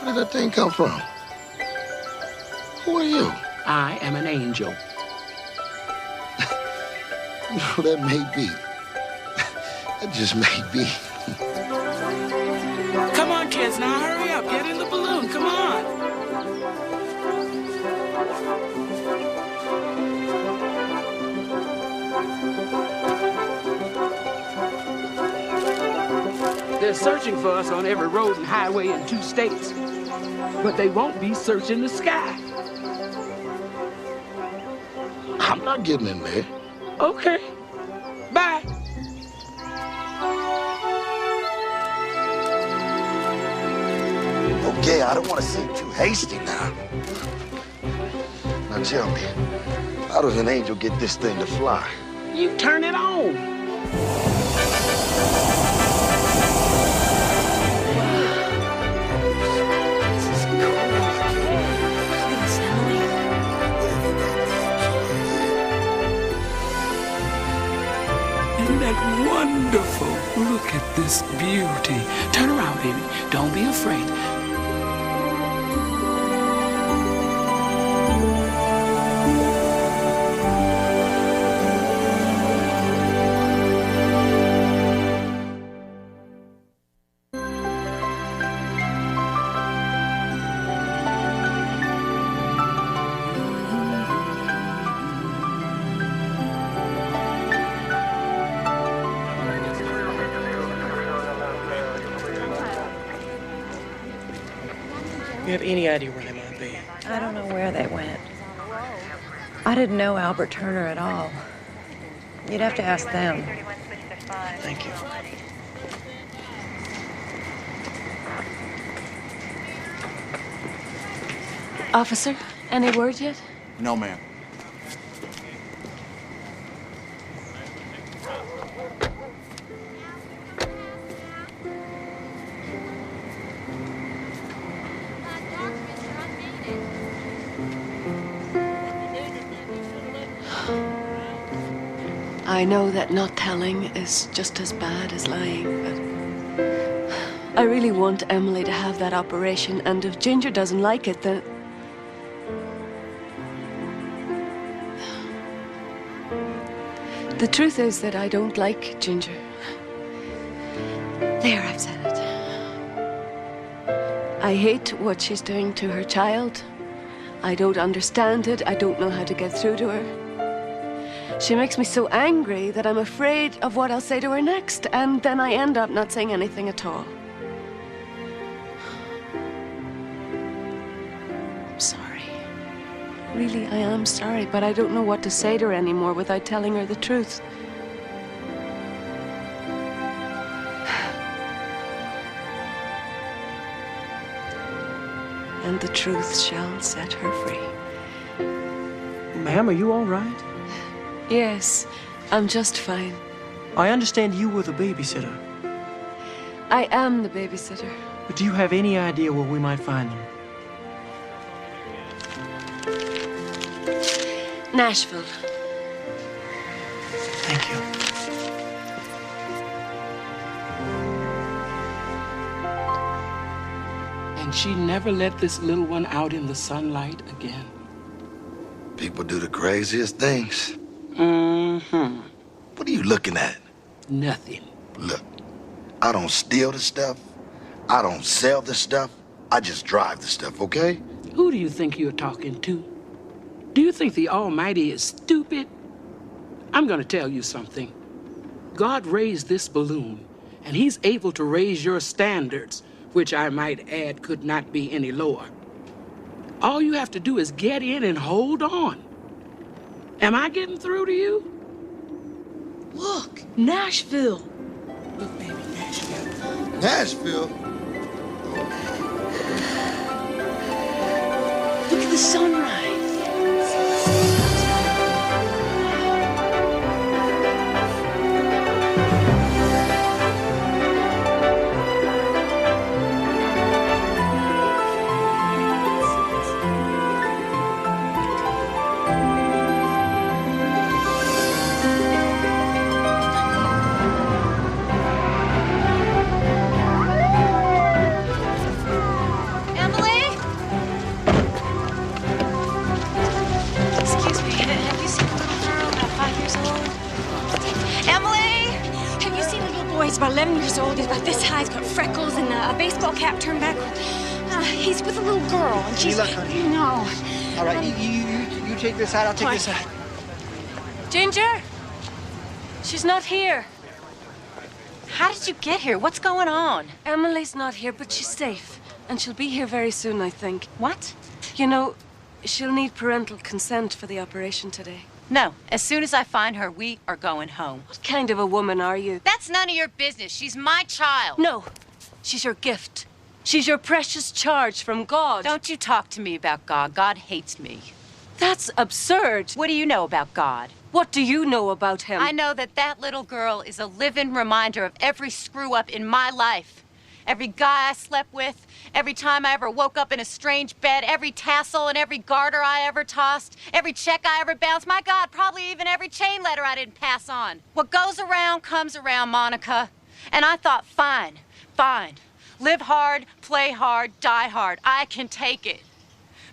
[SPEAKER 24] Where did that thing come from? Who are you?
[SPEAKER 23] I am an angel.
[SPEAKER 24] No, that may be. That just may be.
[SPEAKER 1] Come on, kids, now hurry up. Get in the balloon. Come on.
[SPEAKER 23] They're searching for us on every road and highway in 2 states. But they won't be searching the sky.
[SPEAKER 24] I'm not getting in there.
[SPEAKER 23] Okay. Bye.
[SPEAKER 24] Okay, I don't want to seem too hasty now. Now tell me, how does an angel get this thing to fly?
[SPEAKER 23] You turn it on.
[SPEAKER 1] Isn't that wonderful? Look at this beauty. Turn around, baby. Don't be afraid.
[SPEAKER 16] You have any idea where they might be?
[SPEAKER 10] I don't know where they went. I didn't know Albert Turner at all. You'd have to ask them.
[SPEAKER 16] Thank you.
[SPEAKER 2] Officer, any word yet?
[SPEAKER 17] No, ma'am.
[SPEAKER 2] I know that not telling is just as bad as lying, but I really want Emily to have that operation, and if Ginger doesn't like it, then... The truth is that I don't like Ginger. There, I've said it. I hate what she's doing to her child. I don't understand it. I don't know how to get through to her.
[SPEAKER 9] She makes me so angry that I'm afraid of what I'll say to her next, and then I end up not saying anything at all. I'm sorry. Really, I am sorry, but I don't know what to say to her anymore without telling her the truth. And the truth shall set her free.
[SPEAKER 16] Ma'am, are you all right?
[SPEAKER 9] Yes, I'm just fine.
[SPEAKER 16] I understand you were the babysitter.
[SPEAKER 9] I am the babysitter.
[SPEAKER 16] But do you have any idea where we might find them?
[SPEAKER 9] Nashville.
[SPEAKER 16] Thank you.
[SPEAKER 23] And she never let this little one out in the sunlight again.
[SPEAKER 24] People do the craziest things.
[SPEAKER 23] Mm-hmm.
[SPEAKER 24] What are you looking at?
[SPEAKER 23] Nothing.
[SPEAKER 24] Look, I don't steal the stuff. I don't sell the stuff. I just drive the stuff, okay?
[SPEAKER 23] Who do you think you're talking to? Do you think the Almighty is stupid? I'm going to tell you something. God raised this balloon, and He's able to raise your standards, which I might add could not be any lower. All you have to do is get in and hold on. Am I getting through to you?
[SPEAKER 12] Look, Nashville.
[SPEAKER 23] Look, baby, Nashville.
[SPEAKER 24] Nashville?
[SPEAKER 12] Look at the sunrise.
[SPEAKER 22] He's about 11 years old. He's about this high. He's got freckles and a baseball cap turned back. He's with a little girl, and she's...
[SPEAKER 25] Look, honey.
[SPEAKER 22] No.
[SPEAKER 25] All right, you take this side, I'll take this side.
[SPEAKER 9] Ginger? She's not here.
[SPEAKER 10] How did you get here? What's going on?
[SPEAKER 9] Emily's not here, but she's safe. And she'll be here very soon, I think.
[SPEAKER 10] What?
[SPEAKER 9] You know, she'll need parental consent for the operation today.
[SPEAKER 10] No. As soon as I find her, we are going home.
[SPEAKER 9] What kind of a woman are you?
[SPEAKER 3] That's none of your business. She's my child.
[SPEAKER 9] No. She's your gift. She's your precious charge from God.
[SPEAKER 10] Don't you talk to me about God. God hates me.
[SPEAKER 9] That's absurd.
[SPEAKER 10] What do you know about God?
[SPEAKER 9] What do you know about him?
[SPEAKER 10] I know that that little girl is a living reminder of every screw-up in my life. Every guy I slept with, every time I ever woke up in a strange bed, every tassel and every garter I ever tossed, every check I ever bounced, my God, probably even every chain letter I didn't pass on. What goes around comes around, Monica. And I thought, fine. Live hard, play hard, die hard. I can take it.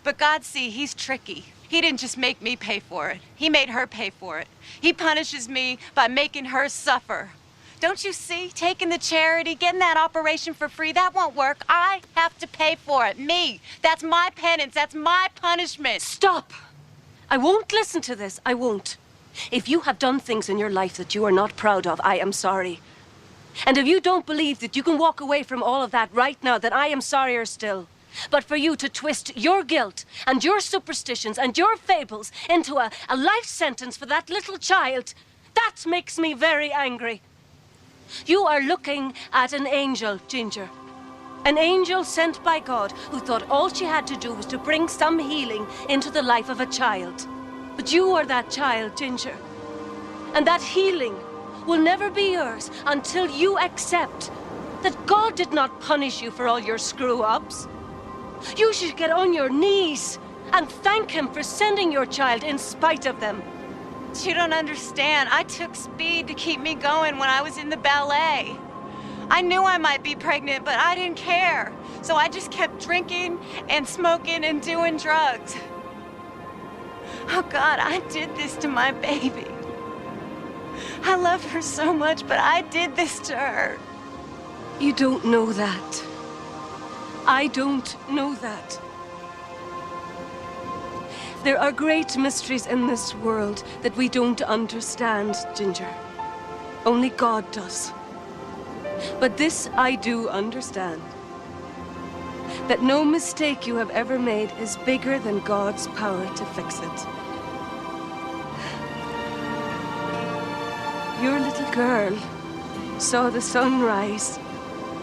[SPEAKER 10] But God, see, He's tricky. He didn't just make me pay for it. He made her pay for it. He punishes me by making her suffer. Don't you see? Taking the charity, getting that operation for free, that won't work. I have to pay for it. Me. That's my penance. That's my punishment.
[SPEAKER 9] Stop! I won't listen to this. I won't. If you have done things in your life that you are not proud of, I am sorry. And if you don't believe that you can walk away from all of that right now, then I am sorrier still. But for you to twist your guilt and your superstitions and your fables into a life sentence for that little child, that makes me very angry. You are looking at an angel, Ginger. An angel sent by God who thought all she had to do was to bring some healing into the life of a child. But you are that child, Ginger. And that healing will never be yours until you accept that God did not punish you for all your screw-ups. You should get on your knees and thank Him for sending your child in spite of them.
[SPEAKER 10] You don't understand. I took speed to keep me going when I was in the ballet. I knew I might be pregnant, but I didn't care. So I just kept drinking and smoking and doing drugs. Oh, God, I did this to my baby. I love her so much, but I did this to her.
[SPEAKER 9] You don't know that. I don't know that. There are great mysteries in this world that we don't understand, Ginger. Only God does. But this I do understand. That no mistake you have ever made is bigger than God's power to fix it. Your little girl saw the sun rise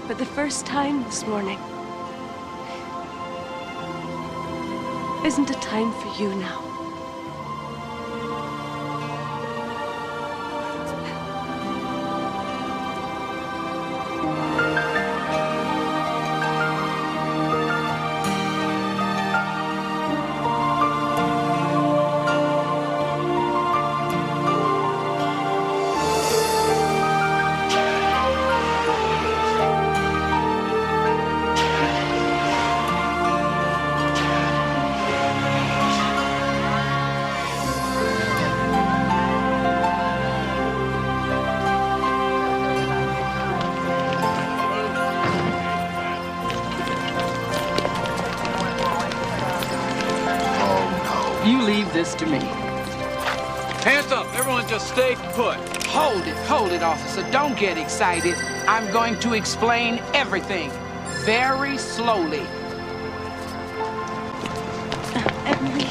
[SPEAKER 9] for the first time this morning. Isn't it time for you now?
[SPEAKER 23] You leave this to me.
[SPEAKER 15] Hands up, everyone just stay put.
[SPEAKER 23] Hold it, officer. Don't get excited. I'm going to explain everything very slowly.
[SPEAKER 22] Emily.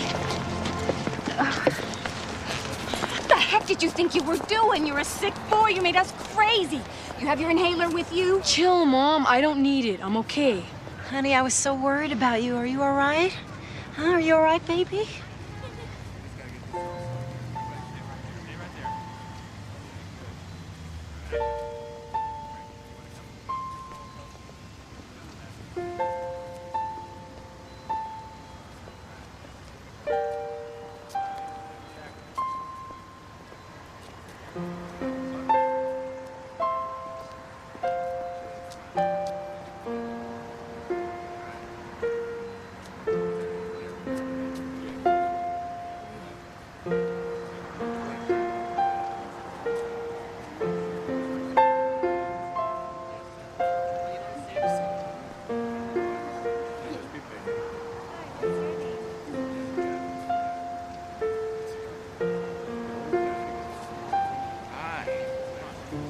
[SPEAKER 22] What the heck did you think you were doing? You're a sick boy. You made us crazy. You have your inhaler with you?
[SPEAKER 12] Chill, Mom. I don't need it. I'm okay.
[SPEAKER 10] Honey, I was so worried about you. Are you all right? Huh? Are you all right, baby?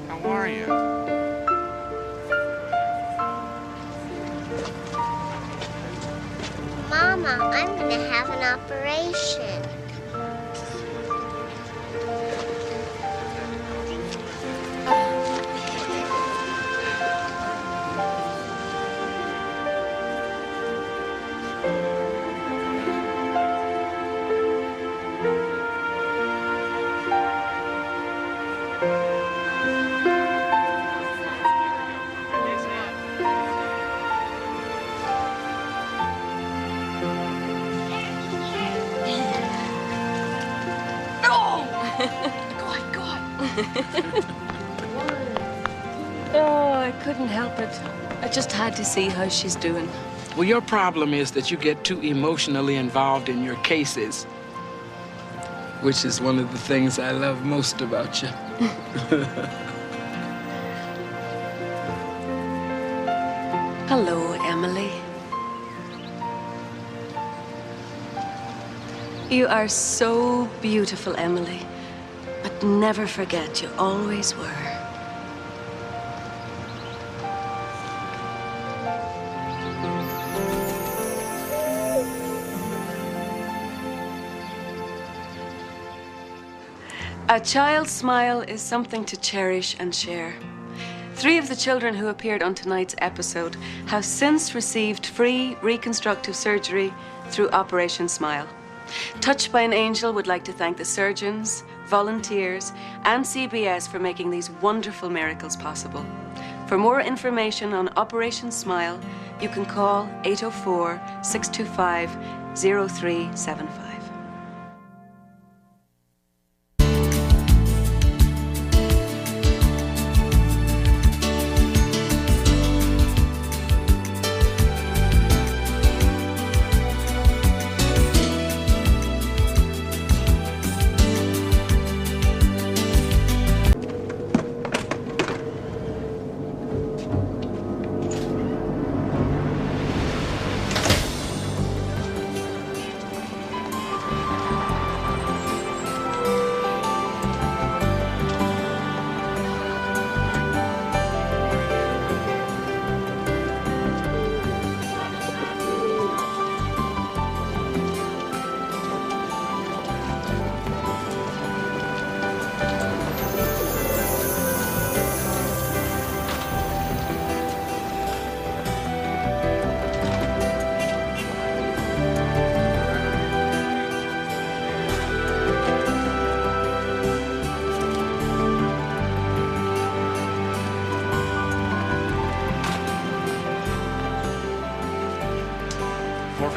[SPEAKER 15] How are you?
[SPEAKER 11] Mama, I'm gonna have an operation.
[SPEAKER 9] Oh, I couldn't help it. I just had to see how she's doing.
[SPEAKER 23] Well, your problem is that you get too emotionally involved in your cases, which is one of the things I love most about you.
[SPEAKER 9] Hello, Emily. You are so beautiful, Emily. But never forget, you always were. A child's smile is something to cherish and share. 3 of the children who appeared on tonight's episode have since received free reconstructive surgery through Operation Smile. Touched by an Angel would like to thank the surgeons, volunteers, and CBS for making these wonderful miracles possible. For more information on Operation Smile, you can call 804-625-0375.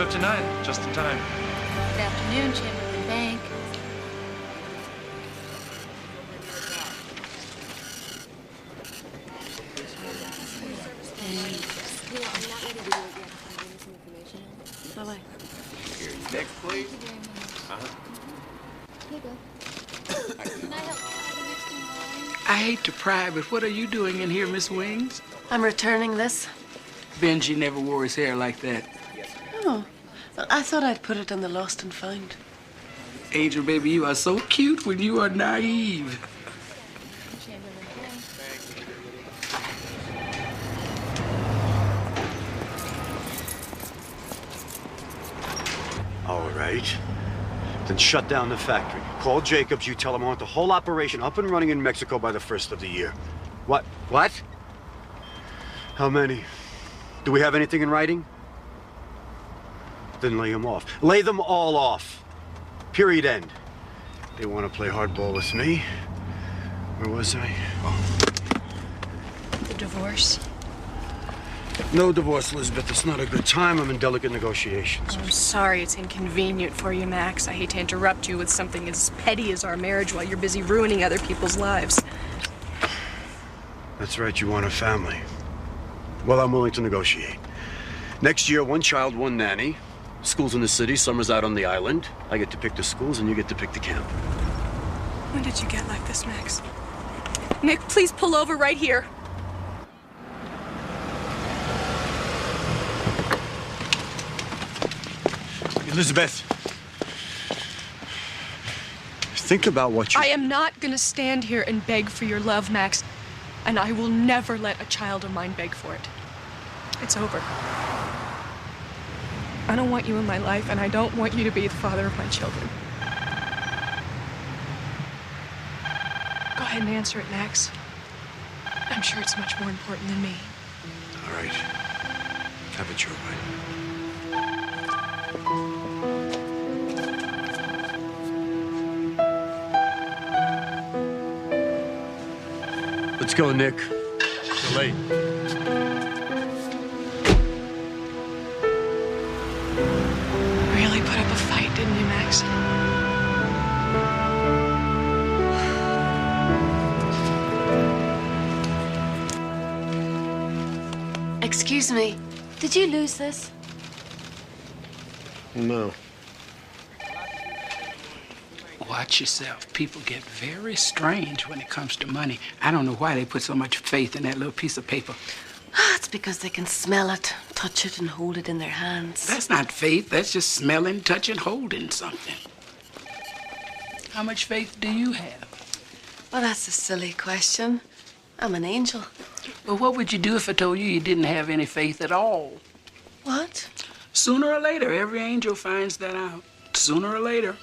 [SPEAKER 8] 12:59, just in time.
[SPEAKER 22] Good afternoon, Chamberlain Bank. Bye-bye.
[SPEAKER 8] Next, please.
[SPEAKER 1] I hate to pry, but what are you doing in here, Miss Wings?
[SPEAKER 2] I'm returning this.
[SPEAKER 1] Benji never wore his hair like that.
[SPEAKER 2] Oh, well, I thought I'd put it on the lost and found.
[SPEAKER 1] Angel, baby, you are so cute when you are naive.
[SPEAKER 17] All right. Then shut down the factory. Call Jacobs. You tell him I want the whole operation up and running in Mexico by the 1st of the year. What? What? How many? Do we have anything in writing? Then lay them off. Lay them all off. Period, end. They want to play hardball with me. Where was I? Oh.
[SPEAKER 12] The divorce?
[SPEAKER 17] No divorce, Elizabeth. It's not a good time. I'm in delicate negotiations.
[SPEAKER 12] I'm sorry it's inconvenient for you, Max. I hate to interrupt you with something as petty as our marriage while you're busy ruining other people's lives.
[SPEAKER 17] That's right, you want a family. Well, I'm willing to negotiate. Next year, 1 child, 1 nanny. School's in the city, summer's out on the island. I get to pick the schools and you get to pick the camp.
[SPEAKER 12] When did you get like this, Max? Nick, please pull over right here.
[SPEAKER 17] Elizabeth, think about what you...
[SPEAKER 12] I am not gonna stand here and beg for your love, Max. And I will never let a child of mine beg for it. It's over. I don't want you in my life, and I don't want you to be the father of my children. Go ahead and answer it, Max. I'm sure it's much more important than me.
[SPEAKER 17] All right. Have it your way. Let's go, Nick. You're late.
[SPEAKER 12] Really put up a fight, didn't you, Max?
[SPEAKER 2] Excuse me, did you lose this?
[SPEAKER 17] No.
[SPEAKER 1] Watch yourself. People get very strange when it comes to money. I don't know why they put so much faith in that little piece of paper.
[SPEAKER 2] It's because they can smell it, touch it, and hold it in their hands.
[SPEAKER 1] That's not faith. That's just smelling, touching, holding something. How much faith do you have?
[SPEAKER 2] Well, that's a silly question. I'm an angel.
[SPEAKER 1] Well, what would you do if I told you didn't have any faith at all?
[SPEAKER 2] What?
[SPEAKER 1] Sooner or later, every angel finds that out. Sooner or later.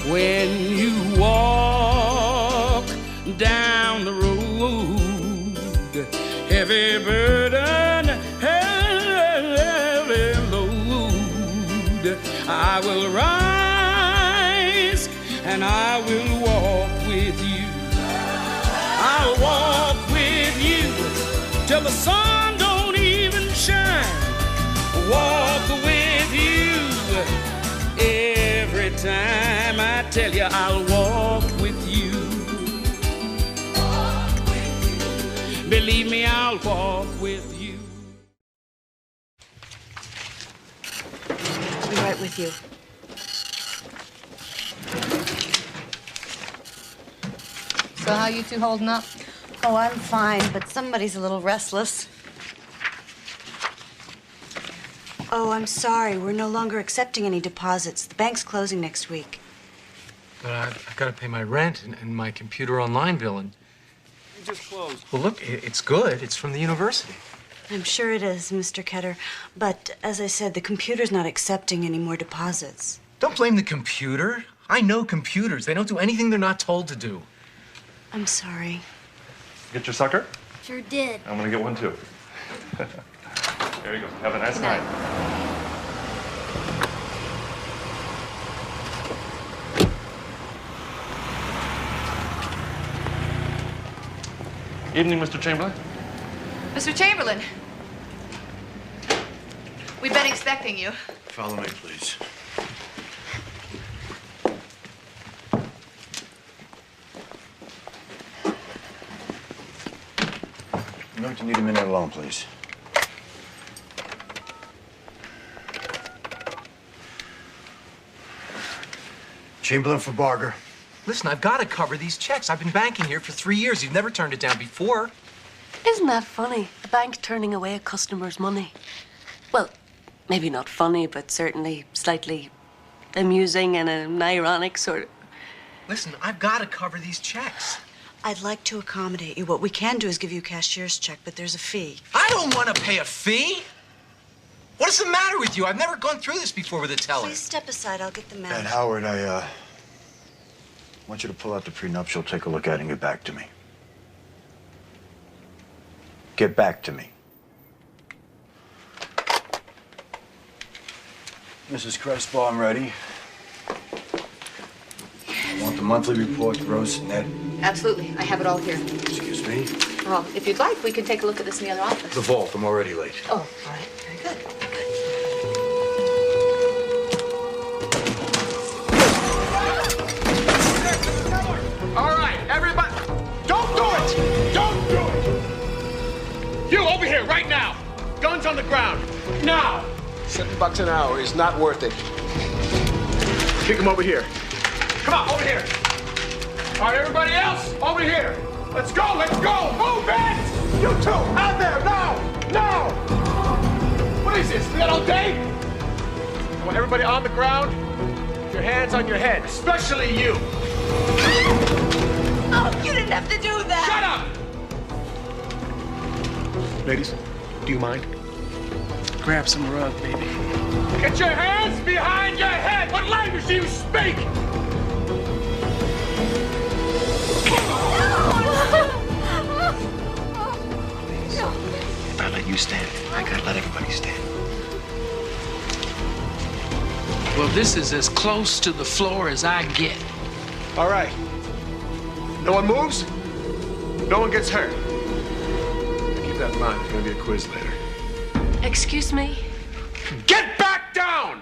[SPEAKER 1] When you walk down the road, heavy burden, heavy load, I will rise and I will walk with you. I'll walk with you till the sun don't even shine. Walk with you every time. I tell you, I'll walk with you. Believe me, I'll walk with you.
[SPEAKER 10] I'll be right with you.
[SPEAKER 22] So how you two holding up?
[SPEAKER 10] Oh, I'm fine, but somebody's a little restless. Oh, I'm sorry. We're no longer accepting any deposits. The bank's closing next week.
[SPEAKER 8] But I've got to pay my rent and my computer online bill. And
[SPEAKER 17] You just closed.
[SPEAKER 8] well, look, it's good. It's from the university.
[SPEAKER 10] I'm sure it is, Mr. Ketter. But as I said, the computer's not accepting any more deposits.
[SPEAKER 8] Don't blame the computer. I know computers. They don't do anything they're not told to do.
[SPEAKER 10] I'm sorry.
[SPEAKER 8] Get your sucker?
[SPEAKER 11] Sure did.
[SPEAKER 8] I'm gonna get one too. There you go. Have a nice night.
[SPEAKER 5] Evening, Mr. Chamberlain.
[SPEAKER 4] Mr. Chamberlain. We've been expecting you.
[SPEAKER 17] Follow me, please. I'm going to need a minute alone, please. Chamberlain for Barger.
[SPEAKER 8] Listen, I've got to cover these checks. I've been banking here for 3 years. You've never turned it down before.
[SPEAKER 2] Isn't that funny? A bank turning away a customer's money. Well, maybe not funny, but certainly slightly amusing and an ironic sort of...
[SPEAKER 8] Listen, I've got to cover these checks.
[SPEAKER 10] I'd like to accommodate you. What we can do is give you a cashier's check, but there's a fee.
[SPEAKER 8] I don't want to pay a fee. What is the matter with you? I've never gone through this before with a teller.
[SPEAKER 10] Please step aside. I'll get the manager.
[SPEAKER 17] And Howard, I want you to pull out the prenuptial, take a look at it, and get back to me. Get back to me. Mrs. Crespo, I'm ready. I want the monthly report, gross and net.
[SPEAKER 4] Absolutely. I have it all here.
[SPEAKER 17] Excuse me?
[SPEAKER 4] Well, if you'd like, we can take a look at this in the other office.
[SPEAKER 17] The vault, I'm already late.
[SPEAKER 4] Oh, all right. Very good.
[SPEAKER 5] All right, everybody. Don't do it! Don't do it! You, over here, right now. Guns on the ground. Now! $7 an hour is not worth it. Kick him over here. Come on, over here. All right, everybody else, over here. Let's go, let's go. Move it! You two, out there, now! Now! What is this? We got all day? I want everybody on the ground. With your hands on your head, especially you.
[SPEAKER 10] Oh, you didn't have to do that!
[SPEAKER 5] Shut up! Ladies, do you mind?
[SPEAKER 23] Grab some rug, baby.
[SPEAKER 5] Get your hands behind your head! What language do you speak?
[SPEAKER 17] If I let you stand, I gotta let everybody stand.
[SPEAKER 23] Well, this is as close to the floor as I get.
[SPEAKER 5] All right. No one moves. No one gets hurt. Keep that in mind. There's gonna be a quiz later.
[SPEAKER 2] Excuse me?
[SPEAKER 5] Get back down!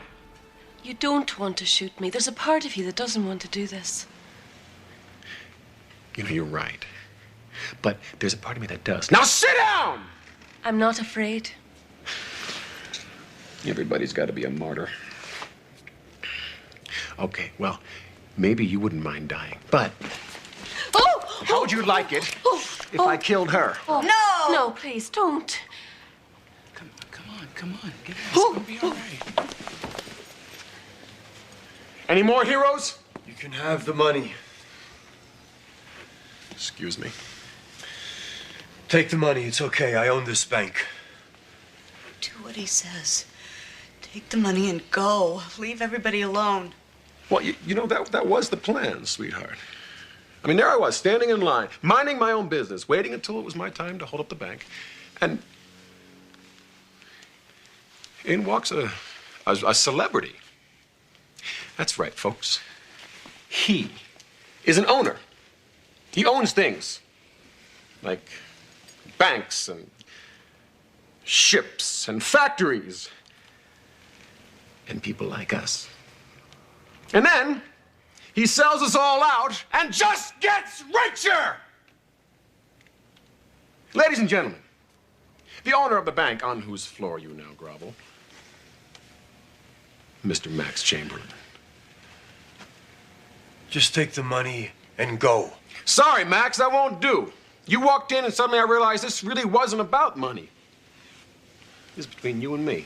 [SPEAKER 2] You don't want to shoot me. There's a part of you that doesn't want to do this.
[SPEAKER 5] You know, you're right. But there's a part of me that does. Now sit down!
[SPEAKER 2] I'm not afraid.
[SPEAKER 5] Everybody's got to be a martyr. Okay, well, maybe you wouldn't mind dying, but how would you like it if I killed her?
[SPEAKER 2] Oh, no! No, please, don't.
[SPEAKER 23] Come on, get out. It's gonna be all right.
[SPEAKER 5] Any more heroes?
[SPEAKER 17] You can have the money.
[SPEAKER 5] Excuse me.
[SPEAKER 17] Take the money. It's okay. I own this bank.
[SPEAKER 10] Do what he says. Take the money and go. Leave everybody alone.
[SPEAKER 5] Well, you know, that was the plan, sweetheart. I mean, there I was, standing in line, minding my own business, waiting until it was my time to hold up the bank. And in walks a celebrity. That's right, folks. He is an owner. He owns things like banks and ships and factories and people like us. And then he sells us all out and just gets richer! Ladies and gentlemen, the owner of the bank on whose floor you now grovel, Mr. Max Chamberlain.
[SPEAKER 17] Just take the money and go.
[SPEAKER 5] Sorry, Max, that won't do. You walked in and suddenly I realized this really wasn't about money. This is between you and me.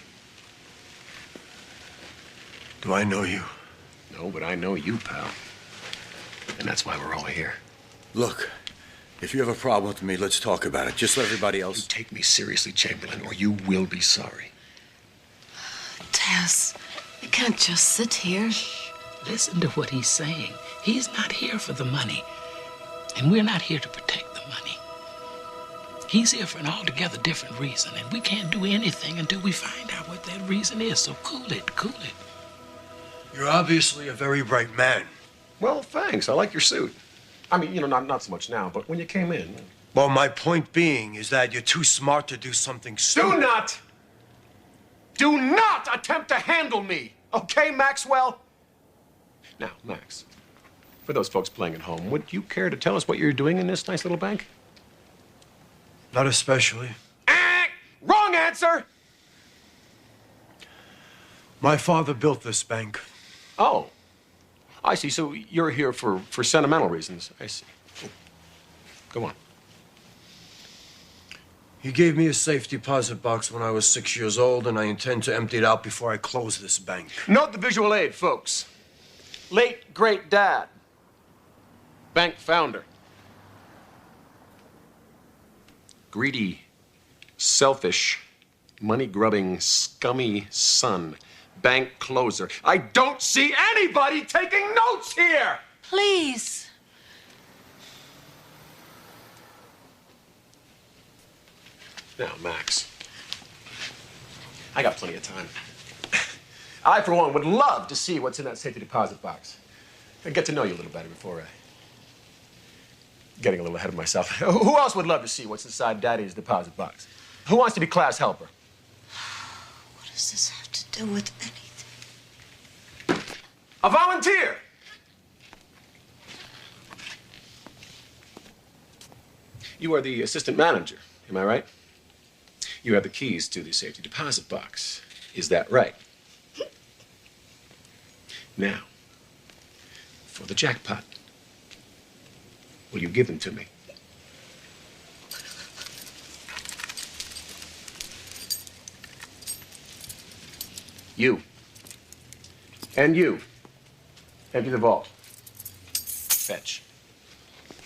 [SPEAKER 17] Do I know you?
[SPEAKER 5] No, but I know you, pal. And that's why we're all here.
[SPEAKER 17] Look, if you have a problem with me, let's talk about it. Just let everybody else...
[SPEAKER 5] You take me seriously, Chamberlain, or you will be sorry.
[SPEAKER 2] Tess, you can't just sit here.
[SPEAKER 23] Listen to what he's saying. He's not here for the money. And we're not here to protect the money. He's here for an altogether different reason, and we can't do anything until we find out what that reason is. So cool it, cool it.
[SPEAKER 17] You're obviously a very bright man.
[SPEAKER 5] Well, thanks. I like your suit. I mean, you know, not so much now, but when you came in,
[SPEAKER 17] Well, my point being is that you're too smart to do something stupid.
[SPEAKER 5] Do not attempt to handle me, okay, Maxwell? Now, Max, for those folks playing at home, would you care to tell us what you're doing in this nice little bank?
[SPEAKER 17] Not especially.
[SPEAKER 5] Wrong answer!
[SPEAKER 17] My father built this bank.
[SPEAKER 5] Oh, I see. So you're here for sentimental reasons. I see. Go on.
[SPEAKER 17] He gave me a safe deposit box when I was 6 years old, and I intend to empty it out before I close this bank.
[SPEAKER 5] Note the visual aid, folks. Late great dad. Bank founder. Greedy, selfish, money-grubbing, scummy son. Bank closer. I don't see anybody taking notes here!
[SPEAKER 2] Please.
[SPEAKER 5] Now, Max, I got plenty of time. I, for one, would love to see what's in that safety deposit box. And get to know you a little better before getting a little ahead of myself. Who else would love to see what's inside Daddy's deposit box? Who wants to be class helper?
[SPEAKER 2] What does this have to do with anything?
[SPEAKER 5] A volunteer! You are the assistant manager, am I right? You have the keys to the safety deposit box. Is that right? Now, for the jackpot, will you give them to me? You. And you. Empty the vault. Fetch.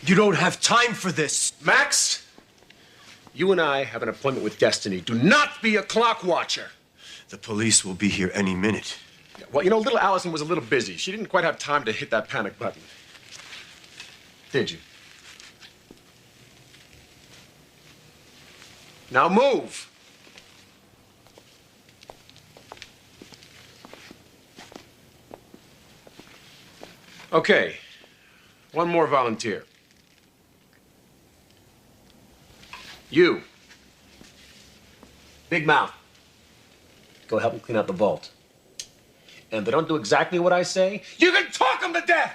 [SPEAKER 17] You don't have time for this.
[SPEAKER 5] Max, you and I have an appointment with destiny. Do not be a clock watcher.
[SPEAKER 17] The police will be here any minute.
[SPEAKER 5] Well, you know, little Allison was a little busy. She didn't quite have time to hit that panic button. Did you? Now move. Okay. One more volunteer. You. Big mouth. Go help me clean out the vault. And if they don't do exactly what I say, you can talk them to death!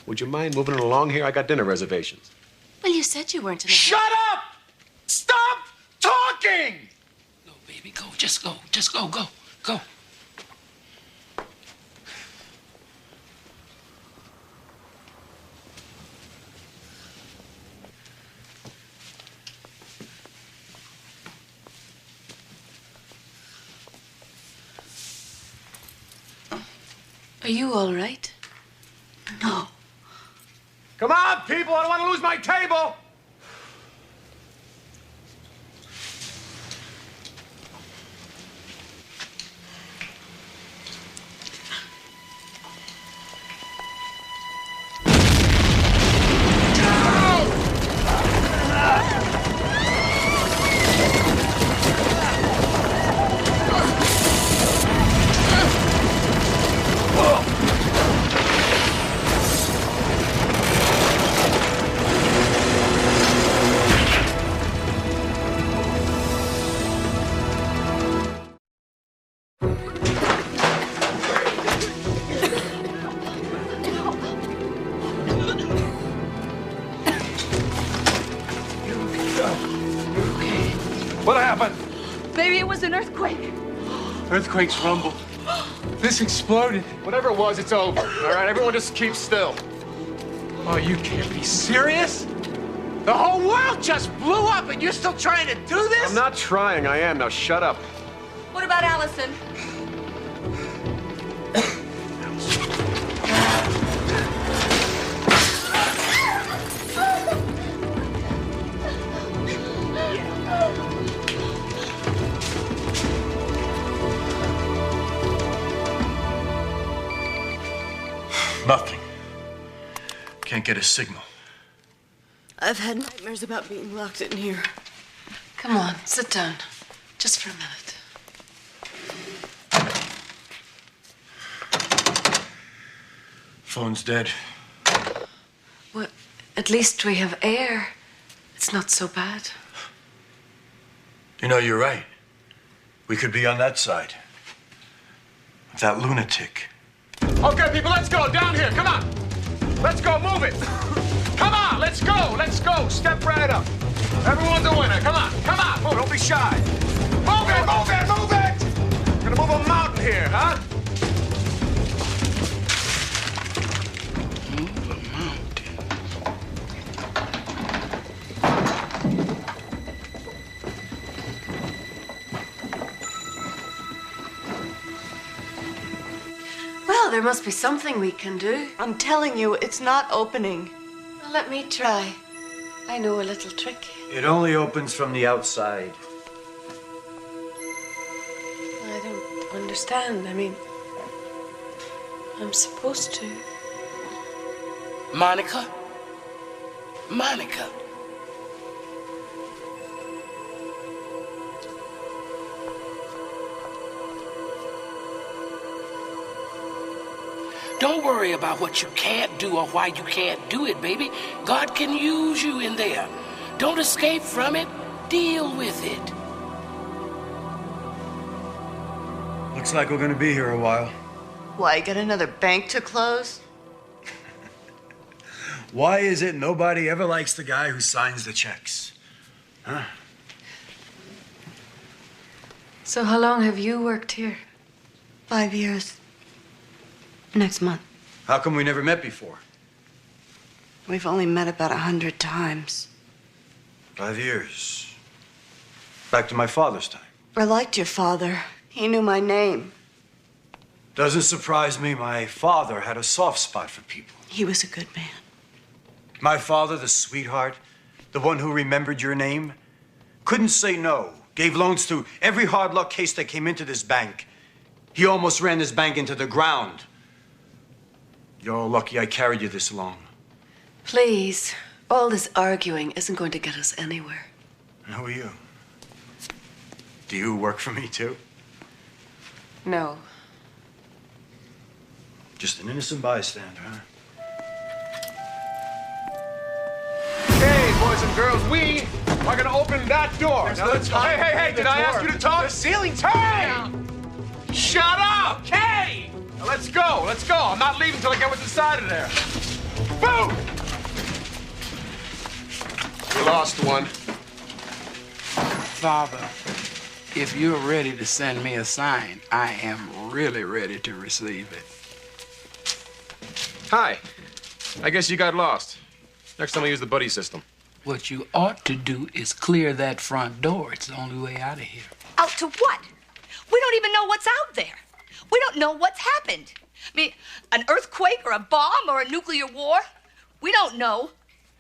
[SPEAKER 5] Would you mind moving along here? I got dinner reservations.
[SPEAKER 2] Well, you said you weren't in a
[SPEAKER 5] Shut up! Stop talking!
[SPEAKER 23] Go, baby, go. Just go. Just go. Go. Go.
[SPEAKER 2] Are you all right? No.
[SPEAKER 5] Come on, people! I don't want to lose my table!
[SPEAKER 15] What happened?
[SPEAKER 9] Maybe it was an earthquake.
[SPEAKER 15] Earthquakes rumble. This exploded.
[SPEAKER 5] Whatever it was, it's over. All right, everyone just keep still.
[SPEAKER 15] Oh, you can't be serious? The whole world just blew up and you're still trying to do this?
[SPEAKER 5] I'm not trying, I am. Now shut up.
[SPEAKER 9] What about Allison?
[SPEAKER 17] Nothing. Can't get a signal.
[SPEAKER 2] I've had nightmares about being locked in here. Come on, sit down. Just for a minute.
[SPEAKER 17] Phone's dead.
[SPEAKER 2] Well, at least we have air. It's not so bad.
[SPEAKER 17] You know, you're right. We could be on that side. With that lunatic.
[SPEAKER 5] Okay, people, let's go. Down here. Come on. Let's go. Move it. Come on. Let's go. Let's go. Step right up. Everyone's a winner. Come on. Come on. Move. Don't be shy. Move it. Move it. Move it. Gonna move a mountain here, huh?
[SPEAKER 2] Well, there must be something we can do.
[SPEAKER 9] I'm telling you, it's not opening.
[SPEAKER 2] Well, let me try. I know a little trick.
[SPEAKER 17] It only opens from the outside.
[SPEAKER 2] I don't understand. I mean, I'm supposed to.
[SPEAKER 23] Monica? Monica. Don't worry about what you can't do or why you can't do it, baby. God can use you in there. Don't escape from it. Deal with it.
[SPEAKER 17] Looks like we're gonna be here a while.
[SPEAKER 9] Why, get another bank to close?
[SPEAKER 17] Why is it nobody ever likes the guy who signs the checks? Huh?
[SPEAKER 2] So how long have you worked here?
[SPEAKER 9] 5 years. Next month.
[SPEAKER 17] How come we never met before?
[SPEAKER 9] We've only met about 100 times.
[SPEAKER 17] 5 years. Back to my father's time.
[SPEAKER 9] I liked your father. He knew my name.
[SPEAKER 17] Doesn't surprise me. My father had a soft spot for people.
[SPEAKER 9] He was a good man.
[SPEAKER 17] My father, the sweetheart, the one who remembered your name, couldn't say no. Gave loans to every hard luck case that came into this bank. He almost ran this bank into the ground. You're lucky I carried you this long.
[SPEAKER 2] Please, all this arguing isn't going to get us anywhere.
[SPEAKER 17] And who are you? Do you work for me, too?
[SPEAKER 2] No.
[SPEAKER 17] Just an innocent bystander, huh?
[SPEAKER 5] Hey, boys and girls, we are gonna open that door. Now let's go. Hey, did I ask you to talk?
[SPEAKER 15] The ceiling's
[SPEAKER 5] down. Shut up! Hey! Now let's go, let's go. I'm not leaving till I get what's inside of there. Boom! We lost one.
[SPEAKER 23] Father, if you're ready to send me a sign, I am really ready to receive it.
[SPEAKER 5] Hi. I guess you got lost. Next time I use the buddy system.
[SPEAKER 23] What you ought to do is clear that front door. It's the only way out of here.
[SPEAKER 4] Out to what? We don't even know what's out there. We don't know what's happened. I mean, an earthquake or a bomb or a nuclear war? We don't know.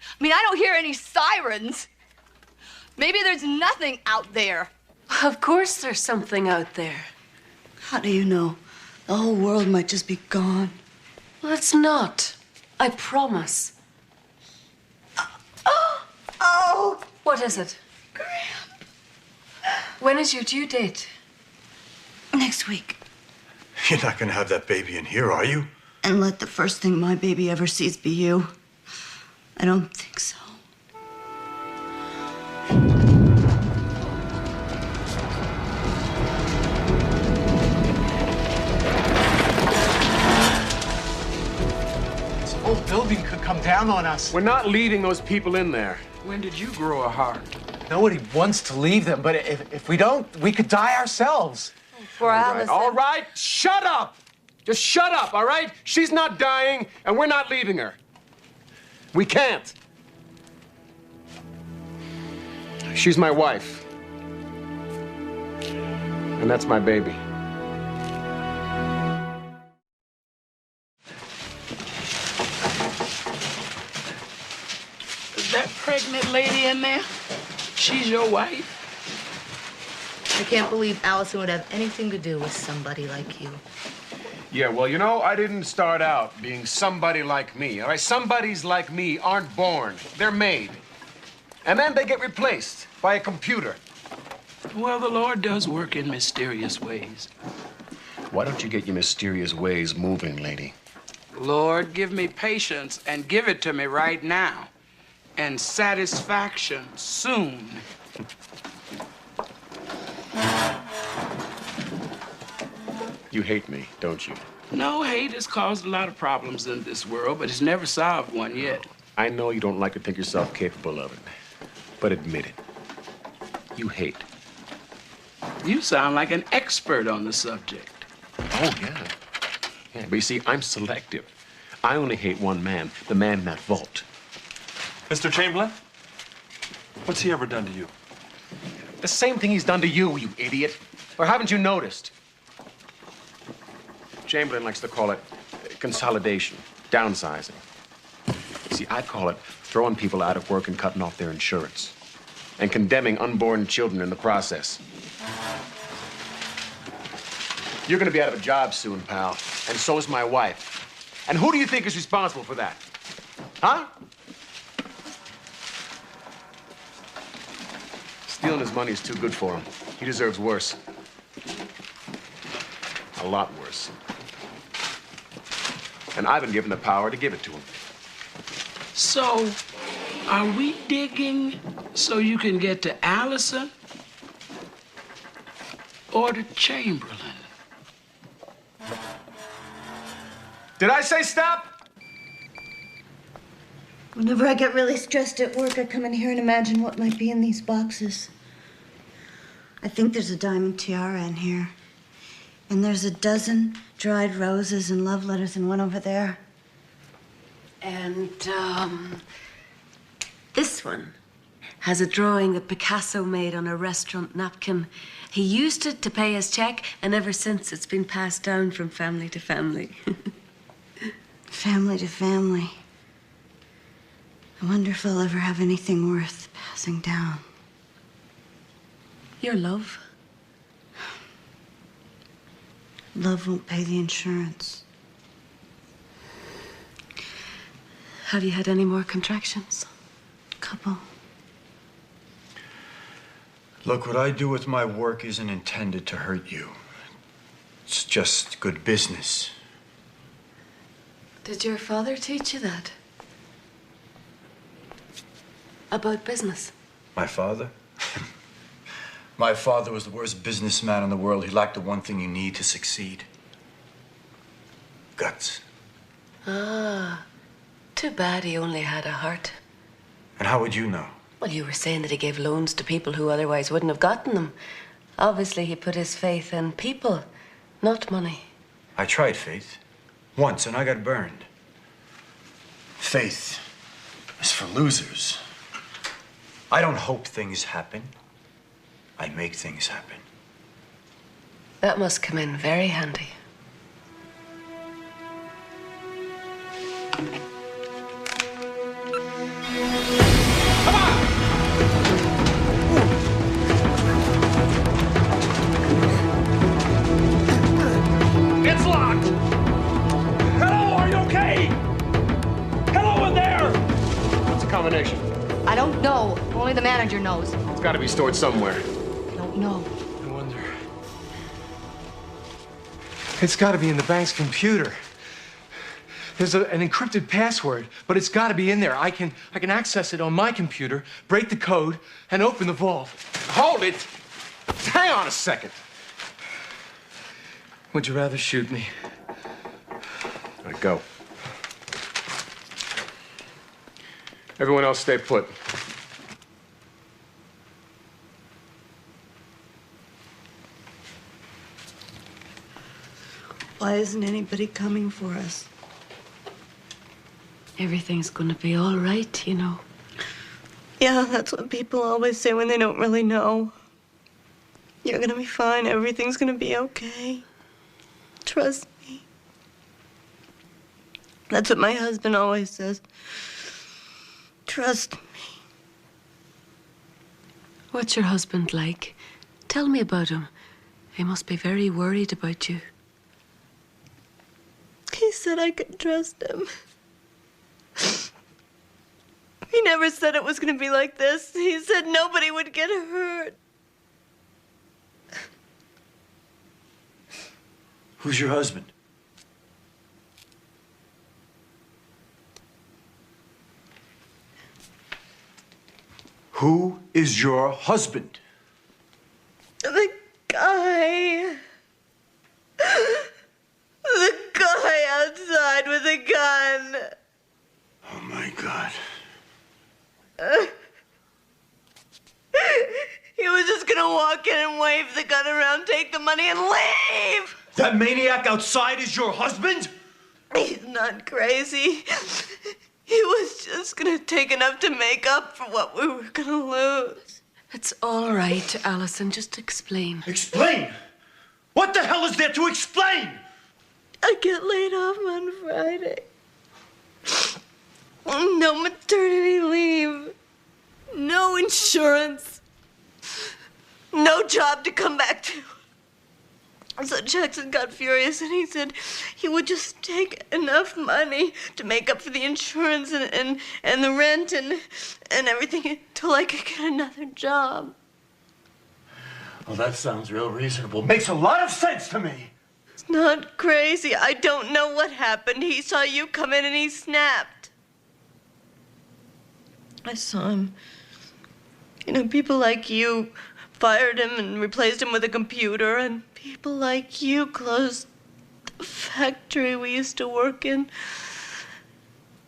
[SPEAKER 4] I mean, I don't hear any sirens. Maybe there's nothing out there.
[SPEAKER 2] Of course there's something out there.
[SPEAKER 9] How do you know? The whole world might just be gone.
[SPEAKER 2] Well, it's not. I promise.
[SPEAKER 9] Oh!
[SPEAKER 2] What is it?
[SPEAKER 9] Graham.
[SPEAKER 2] When is your due date?
[SPEAKER 9] Next week.
[SPEAKER 17] You're not gonna have that baby in here, are you?
[SPEAKER 9] And let the first thing my baby ever sees be you. I don't think so.
[SPEAKER 15] This whole building could come down on us.
[SPEAKER 5] We're not leaving those people in there.
[SPEAKER 23] When did you grow a heart?
[SPEAKER 15] Nobody wants to leave them, but if we don't, we could die ourselves.
[SPEAKER 2] For Allison.
[SPEAKER 5] All right, shut up! Just shut up, all right? She's not dying, and we're not leaving her. We can't. She's my wife. And that's my baby.
[SPEAKER 23] Is that pregnant lady in there? She's your wife?
[SPEAKER 4] I can't believe Allison would have anything to do with somebody like you.
[SPEAKER 5] Yeah, well, you know, I didn't start out being somebody like me, all right? Somebodies like me aren't born. They're made. And then they get replaced by a computer.
[SPEAKER 23] Well, the Lord does work in mysterious ways.
[SPEAKER 5] Why don't you get your mysterious ways moving, lady?
[SPEAKER 1] Lord, give me patience and give it to me right now. And satisfaction soon.
[SPEAKER 5] You hate me, don't you?
[SPEAKER 1] No, hate has caused a lot of problems in this world, but it's never solved one yet.
[SPEAKER 5] I know you don't like to think yourself capable of it, but admit it. You hate.
[SPEAKER 1] You sound like an expert on the subject.
[SPEAKER 5] Oh, yeah. Yeah, but you see, I'm selective. I only hate one man, the man in that vault.
[SPEAKER 6] Mr. Chamberlain? What's he ever done to you?
[SPEAKER 5] The same thing he's done to you, you idiot. Or haven't you noticed? Chamberlain likes to call it consolidation, downsizing. See, I call it throwing people out of work and cutting off their insurance. And condemning unborn children in the process. You're gonna be out of a job soon, pal. And so is my wife. And who do you think is responsible for that? Huh? Stealing his money is too good for him. He deserves worse. A lot worse. And I've been given the power to give it to him.
[SPEAKER 1] So, are we digging so you can get to Allison or to Chamberlain?
[SPEAKER 5] Did I say stop?
[SPEAKER 10] Whenever I get really stressed at work, I come in here and imagine what might be in these boxes. I think there's a diamond tiara in here. And there's a dozen dried roses and love letters in one over there. And, this one has a drawing that Picasso made on a restaurant napkin. He used it to pay his check, and ever since it's been passed down from family to family. Family to family. I wonder if I'll ever have anything worth passing down. Your love. Love won't pay the insurance. Have you had any more contractions? Couple.
[SPEAKER 7] Look, what I do with my work isn't intended to hurt you. It's just good business.
[SPEAKER 2] Did your father teach you that? About business?
[SPEAKER 7] My father? My father was the worst businessman in the world. He lacked the one thing you need to succeed. Guts.
[SPEAKER 2] Ah, too bad he only had a heart.
[SPEAKER 7] And how would you know?
[SPEAKER 2] Well, you were saying that he gave loans to people who otherwise wouldn't have gotten them. Obviously, he put his faith in people, not money.
[SPEAKER 7] I tried faith. Once, and I got burned. Faith is for losers. I don't hope things happen. I make things happen.
[SPEAKER 2] That must come in very handy.
[SPEAKER 15] It's locked! Hello, are you okay? Hello in there!
[SPEAKER 5] What's the combination?
[SPEAKER 4] I don't know. Only the manager knows.
[SPEAKER 5] It's got to be stored somewhere.
[SPEAKER 4] Don't know.
[SPEAKER 8] I wonder. It's got to be in the bank's computer. There's an encrypted password, but it's got to be in there. I can access it on my computer, break the code, and open the vault.
[SPEAKER 5] Hold it! Hang on a second.
[SPEAKER 8] Would you rather shoot me?
[SPEAKER 5] All right, go. Everyone else stay put.
[SPEAKER 10] Why isn't anybody coming for us?
[SPEAKER 2] Everything's gonna be all right, you know.
[SPEAKER 9] Yeah, that's what people always say when they don't really know. You're gonna be fine. Everything's gonna be okay. Trust me. That's what my husband always says. Trust me.
[SPEAKER 2] What's your husband like? Tell me about him. He must be very worried about you.
[SPEAKER 9] He said I could trust him. He never said it was gonna be like this. He said nobody would get hurt.
[SPEAKER 7] Who's your husband? Who is your husband?
[SPEAKER 13] The guy. The guy outside with a gun.
[SPEAKER 7] Oh, my God.
[SPEAKER 13] He was just gonna walk in and wave the gun around, take the money, and leave!
[SPEAKER 7] That maniac outside is your husband?
[SPEAKER 13] He's not crazy. He was just gonna take enough to make up for what we were gonna lose.
[SPEAKER 2] It's all right, Allison. Just explain.
[SPEAKER 7] Explain? What the hell is there to explain?
[SPEAKER 13] I get laid off on Friday. No maternity leave. No insurance. No job to come back to. So Jackson got furious and he said he would just take enough money to make up for the insurance and the rent and everything until I could get another job.
[SPEAKER 7] Well, that sounds real reasonable. Makes a lot of sense to me.
[SPEAKER 13] It's not crazy. I don't know what happened. He saw you come in and he snapped. I saw him. You know, people like you fired him and replaced him with a computer, and people like you closed the factory we used to work in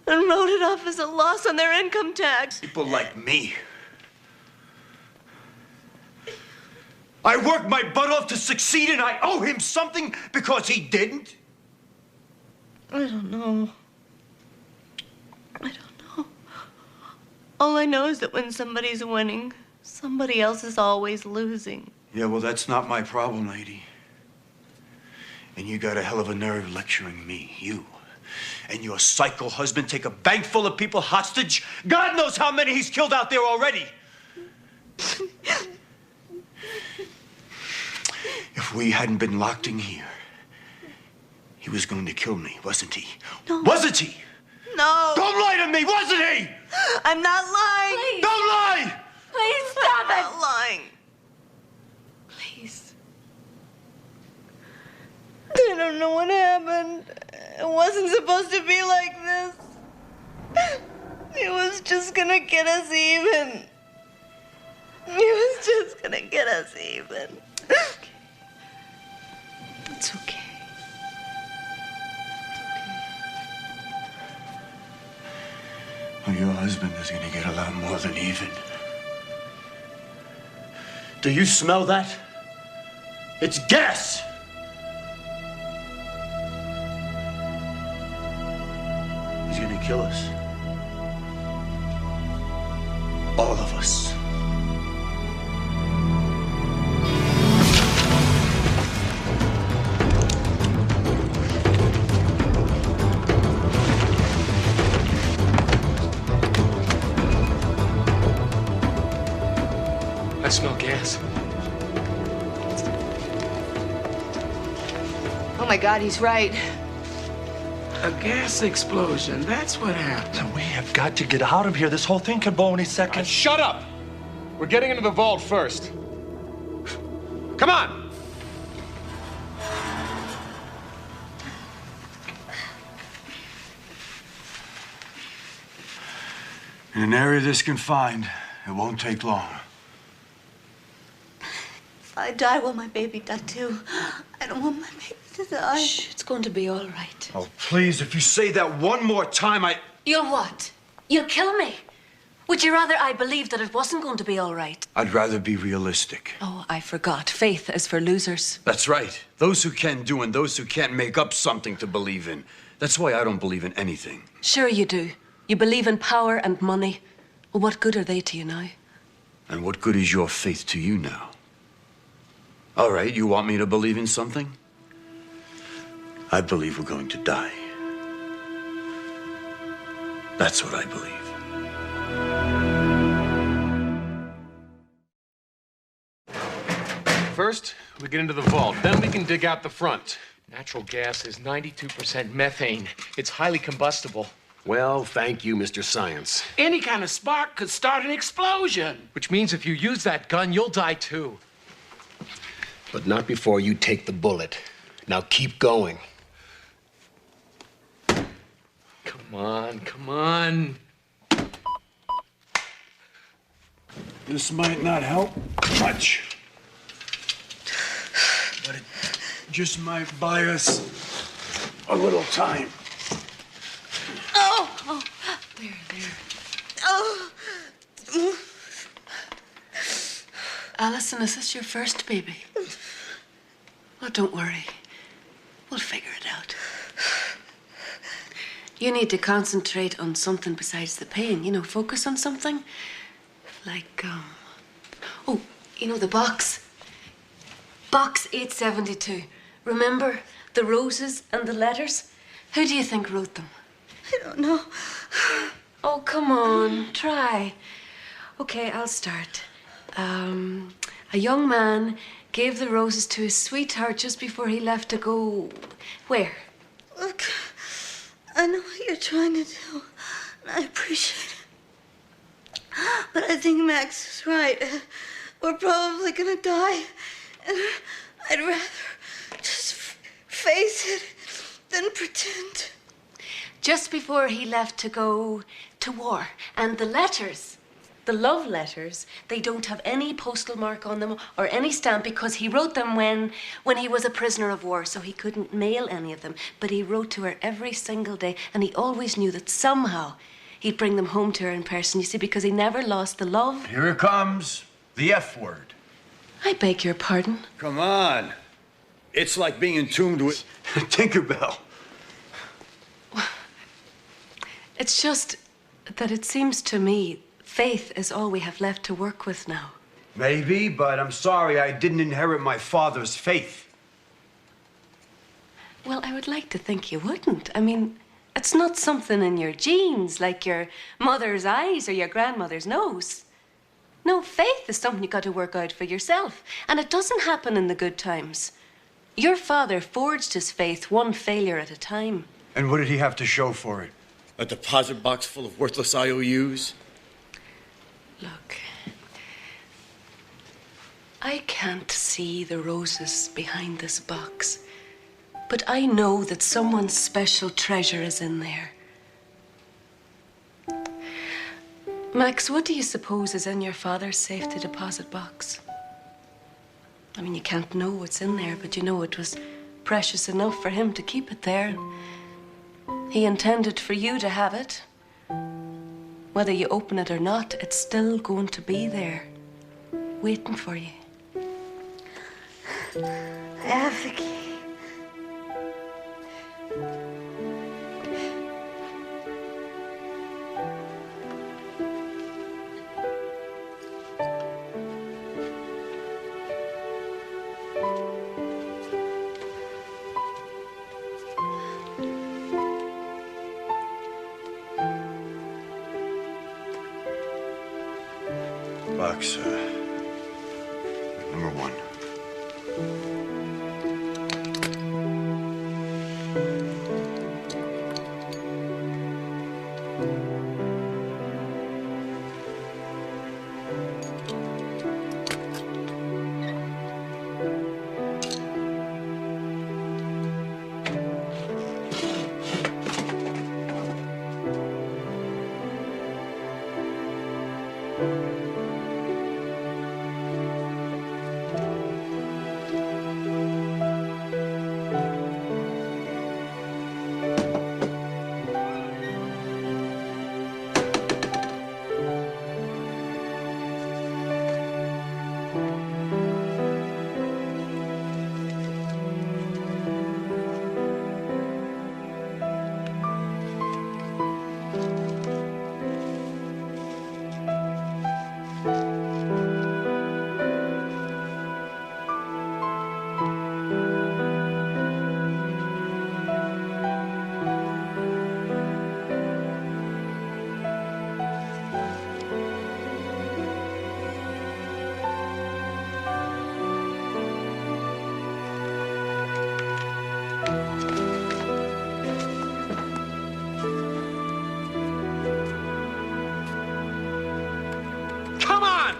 [SPEAKER 13] and wrote it off as a loss on their income tax.
[SPEAKER 7] People like me. I worked my butt off to succeed and I owe him something because he didn't?
[SPEAKER 13] I don't know. All I know is that when somebody's winning, somebody else is always losing.
[SPEAKER 7] Yeah, well, that's not my problem, lady. And you got a hell of a nerve lecturing me, you. And your psycho husband take a bank full of people hostage? God knows how many he's killed out there already. If we hadn't been locked in here, he was going to kill me, wasn't he?
[SPEAKER 13] No.
[SPEAKER 7] Wasn't he?
[SPEAKER 13] No.
[SPEAKER 7] Don't lie to me, wasn't he?
[SPEAKER 13] I'm not lying.
[SPEAKER 2] Please.
[SPEAKER 7] Don't lie!
[SPEAKER 13] Please stop it. I'm not lying. Please. I don't know what happened. It wasn't supposed to be like this. He was just gonna get us even. He was just gonna get us even.
[SPEAKER 2] It's okay.
[SPEAKER 7] Well, your husband is gonna get a lot more than even. Do you smell that? It's gas! He's gonna kill us. All of us.
[SPEAKER 8] I smell gas.
[SPEAKER 4] Oh my God, he's right.
[SPEAKER 23] A gas explosion. That's what happened.
[SPEAKER 6] We have got to get out of here. This whole thing could blow any second.
[SPEAKER 5] Shut up! We're getting into the vault first. Come on!
[SPEAKER 7] In an area this confined, it won't take long.
[SPEAKER 13] If I die, will my baby die too? I don't want my baby to die.
[SPEAKER 2] Shh, it's going to be all right.
[SPEAKER 7] Oh, please, if you say that one more time,
[SPEAKER 2] You'll what? You'll kill me? Would you rather I believed that it wasn't going to be all right?
[SPEAKER 7] I'd rather be realistic.
[SPEAKER 2] Oh, I forgot. Faith is for losers.
[SPEAKER 7] That's right. Those who can do and those who can't make up something to believe in. That's why I don't believe in anything.
[SPEAKER 2] Sure you do. You believe in power and money. Well, what good are they to you now?
[SPEAKER 7] And what good is your faith to you now? All right, you want me to believe in something? I believe we're going to die. That's what I believe.
[SPEAKER 5] First, we get into the vault. Then we can dig out the front.
[SPEAKER 8] Natural gas is 92% methane. It's highly combustible.
[SPEAKER 5] Well, thank you, Mr. Science.
[SPEAKER 23] Any kind of spark could start an explosion.
[SPEAKER 8] Which means if you use that gun, you'll die too.
[SPEAKER 5] But not before you take the bullet. Now keep going.
[SPEAKER 8] Come on, come on.
[SPEAKER 7] This might not help much, but it just might buy us a little time.
[SPEAKER 13] Oh, there. Oh.
[SPEAKER 12] Allison, is this your first baby? Well, don't worry. We'll figure it out. You need to concentrate on something besides the pain. You know, focus on something. Like, oh, you know, the box. Box 872. Remember the roses and the letters? Who do you think wrote them?
[SPEAKER 13] I don't know.
[SPEAKER 12] Oh, come on, try. Okay, I'll start. A young man gave the roses to his sweetheart just before he left to go... Where?
[SPEAKER 13] Look, I know what you're trying to do, and I appreciate it. But I think Max is right. We're probably gonna die, and I'd rather just face it than pretend.
[SPEAKER 12] Just before he left to go to war. And the letters, the love letters, they don't have any postal mark on them or any stamp because he wrote them when he was a prisoner of war, so he couldn't mail any of them. But he wrote to her every single day, and he always knew that somehow he'd bring them home to her in person, you see, because he never lost the love.
[SPEAKER 7] Here it comes, the F word.
[SPEAKER 12] I beg your pardon?
[SPEAKER 7] Come on. It's like being entombed with Tinkerbell.
[SPEAKER 12] It's just that it seems to me faith is all we have left to work with now.
[SPEAKER 17] Maybe, but I'm sorry I didn't inherit my father's faith.
[SPEAKER 12] Well, I would like to think you wouldn't. I mean, it's not something in your genes, like your mother's eyes or your grandmother's nose. No, faith is something you got to work out for yourself. And it doesn't happen in the good times. Your father forged his faith one failure at a time.
[SPEAKER 17] And what did he have to show for it?
[SPEAKER 7] A deposit box full of worthless IOUs?
[SPEAKER 12] Look, I can't see the roses behind this box, but I know that someone's special treasure is in there. Max, what do you suppose is in your father's safety deposit box? I mean, you can't know what's in there, but you know it was precious enough for him to keep it there. He intended for you to have it. Whether you open it or not, it's still going to be there, waiting for you.
[SPEAKER 13] I have the key.
[SPEAKER 17] Box, number 1.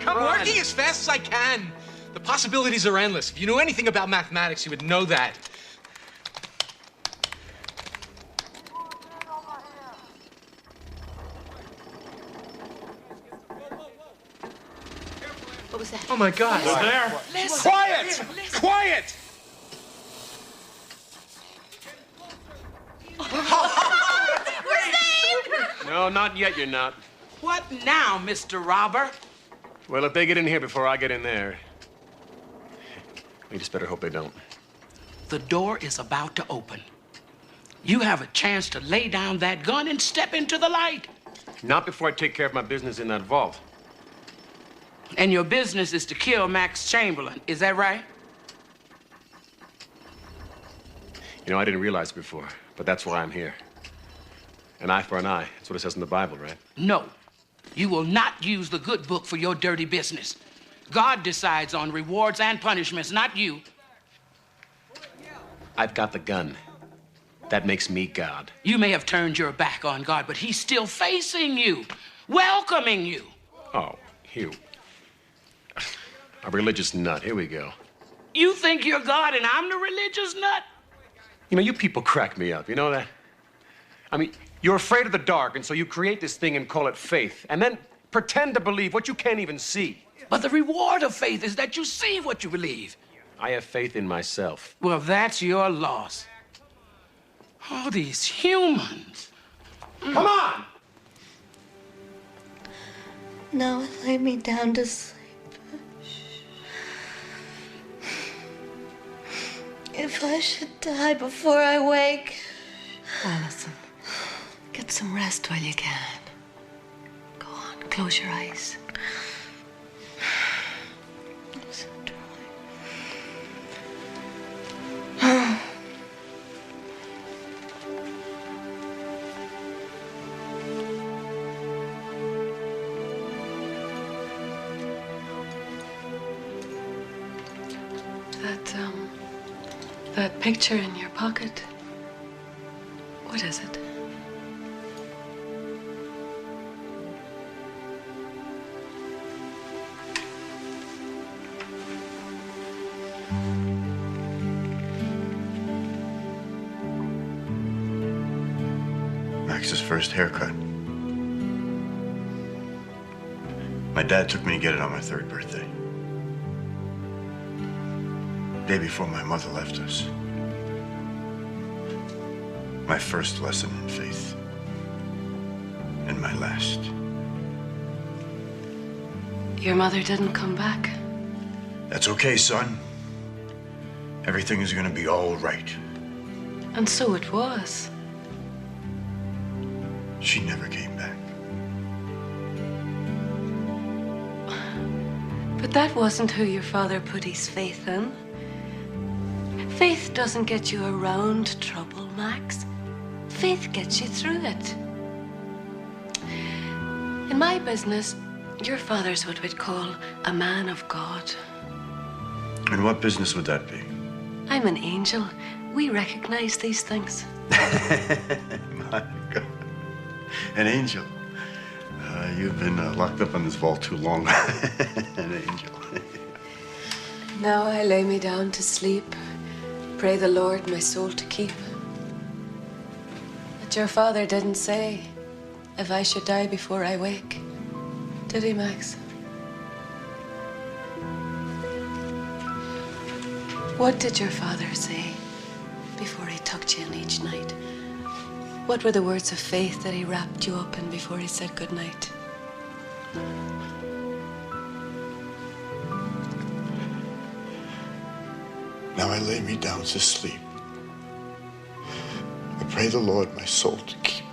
[SPEAKER 8] I'm working as fast as I can. The possibilities are endless. If you knew anything about mathematics, you would know that.
[SPEAKER 13] What was that?
[SPEAKER 8] Oh, my God.
[SPEAKER 5] They're there.
[SPEAKER 13] Listen.
[SPEAKER 5] Quiet! Quiet!
[SPEAKER 13] We're saved!
[SPEAKER 5] No, not yet, you're not.
[SPEAKER 23] What now, Mr. Robber?
[SPEAKER 5] Well, if they get in here before I get in there, we just better hope they don't.
[SPEAKER 23] The door is about to open. You have a chance to lay down that gun and step into the light.
[SPEAKER 5] Not before I take care of my business in that vault.
[SPEAKER 23] And your business is to kill Max Chamberlain, is that right?
[SPEAKER 5] You know, I didn't realize before, but that's why I'm here. An eye for an eye. That's what it says in the Bible, right?
[SPEAKER 23] No. You will not use the good book for your dirty business. God decides on rewards and punishments, not you.
[SPEAKER 5] I've got the gun. That makes me God.
[SPEAKER 23] You may have turned your back on God, but he's still facing you, welcoming you.
[SPEAKER 5] Oh, Hugh. A religious nut. Here we go.
[SPEAKER 23] You think you're God and I'm the religious nut?
[SPEAKER 5] You know, you people crack me up. You know that? I mean, you're afraid of the dark, and so you create this thing and call it faith, and then pretend to believe what you can't even see.
[SPEAKER 23] But the reward of faith is that you see what you believe.
[SPEAKER 5] I have faith in myself.
[SPEAKER 23] Well, that's your loss. Oh, these humans.
[SPEAKER 5] Come on!
[SPEAKER 13] Now lay me down to sleep. If I should die before I wake.
[SPEAKER 9] Allison, get some rest while you can. Go on, close your eyes.
[SPEAKER 13] I'm so dry.
[SPEAKER 9] That picture in your pocket. What is it?
[SPEAKER 7] Max's first haircut. My dad took me to get it on my 3rd birthday. The day before my mother left us. My first lesson in faith. And my last.
[SPEAKER 9] Your mother didn't come back.
[SPEAKER 7] That's okay, son. Everything is gonna be all right.
[SPEAKER 9] And so it was.
[SPEAKER 7] She never came back.
[SPEAKER 9] But that wasn't who your father put his faith in. Faith doesn't get you around trouble, Max. Faith gets you through it. In my business, your father's what we'd call a man of God.
[SPEAKER 7] And what business would that be?
[SPEAKER 9] I'm an angel. We recognize these things.
[SPEAKER 7] My God. An angel. You've been locked up in this vault too long. An angel.
[SPEAKER 9] Now I lay me down to sleep. Pray the Lord my soul to keep. But your father didn't say if I should die before I wake. Did he, Max? What did your father say before he tucked you in each night? What were the words of faith that he wrapped you up in before he said goodnight?
[SPEAKER 7] Now I lay me down to sleep. I pray the Lord my soul to keep.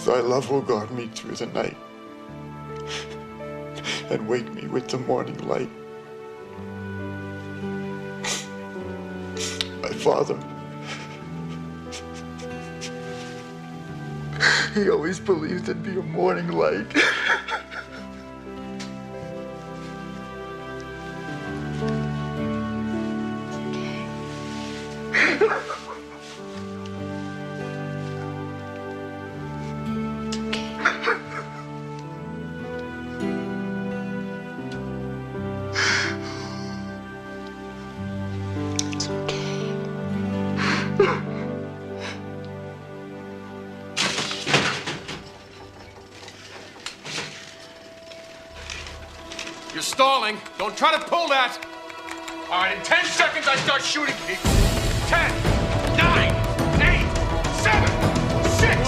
[SPEAKER 7] Thy love will guard me through the night and wake me with the morning light. My father, he always believed there'd be a morning light.
[SPEAKER 5] You're stalling. Don't try to pull that. All right, in 10 seconds, I start shooting people. 10, 9, 8, 7, 6,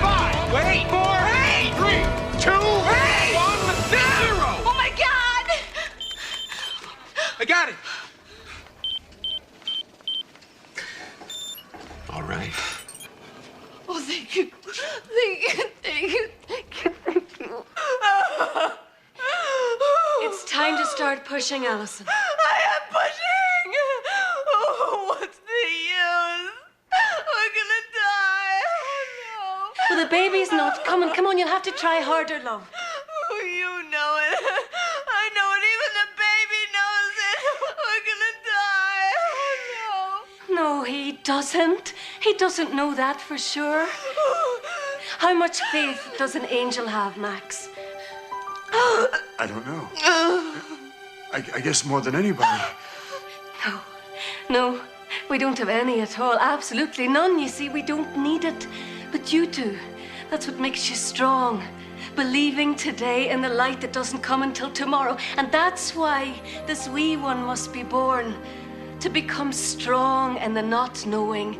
[SPEAKER 5] 5, wait, 4, 3, 2, 1, 0.
[SPEAKER 4] Oh, my God!
[SPEAKER 15] I got it.
[SPEAKER 5] All right.
[SPEAKER 13] Oh, thank you. Thank you. Thank you. Thank you. Thank you.
[SPEAKER 9] It's time to start pushing, Allison.
[SPEAKER 13] I am pushing. Oh, what's the use? We're gonna die. Oh, no.
[SPEAKER 9] Well, the baby's not coming. Come on, you'll have to try harder, love.
[SPEAKER 13] Oh, you know it. I know it. Even the baby knows it. We're gonna die. Oh, no.
[SPEAKER 9] No, he doesn't. He doesn't know that for sure. How much faith does an angel have, Max?
[SPEAKER 7] I don't know. I guess more than anybody.
[SPEAKER 9] No, we don't have any at all. Absolutely none. You see, we don't need it. But you do. That's what makes you strong. Believing today in the light that doesn't come until tomorrow. And that's why this wee one must be born. To become strong in the not knowing.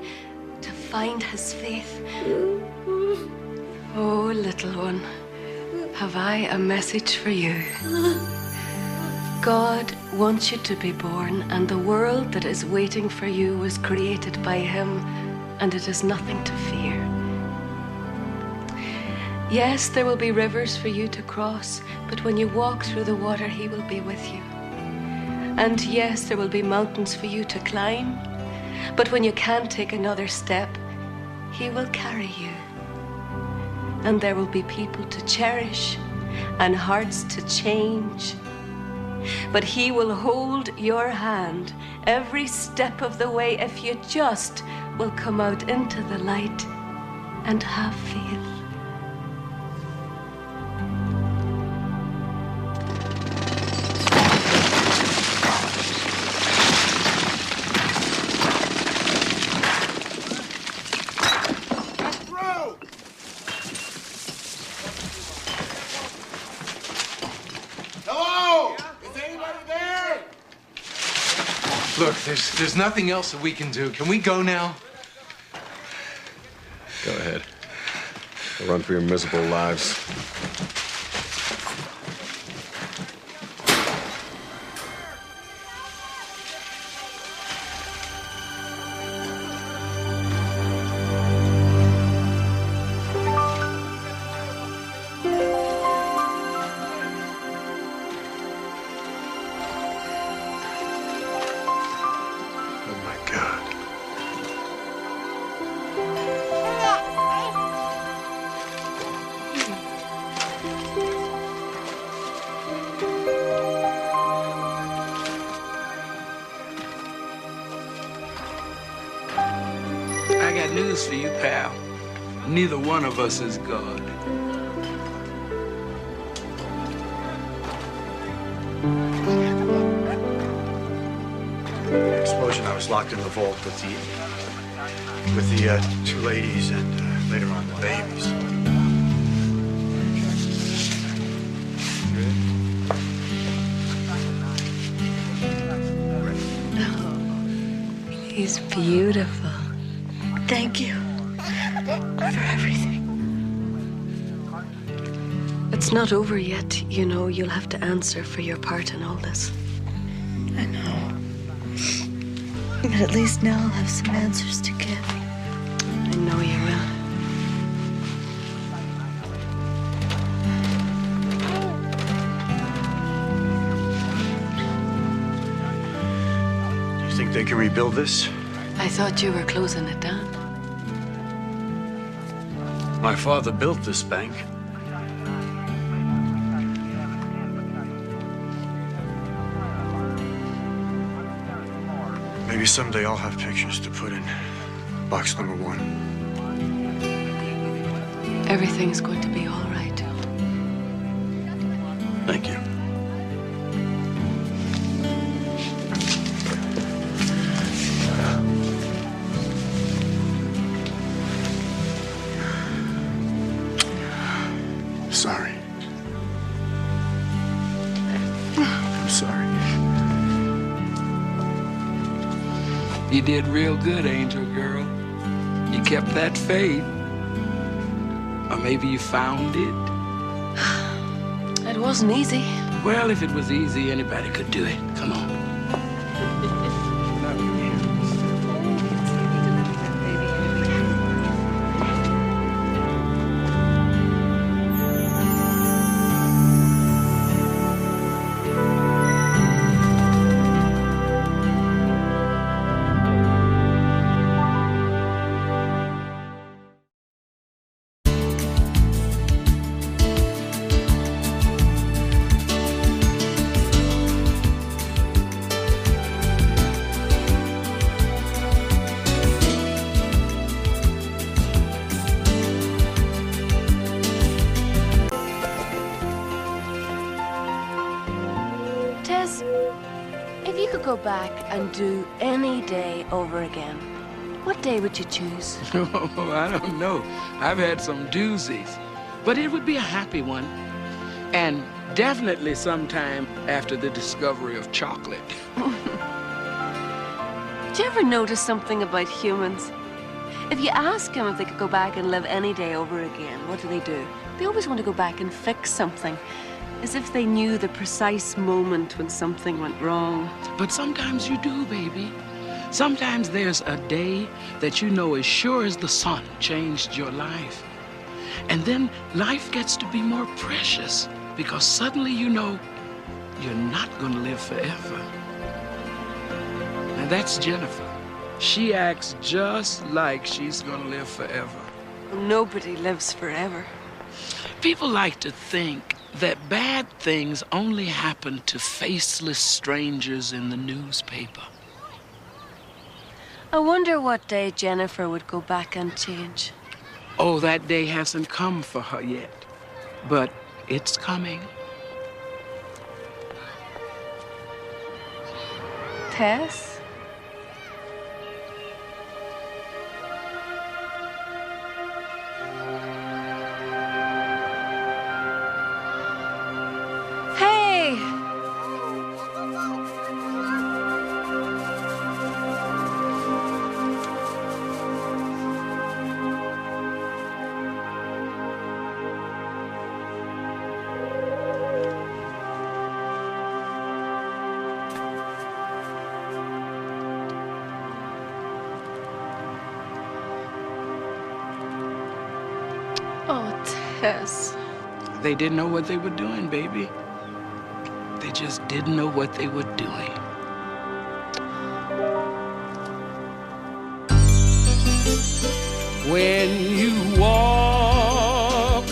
[SPEAKER 9] To find his faith. Oh, little one. Have I a message for you? God wants you to be born, and the world that is waiting for you was created by Him, and it is nothing to fear. Yes, there will be rivers for you to cross, but when you walk through the water, He will be with you. And yes, there will be mountains for you to climb, but when you can't take another step, He will carry you. And there will be people to cherish and hearts to change. But He will hold your hand every step of the way if you just will come out into the light and have faith.
[SPEAKER 8] Look, there's nothing else that we can do. Can we go now?
[SPEAKER 5] Go ahead. Run for your miserable lives.
[SPEAKER 1] I got news for you, pal. Neither one of us is God.
[SPEAKER 7] The explosion, I was locked in the vault with the two ladies and later on the babies.
[SPEAKER 9] He's beautiful.
[SPEAKER 13] Thank you for everything.
[SPEAKER 9] It's not over yet, you know. You'll have to answer for your part in all this.
[SPEAKER 13] I know. But at least now I'll have some answers to give.
[SPEAKER 9] I know you will.
[SPEAKER 7] Do you think they can rebuild this?
[SPEAKER 9] I thought you were closing it down.
[SPEAKER 7] My father built this bank. Maybe someday I'll have pictures to put in box number 1.
[SPEAKER 9] Everything's going to be all right.
[SPEAKER 7] Thank you. Sorry.
[SPEAKER 1] sorry. You did real good, Angel Girl. You kept that faith. Or maybe you found it.
[SPEAKER 2] It wasn't easy.
[SPEAKER 1] Well, if it was easy, anybody could do it. Come on.
[SPEAKER 2] If you could go back and do any day over again, what day would you choose?
[SPEAKER 1] Oh, I don't know. I've had some doozies. But it would be a happy one. And definitely sometime after the discovery of chocolate.
[SPEAKER 2] Do you ever notice something about humans? If you ask them if they could go back and live any day over again, what do? They always want to go back and fix something. As if they knew the precise moment when something went wrong.
[SPEAKER 1] But sometimes you do, baby. Sometimes there's a day that you know as sure as the sun changed your life. And then life gets to be more precious because suddenly you know you're not going to live forever. And that's Jennifer. She acts just like she's going to live forever.
[SPEAKER 2] Nobody lives forever.
[SPEAKER 1] People like to think that bad things only happen to faceless strangers in the newspaper.
[SPEAKER 2] I wonder what day Jennifer would go back and change.
[SPEAKER 1] Oh, that day hasn't come for her yet, but it's coming.
[SPEAKER 2] Tess? Hey! Oh, Tess.
[SPEAKER 1] They didn't know what they were doing, baby. They just didn't know what they were doing. When you walk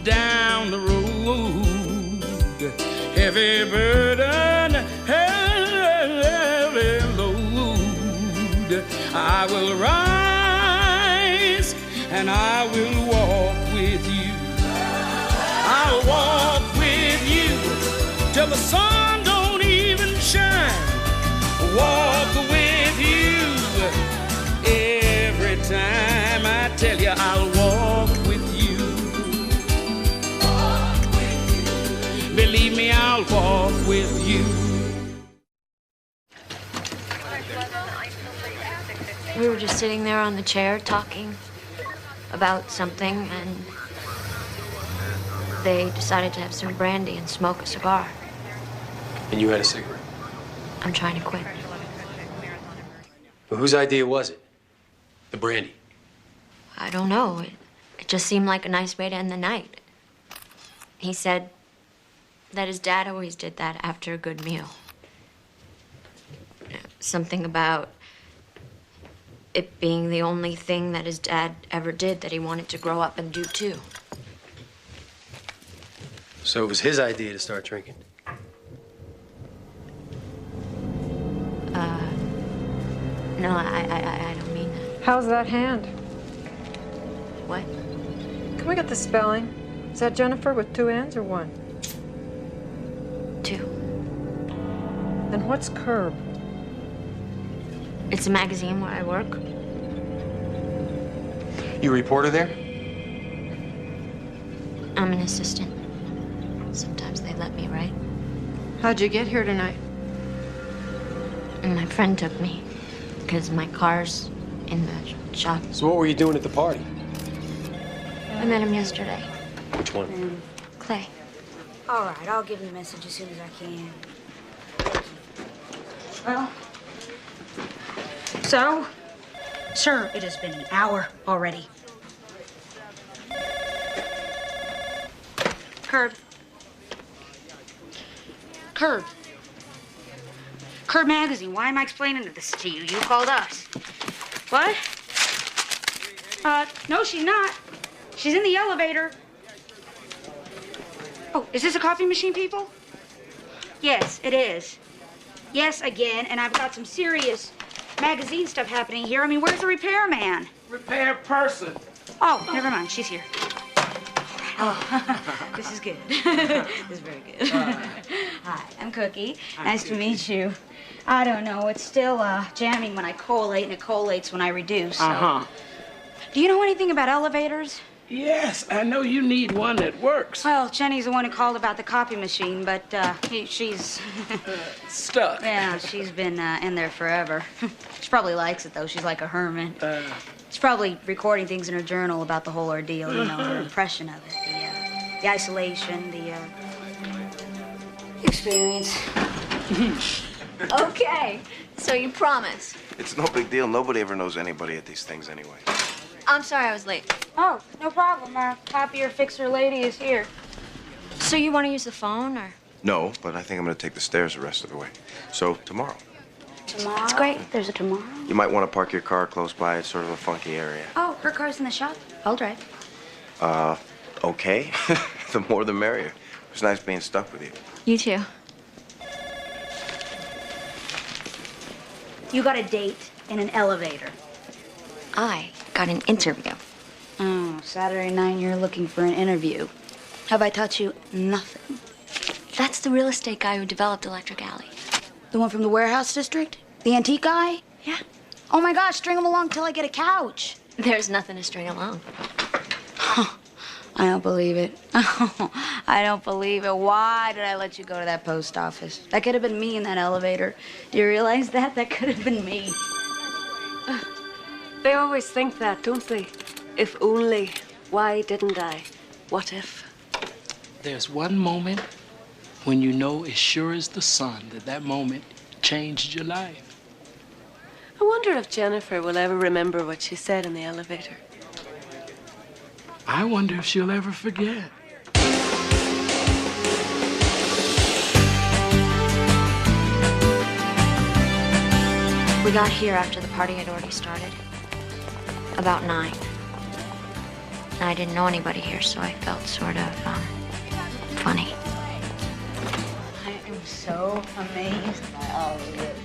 [SPEAKER 1] down the road, heavy burden, heavy load, I will rise and I will walk with you. I'll walk with you till the sun don't even shine. Walk with you every time. I tell you, I'll walk with you. Walk with you. Believe me, I'll walk with you.
[SPEAKER 14] We were just sitting there on the chair talking about something, and they decided to have some brandy and smoke a cigar.
[SPEAKER 18] And you had a cigarette?
[SPEAKER 14] I'm trying to quit.
[SPEAKER 18] Well, whose idea was it? The brandy?
[SPEAKER 14] I don't know. It just seemed like a nice way to end the night. He said that his dad always did that after a good meal. Something about it being the only thing that his dad ever did that he wanted to grow up and do too.
[SPEAKER 18] So it was his idea to start drinking?
[SPEAKER 14] No, I don't mean that.
[SPEAKER 19] How's that hand?
[SPEAKER 14] What?
[SPEAKER 19] Can we get the spelling? Is that Jennifer with 2 N's or 1?
[SPEAKER 14] 2.
[SPEAKER 19] Then what's Curb?
[SPEAKER 14] It's a magazine where I work.
[SPEAKER 18] You a reporter there?
[SPEAKER 14] I'm an assistant. Sometimes they let me write.
[SPEAKER 19] How'd you get here tonight?
[SPEAKER 14] And my friend took me because my car's in the shop.
[SPEAKER 18] So what were you doing at the party?
[SPEAKER 14] I met him yesterday.
[SPEAKER 18] Which one?
[SPEAKER 14] Clay.
[SPEAKER 16] All right, I'll give him a message as soon as I can. Well, so, sir, it has been an hour already. Curb. Curb. Curb Magazine. Why am I explaining this to you? You called us. What? No, she's not. She's in the elevator. Oh, is this a coffee machine, people? Yes, it is. Yes, again, and I've got some serious magazine stuff happening here. I mean, where's the repairman?
[SPEAKER 23] Repair person.
[SPEAKER 16] Oh, never mind. She's here. Oh, this is good. This is very good. Hi, I'm Cookie. Nice to meet you. I don't know. It's still jamming when I collate, and it collates when I reduce. So. Do you know anything about elevators?
[SPEAKER 23] Yes, I know you need one that works.
[SPEAKER 16] Well, Jenny's the one who called about the copy machine, but she's...
[SPEAKER 23] Stuck.
[SPEAKER 16] Yeah, she's been in there forever. She probably likes it, though. She's like a hermit. She's probably recording things in her journal about the whole ordeal, you know, her impression of it. The isolation, the experience.
[SPEAKER 14] Okay, so you promise.
[SPEAKER 20] It's no big deal. Nobody ever knows anybody at these things anyway.
[SPEAKER 14] I'm sorry I was late.
[SPEAKER 16] Oh, no problem. Our copier fixer lady is here.
[SPEAKER 14] So you want to use the phone, or?
[SPEAKER 20] No, but I think I'm going to take the stairs the rest of the way. So, tomorrow.
[SPEAKER 16] Tomorrow? It's great. There's a tomorrow.
[SPEAKER 20] You might want to park your car close by. It's sort of a funky area.
[SPEAKER 16] Oh, her car's in the shop. I'll drive.
[SPEAKER 20] Okay. The more the merrier. It was nice being stuck with you.
[SPEAKER 14] You too.
[SPEAKER 16] You got a date in an elevator.
[SPEAKER 14] I got an interview.
[SPEAKER 16] Oh, Saturday night you're looking for an interview. Have I taught you nothing?
[SPEAKER 14] That's the real estate guy who developed Electric Alley.
[SPEAKER 16] The one from the warehouse district? The antique guy?
[SPEAKER 14] Yeah.
[SPEAKER 16] Oh my gosh, string him along till I get a couch.
[SPEAKER 14] There's nothing to string along.
[SPEAKER 16] I don't believe it. I don't believe it. Why did I let you go to that post office? That could have been me in that elevator. Do you realize that? That could have been me.
[SPEAKER 9] They always think that, don't they? If only. Why didn't I? What if?
[SPEAKER 23] There's one moment when you know as sure as the sun that moment changed your life.
[SPEAKER 9] I wonder if Jennifer will ever remember what she said in the elevator.
[SPEAKER 23] I wonder if she'll ever forget.
[SPEAKER 14] We got here after the party had already started. About 9. And I didn't know anybody here, so I felt sort of, funny.
[SPEAKER 16] I am so amazed by all of it.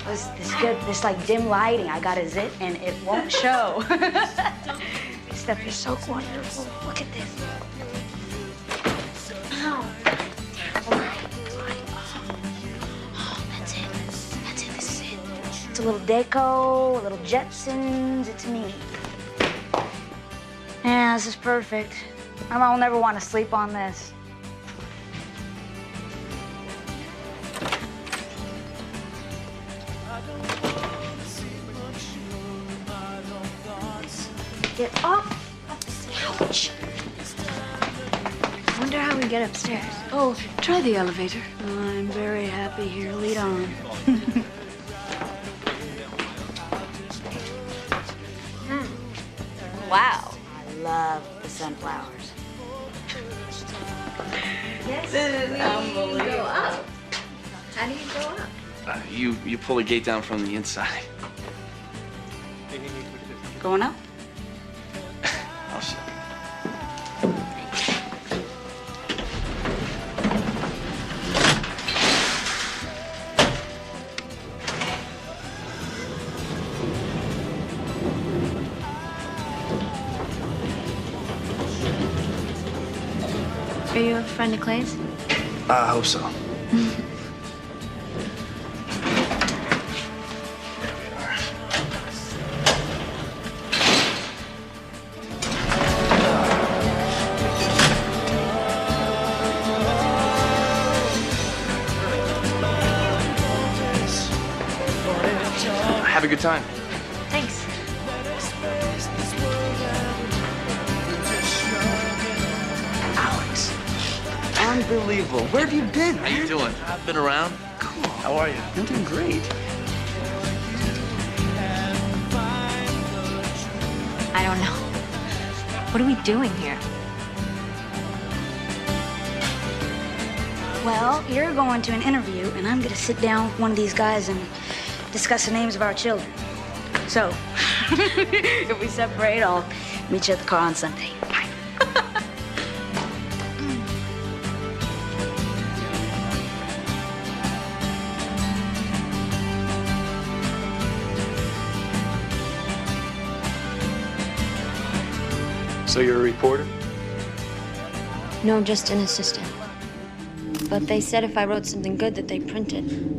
[SPEAKER 16] This good, this like dim lighting. I got a zit and it won't show. This stuff is so wonderful. Look at this. Oh. Oh, that's it. That's it. This is it. It's a little deco, a little Jetsons. It's me. Yeah, this is perfect. My mom will never want to sleep on this. Get off the couch.
[SPEAKER 14] I wonder how we get upstairs.
[SPEAKER 9] Oh, try the elevator.
[SPEAKER 16] I'm very happy here. Lead on.
[SPEAKER 14] Wow.
[SPEAKER 16] I love the sunflowers.
[SPEAKER 14] Yes. Go up. How do you go up?
[SPEAKER 21] You pull the gate down from the inside.
[SPEAKER 16] Going up?
[SPEAKER 21] I'll show you.
[SPEAKER 14] Are you a friend of Clay's?
[SPEAKER 21] I hope so. a good time.
[SPEAKER 14] Thanks.
[SPEAKER 21] Alex, unbelievable. Where have you been, man? How you doing? I've been around. Cool. How are you? I'm doing great.
[SPEAKER 14] I don't know. What are we doing here?
[SPEAKER 16] Well, you're going to an interview, and I'm going to sit down with one of these guys and discuss the names of our children. So, if we separate, I'll meet you at the car on Sunday. Bye.
[SPEAKER 18] So you're a reporter?
[SPEAKER 14] No, just an assistant. But they said if I wrote something good that they printed.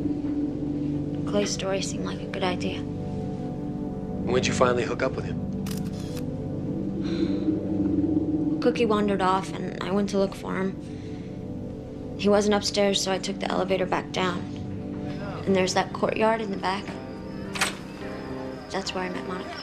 [SPEAKER 14] Clay's story seemed like a good idea.
[SPEAKER 18] When'd you finally hook up with him?
[SPEAKER 14] Cookie wandered off, and I went to look for him. He wasn't upstairs, so I took the elevator back down. And there's that courtyard in the back. That's where I met Monica.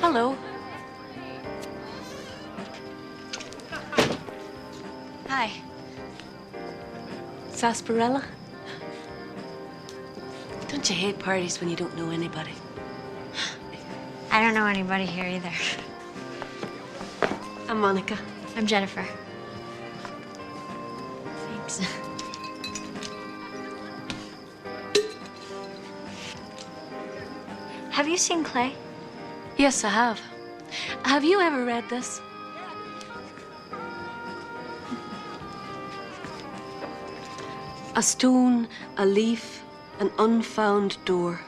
[SPEAKER 2] Hello. Hi. Sarsaparilla? Don't you hate parties when you don't know anybody?
[SPEAKER 14] I don't know anybody here either.
[SPEAKER 2] I'm Monica.
[SPEAKER 14] I'm Jennifer. Thanks. Have you seen Clay?
[SPEAKER 2] Yes, I have. Have you ever read this? A stone, a leaf, an unfound door.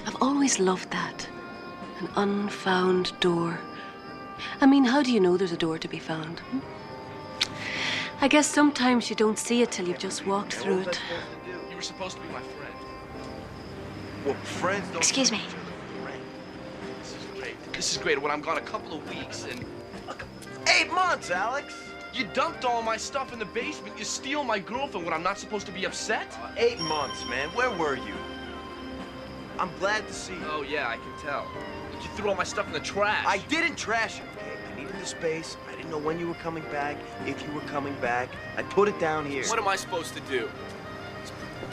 [SPEAKER 2] I've always loved that. An unfound door. I mean, how do you know there's a door to be found? I guess sometimes you don't see it till you've just walked through it.
[SPEAKER 21] You were supposed to be my friend.
[SPEAKER 20] Well, friends don't...
[SPEAKER 14] Excuse me.
[SPEAKER 21] This is great. When I'm gone a couple of weeks and...
[SPEAKER 20] 8 months, Alex!
[SPEAKER 21] You dumped all my stuff in the basement. You steal my girlfriend when I'm not supposed to be upset?
[SPEAKER 20] 8 months, man. Where were you? I'm glad to see you.
[SPEAKER 21] Oh, yeah, I can tell. You threw all my stuff in the trash.
[SPEAKER 20] I didn't trash it, okay? I needed the space. I didn't know when you were coming back, if you were coming back. I put it down here.
[SPEAKER 21] What am I supposed to do?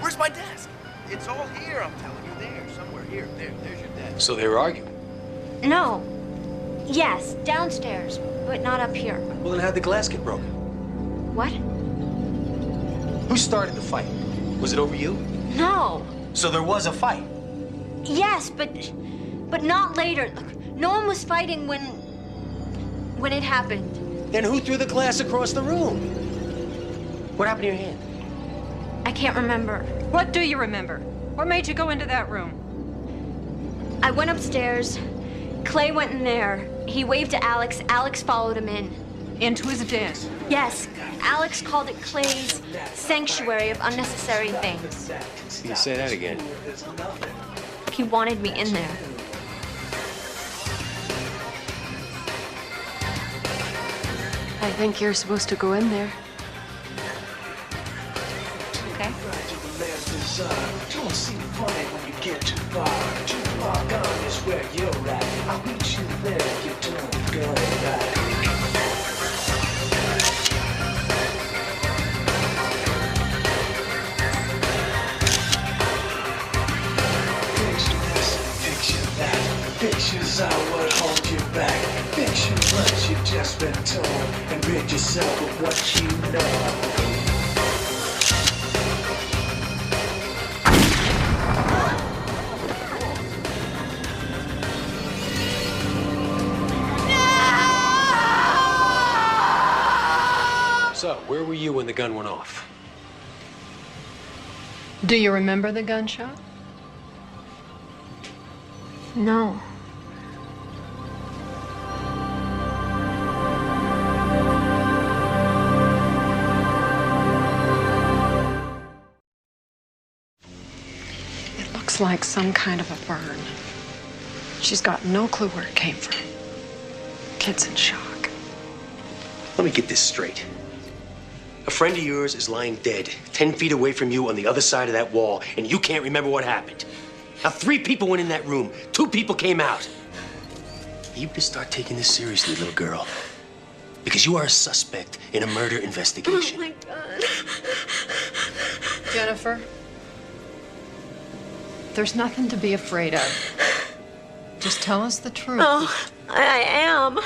[SPEAKER 21] Where's my desk?
[SPEAKER 20] It's all here, I'm telling you. There, somewhere here. There's your desk.
[SPEAKER 18] So they were arguing?
[SPEAKER 14] No. Yes, downstairs, but not up here.
[SPEAKER 18] Well, then how'd the glass get broken?
[SPEAKER 14] What?
[SPEAKER 18] Who started the fight? Was it over you?
[SPEAKER 14] No.
[SPEAKER 18] So there was a fight?
[SPEAKER 14] Yes, but not later. Look, no one was fighting when it happened.
[SPEAKER 18] Then who threw the glass across the room? What happened to your hand?
[SPEAKER 14] I can't remember.
[SPEAKER 19] What do you remember? What made you go into that room?
[SPEAKER 14] I went upstairs. Clay went in there. He waved to Alex. Alex followed him in.
[SPEAKER 19] Into his den?
[SPEAKER 14] Yes. Alex called it Clay's sanctuary of unnecessary things.
[SPEAKER 18] Can you say that again?
[SPEAKER 14] He wanted me in there.
[SPEAKER 2] I think you're supposed to go in there.
[SPEAKER 14] Okay.
[SPEAKER 3] Don't see the point when you get too far. Too far gone is where you're at. I'll meet you there if you don't go back. Picture this, picture that. Pictures are what hold you back. Picture what you've just been told and rid yourself of what you know.
[SPEAKER 18] So, where were you when the gun went off?
[SPEAKER 19] Do you remember the gunshot?
[SPEAKER 14] No.
[SPEAKER 19] It looks like some kind of a burn. She's got no clue where it came from. kid's in shock.
[SPEAKER 18] Let me get this straight. A friend of yours is lying dead 10 feet away from you on the other side of that wall, and you can't remember what happened. Now, 3 people went in that room. 2 people came out. You better start taking this seriously, little girl. Because you are a suspect in a murder investigation.
[SPEAKER 16] Oh, my God.
[SPEAKER 19] Jennifer, there's nothing to be afraid of. Just tell us the truth.
[SPEAKER 16] Oh, I am.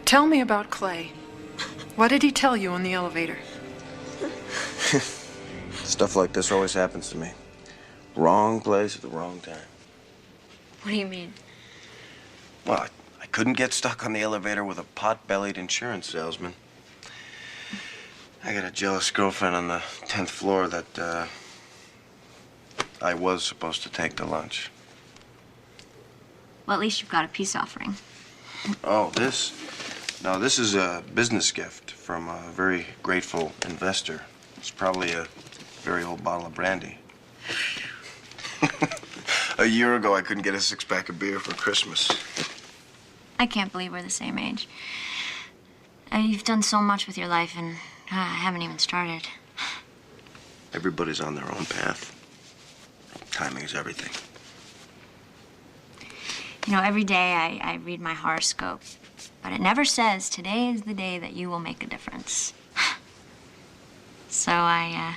[SPEAKER 19] Tell me about Clay. What did he tell you in the elevator?
[SPEAKER 20] Stuff like this always happens to me. Wrong place at the wrong time.
[SPEAKER 14] What do you mean?
[SPEAKER 20] Well, I couldn't get stuck on the elevator with a pot-bellied insurance salesman. I got a jealous girlfriend on the 10th floor that I was supposed to take to lunch.
[SPEAKER 14] Well, at least you've got a peace offering.
[SPEAKER 20] Oh, this? No, this is a business gift from a very grateful investor. It's probably a very old bottle of brandy. A year ago, I couldn't get a 6-pack of beer for Christmas.
[SPEAKER 14] I can't believe we're the same age. You've done so much with your life, and I haven't even started.
[SPEAKER 20] Everybody's on their own path. Timing is everything.
[SPEAKER 14] You know, every day I read my horoscope, but it never says today is the day that you will make a difference. So I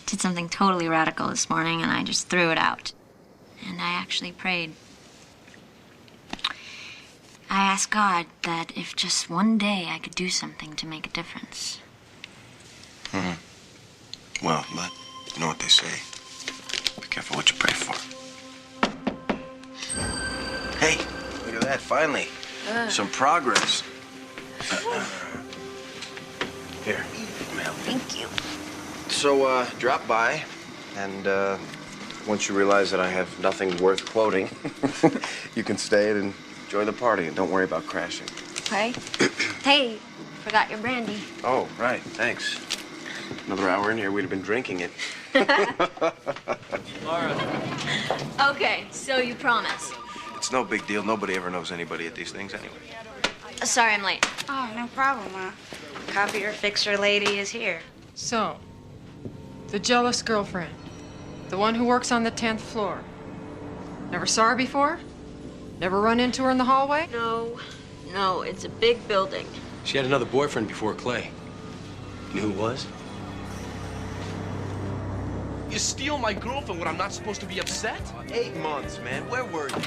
[SPEAKER 14] did something totally radical this morning, and I just threw it out. And I actually prayed. I asked God that if just one day I could do something to make a difference.
[SPEAKER 20] Well, but you know what they say. Be careful what you pray for. Hey, look at that, finally. Some progress. Here, ma'am.
[SPEAKER 14] Thank you.
[SPEAKER 20] So, drop by, and once you realize that I have nothing worth quoting, you can stay and enjoy the party, and don't worry about crashing.
[SPEAKER 14] Okay. Hey, forgot your brandy.
[SPEAKER 20] Oh, right, thanks. Another hour in here, we'd have been drinking it.
[SPEAKER 14] Okay, so you promise.
[SPEAKER 20] It's no big deal. Nobody ever knows anybody at these things anyway.
[SPEAKER 14] Sorry I'm late.
[SPEAKER 16] Oh, no problem. Copier fixer lady is here.
[SPEAKER 19] So, the jealous girlfriend. The one who works on the 10th floor. Never saw her before? Never run into her in the hallway?
[SPEAKER 16] No, it's a big building.
[SPEAKER 18] She had another boyfriend before Clay. You know who it was?
[SPEAKER 21] You steal my girlfriend when I'm not supposed to be upset?
[SPEAKER 20] 8 months, man. Where were you?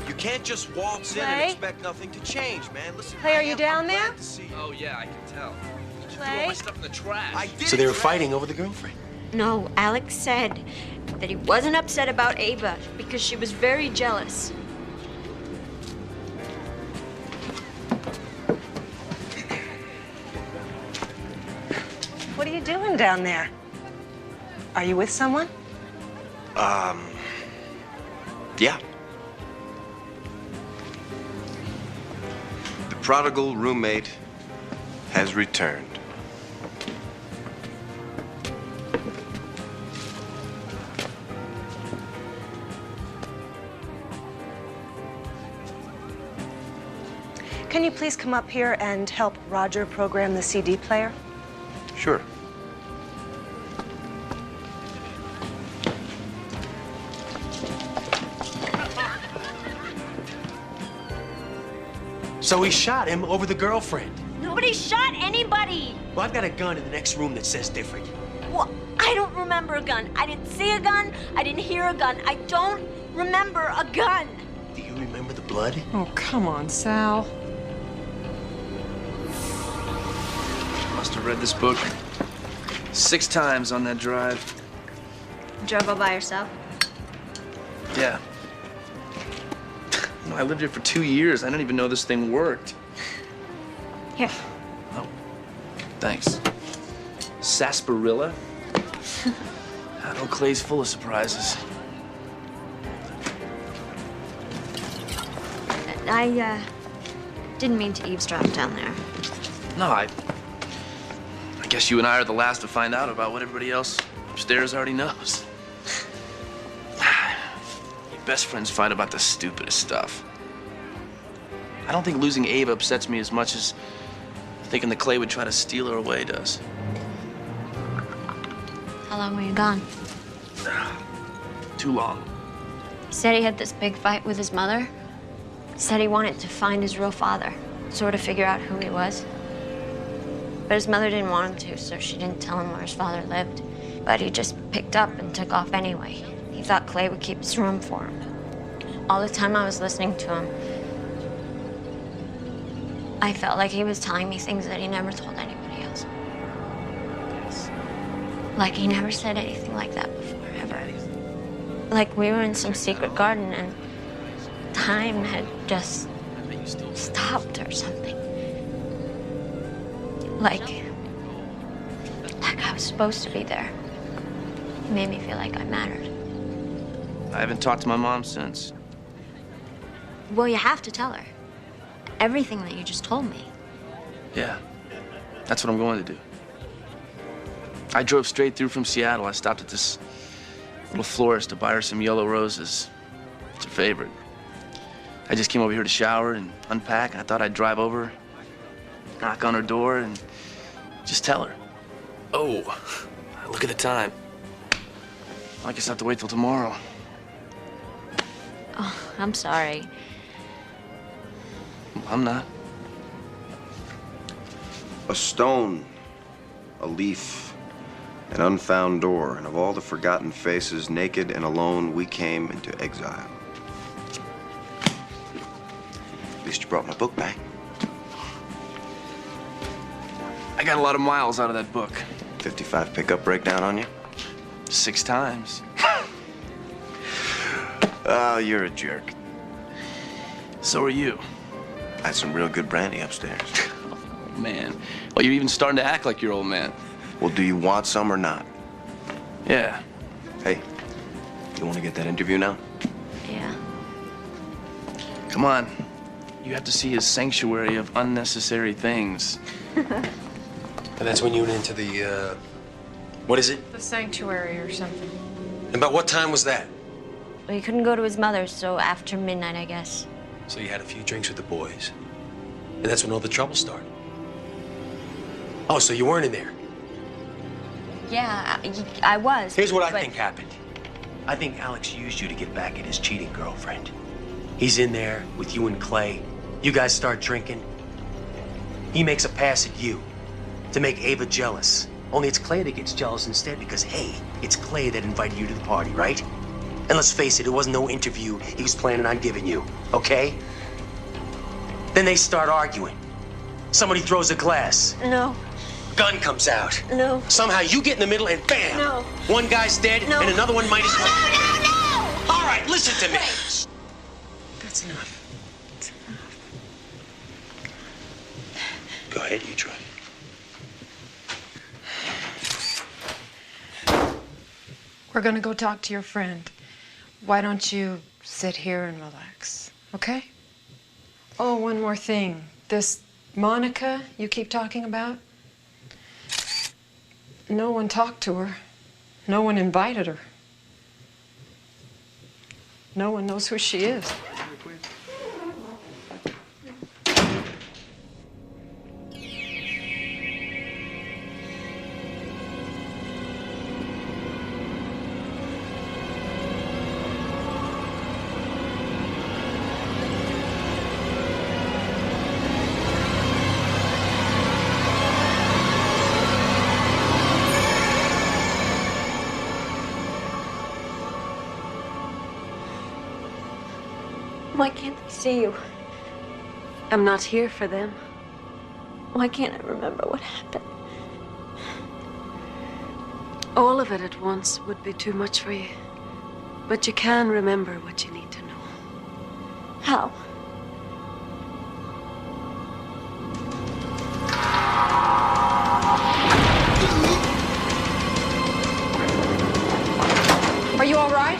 [SPEAKER 20] You can't just waltz in and
[SPEAKER 16] Clay?
[SPEAKER 20] expect nothing to change, man. Listen,
[SPEAKER 16] Clay, are you down there?
[SPEAKER 21] Oh, yeah, I can tell. You threw all
[SPEAKER 16] Clay?
[SPEAKER 21] my stuff in the trash.
[SPEAKER 18] So they were fighting over the girlfriend.
[SPEAKER 14] No, Alex said that he wasn't upset about Ava because she was very jealous.
[SPEAKER 10] What are you doing down there? Are you with someone?
[SPEAKER 20] Yeah. The prodigal roommate has returned.
[SPEAKER 10] Can you please come up here and help Roger program the CD player?
[SPEAKER 20] Sure.
[SPEAKER 18] So he shot him over the girlfriend.
[SPEAKER 14] Nobody shot anybody.
[SPEAKER 18] Well, I've got a gun in the next room that says different.
[SPEAKER 14] Well, I don't remember a gun. I didn't see a gun. I didn't hear a gun. I don't remember a gun.
[SPEAKER 18] Do you remember the blood?
[SPEAKER 19] Oh, come on, Sal.
[SPEAKER 21] Must have read this book 6 times on that drive.
[SPEAKER 14] Drove all by yourself?
[SPEAKER 21] Yeah. You know, I lived here for 2 years. I didn't even know this thing worked.
[SPEAKER 14] Here.
[SPEAKER 21] Oh, thanks. Sarsaparilla? I know Clay's full of surprises.
[SPEAKER 14] I didn't mean to eavesdrop down there.
[SPEAKER 21] No, I guess you and I are the last to find out about what everybody else upstairs already knows. Your best friends fight about the stupidest stuff. I don't think losing Ava upsets me as much as thinking that Clay would try to steal her away does.
[SPEAKER 14] How long were you gone?
[SPEAKER 21] Too long.
[SPEAKER 14] He said he had this big fight with his mother. Said he wanted to find his real father, sort of figure out who he was. But his mother didn't want him to, so she didn't tell him where his father lived. But he just picked up and took off anyway. He thought Clay would keep his room for him. All the time I was listening to him, I felt like he was telling me things that he never told anybody else. Like he never said anything like that before, ever. Like we were in some secret garden and time had just stopped or something. Like I was supposed to be there. He made me feel like I mattered.
[SPEAKER 21] I haven't talked to my mom since.
[SPEAKER 14] Well, you have to tell her. Everything that you just told me.
[SPEAKER 21] Yeah, that's what I'm going to do. I drove straight through from Seattle. I stopped at this little florist to buy her some yellow roses. It's her favorite. I just came over here to shower and unpack, and I thought I'd drive over, knock on her door, and just tell her. Oh, look at the time. I guess I have to wait till tomorrow.
[SPEAKER 14] Oh, I'm sorry.
[SPEAKER 21] I'm not.
[SPEAKER 20] A stone, a leaf, an unfound door, and of all the forgotten faces, naked and alone, we came into exile. At least you brought my book back.
[SPEAKER 21] I got a lot of miles out of that book.
[SPEAKER 20] 55 pickup breakdown on you?
[SPEAKER 21] 6 times.
[SPEAKER 20] Oh, you're a jerk.
[SPEAKER 21] So are you.
[SPEAKER 20] I had some real good brandy upstairs.
[SPEAKER 21] Oh, man. Well, you're even starting to act like your old man.
[SPEAKER 20] Well, do you want some or not?
[SPEAKER 21] Yeah.
[SPEAKER 20] Hey, you want to get that interview now?
[SPEAKER 14] Yeah.
[SPEAKER 21] Come on. You have to see his sanctuary of unnecessary things.
[SPEAKER 18] And that's when you went into the, what is it?
[SPEAKER 19] The sanctuary or something.
[SPEAKER 18] And about what time was that?
[SPEAKER 14] Well, he couldn't go to his mother's, so after midnight, I guess.
[SPEAKER 18] So you had a few drinks with the boys. And that's when all the trouble started. Oh, so you weren't in there?
[SPEAKER 14] Yeah, I was.
[SPEAKER 18] Here's what I
[SPEAKER 14] but-
[SPEAKER 18] think happened. I think Alex used you to get back at his cheating girlfriend. He's in there with you and Clay. You guys start drinking. He makes a pass at you to make Ava jealous. Only it's Clay that gets jealous instead because, hey, it's Clay that invited you to the party, right? And let's face it wasn't no interview he was planning on giving you, okay? Then they start arguing. Somebody throws a glass.
[SPEAKER 16] No.
[SPEAKER 18] Gun comes out.
[SPEAKER 16] No.
[SPEAKER 18] Somehow you get in the middle and bam!
[SPEAKER 16] No.
[SPEAKER 18] One guy's dead
[SPEAKER 16] No.
[SPEAKER 18] and another one might as well.
[SPEAKER 16] No!
[SPEAKER 18] All right, listen to me.
[SPEAKER 16] That's enough.
[SPEAKER 18] Go ahead, you try.
[SPEAKER 19] We're gonna go talk to your friend. Why don't you sit here and relax, okay? Oh, one more thing. This Monica you keep talking about, no one talked to her. No one invited her. No one knows who she is.
[SPEAKER 2] Why can't they see you? I'm not here for them. Why can't I remember what happened? All of it at once would be too much for you. But you can remember what you need to know. How?
[SPEAKER 19] Are you all right?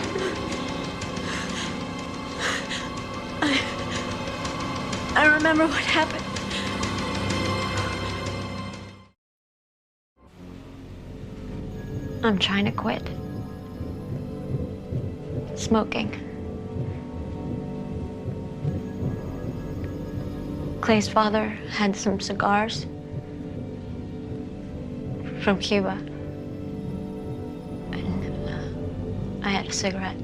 [SPEAKER 2] I remember what happened.
[SPEAKER 14] I'm trying to quit. Smoking. Clay's father had some cigars from Cuba. And I had a cigarette.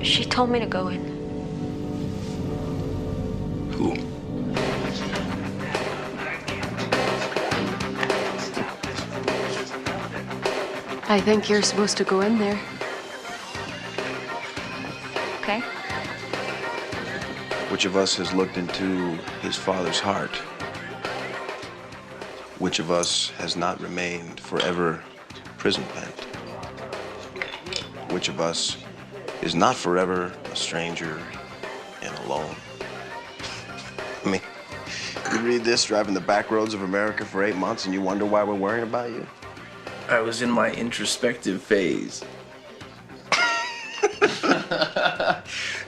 [SPEAKER 14] She told me to go in.
[SPEAKER 20] Who?
[SPEAKER 19] I think you're supposed to go in there.
[SPEAKER 14] Okay?
[SPEAKER 20] Which of us has looked into his father's heart? Which of us has not remained forever prison pent? Which of us is not forever a stranger and alone? I mean, you read this driving the back roads of America for 8 months and you wonder why we're worrying about you?
[SPEAKER 21] I was in my introspective phase.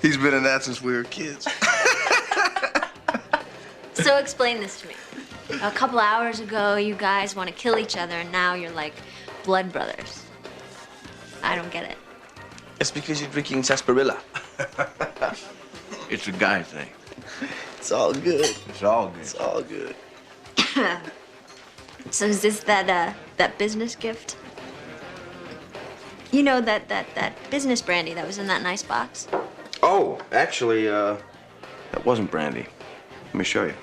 [SPEAKER 20] He's been in that since we were kids.
[SPEAKER 14] So explain this to me. A couple hours ago, you guys want to kill each other, and now you're like blood brothers. I don't get it.
[SPEAKER 21] It's because you're drinking sarsaparilla.
[SPEAKER 20] It's a guy thing.
[SPEAKER 21] It's all good.
[SPEAKER 20] It's all good.
[SPEAKER 21] It's all good.
[SPEAKER 14] So is this that business gift? You know that business brandy that was in that nice box?
[SPEAKER 20] Oh, actually, that wasn't brandy. Let me show you.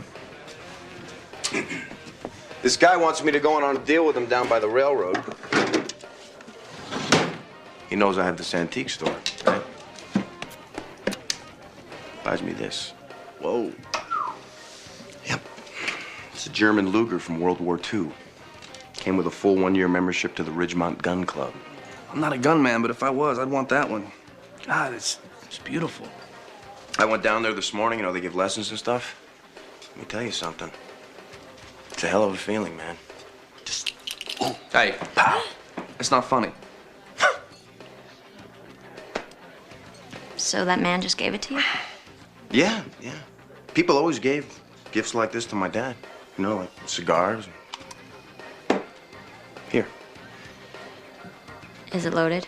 [SPEAKER 20] This guy wants me to go on a deal with him down by the railroad. He knows I have this antique store, right? Buys me this.
[SPEAKER 21] Whoa.
[SPEAKER 20] Yep. It's a German Luger from World War II. Came with a full 1-year membership to the Ridgemont Gun Club.
[SPEAKER 21] I'm not a gunman, but if I was, I'd want that one. God, it's beautiful.
[SPEAKER 20] I went down there this morning, you know, they give lessons and stuff. Let me tell you something. It's a hell of a feeling, man. Just,
[SPEAKER 21] ooh. Hey, pow. It's not funny.
[SPEAKER 14] So that man just gave it to you?
[SPEAKER 20] Yeah. People always gave gifts like this to my dad. You know, like cigars. Here.
[SPEAKER 14] Is it loaded?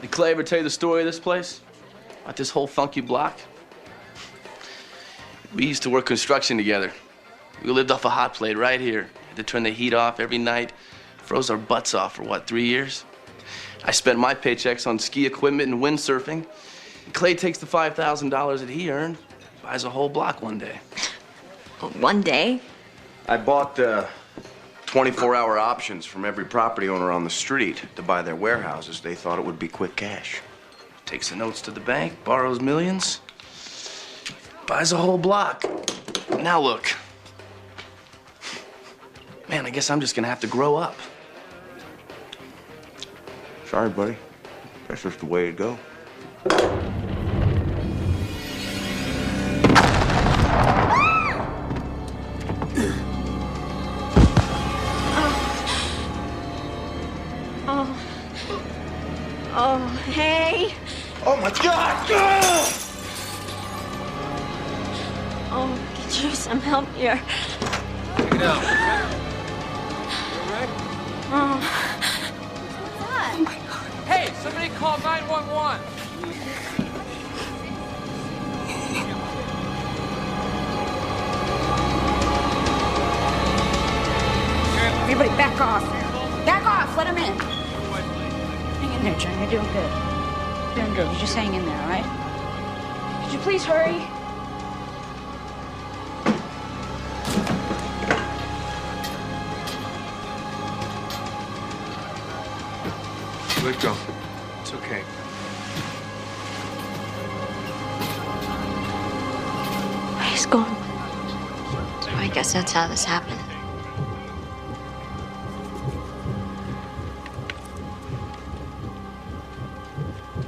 [SPEAKER 21] Did Clay ever tell you the story of this place? About this whole funky block? We used to work construction together. We lived off a hot plate right here. Had to turn the heat off every night. Froze our butts off for what, 3 years? I spent my paychecks on ski equipment and windsurfing. Clay takes the $5,000 that he earned, buys a whole block one day.
[SPEAKER 14] One day?
[SPEAKER 20] I bought 24-hour options from every property owner on the street to buy their warehouses. They thought it would be quick cash.
[SPEAKER 21] Takes the notes to the bank, borrows millions, buys a whole block. Now look. Man, I guess I'm just gonna have to grow up.
[SPEAKER 20] Sorry, buddy. That's just the way it goes.
[SPEAKER 14] Oh, hey.
[SPEAKER 20] Oh, my God!
[SPEAKER 14] Oh, get you some help here.
[SPEAKER 8] Take it out.
[SPEAKER 14] Oh.
[SPEAKER 15] Hey, somebody call 911.
[SPEAKER 16] Everybody back off. Back off. Let him in. Hang in there, John. You're doing good. You're doing good. You just hang in there, all right? Could you please hurry?
[SPEAKER 8] Let go. It's okay.
[SPEAKER 14] He's gone. So I guess that's how this happened.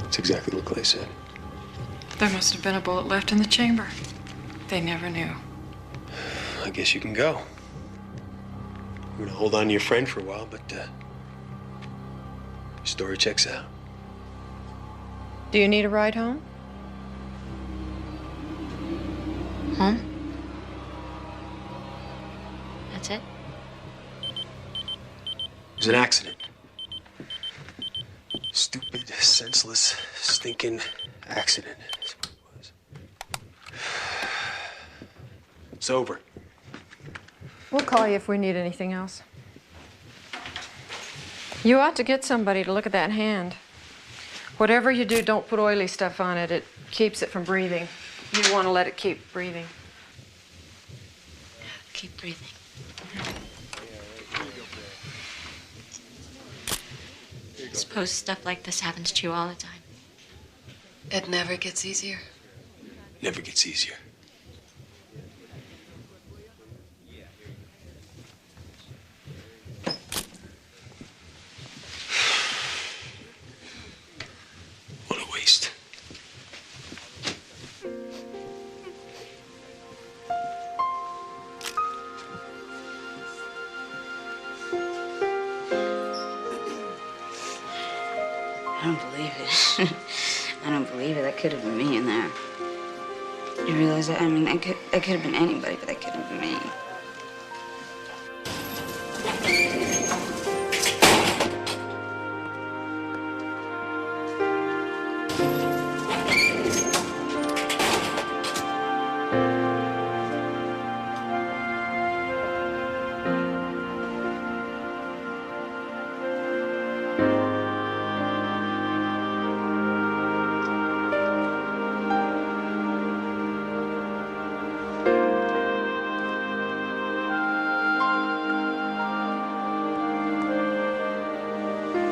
[SPEAKER 20] It's exactly what Clay said.
[SPEAKER 19] There must have been a bullet left in the chamber. They never knew.
[SPEAKER 18] I guess you can go. We're gonna hold on to your friend for a while, but your story checks out.
[SPEAKER 19] Do you need a ride home?
[SPEAKER 14] Home? That's it?
[SPEAKER 18] was an accident. Stupid, senseless, stinking accident. That's what it was. It's over.
[SPEAKER 19] We'll call you if we need anything else. You ought to get somebody to look at that hand. Whatever you do, don't put oily stuff on it. It keeps it from breathing. You want to let it keep breathing.
[SPEAKER 14] Keep breathing. Suppose stuff like this happens to you all the time.
[SPEAKER 19] It never gets easier.
[SPEAKER 18] Never gets easier. What a waste.
[SPEAKER 16] I don't believe it. I don't believe it. That could have been me in there. You realize that? I mean, that could have been anybody, but that couldn't have been me.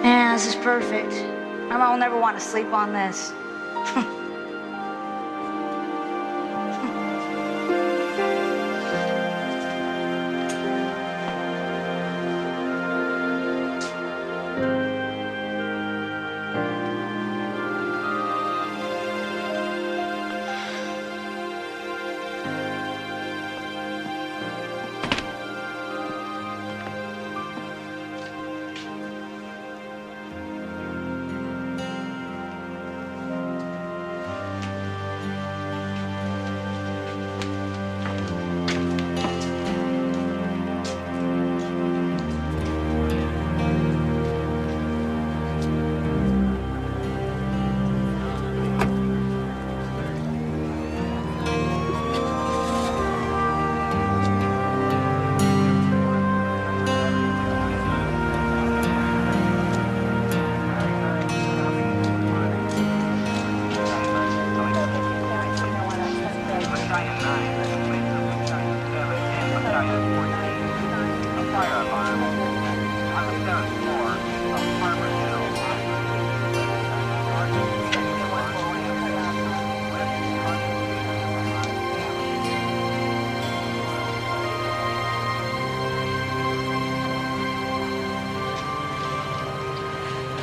[SPEAKER 16] Yeah, this is perfect. My mom will never want to sleep on this.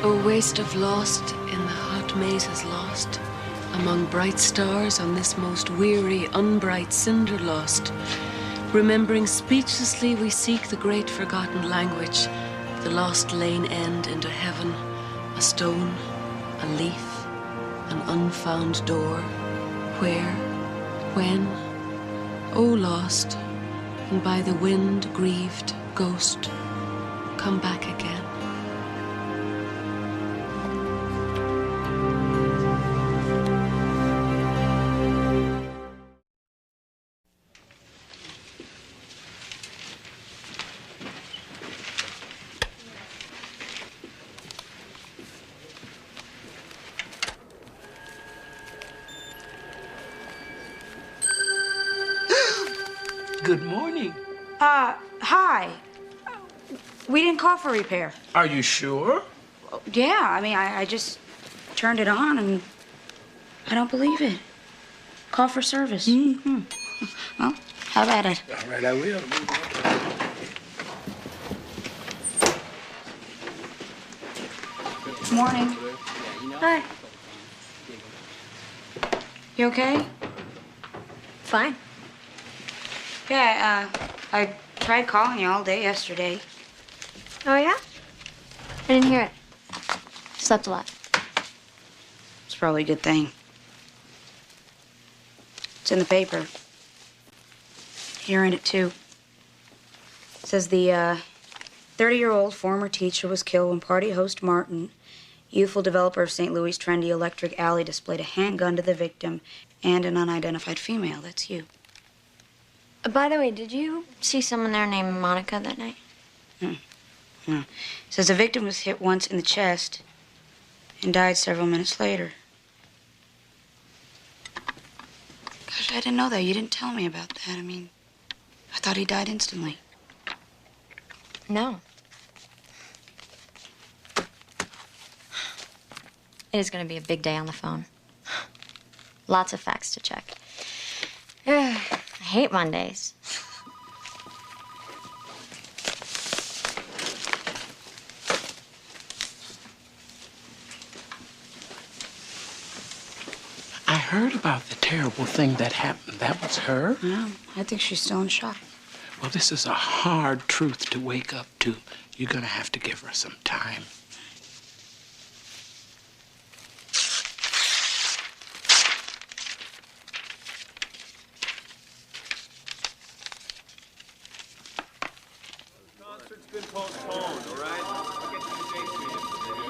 [SPEAKER 9] O waste of lost in the hot mazes lost, among bright stars on this most weary, unbright cinder lost, remembering speechlessly we seek the great forgotten language, the lost lane end into heaven, a stone, a leaf, an unfound door, where, when, O lost, and by the wind grieved ghost, come back again.
[SPEAKER 23] Good morning.
[SPEAKER 16] Hi. We didn't call for repair.
[SPEAKER 23] Are you sure?
[SPEAKER 16] Yeah, I mean, I just turned it on and I don't believe it. Call for service. Mm-hmm. Well, how about it?
[SPEAKER 23] All right, I will.
[SPEAKER 16] Morning. Hi. You okay?
[SPEAKER 2] Fine.
[SPEAKER 16] Yeah, I tried calling you all day yesterday.
[SPEAKER 2] Oh, yeah? I didn't hear it. Slept a lot.
[SPEAKER 16] It's probably a good thing. It's in the paper. You're in it, too. It says the 30-year-old former teacher was killed when party host Martin, youthful developer of St. Louis' trendy Electric Alley, displayed a handgun to the victim and an unidentified female. That's you.
[SPEAKER 14] By the way, did you see someone there named Monica that night?
[SPEAKER 16] No. Says the victim was hit once in the chest and died several minutes later. Gosh, I didn't know that. You didn't tell me about that. I mean, I thought he died instantly.
[SPEAKER 14] No. It is going to be a big day on the phone. Lots of facts to check. I hate Mondays.
[SPEAKER 23] I heard about the terrible thing that happened. That was her?
[SPEAKER 16] No, I think she's still in shock.
[SPEAKER 23] Well, this is a hard truth to wake up to. You're gonna have to give her some time.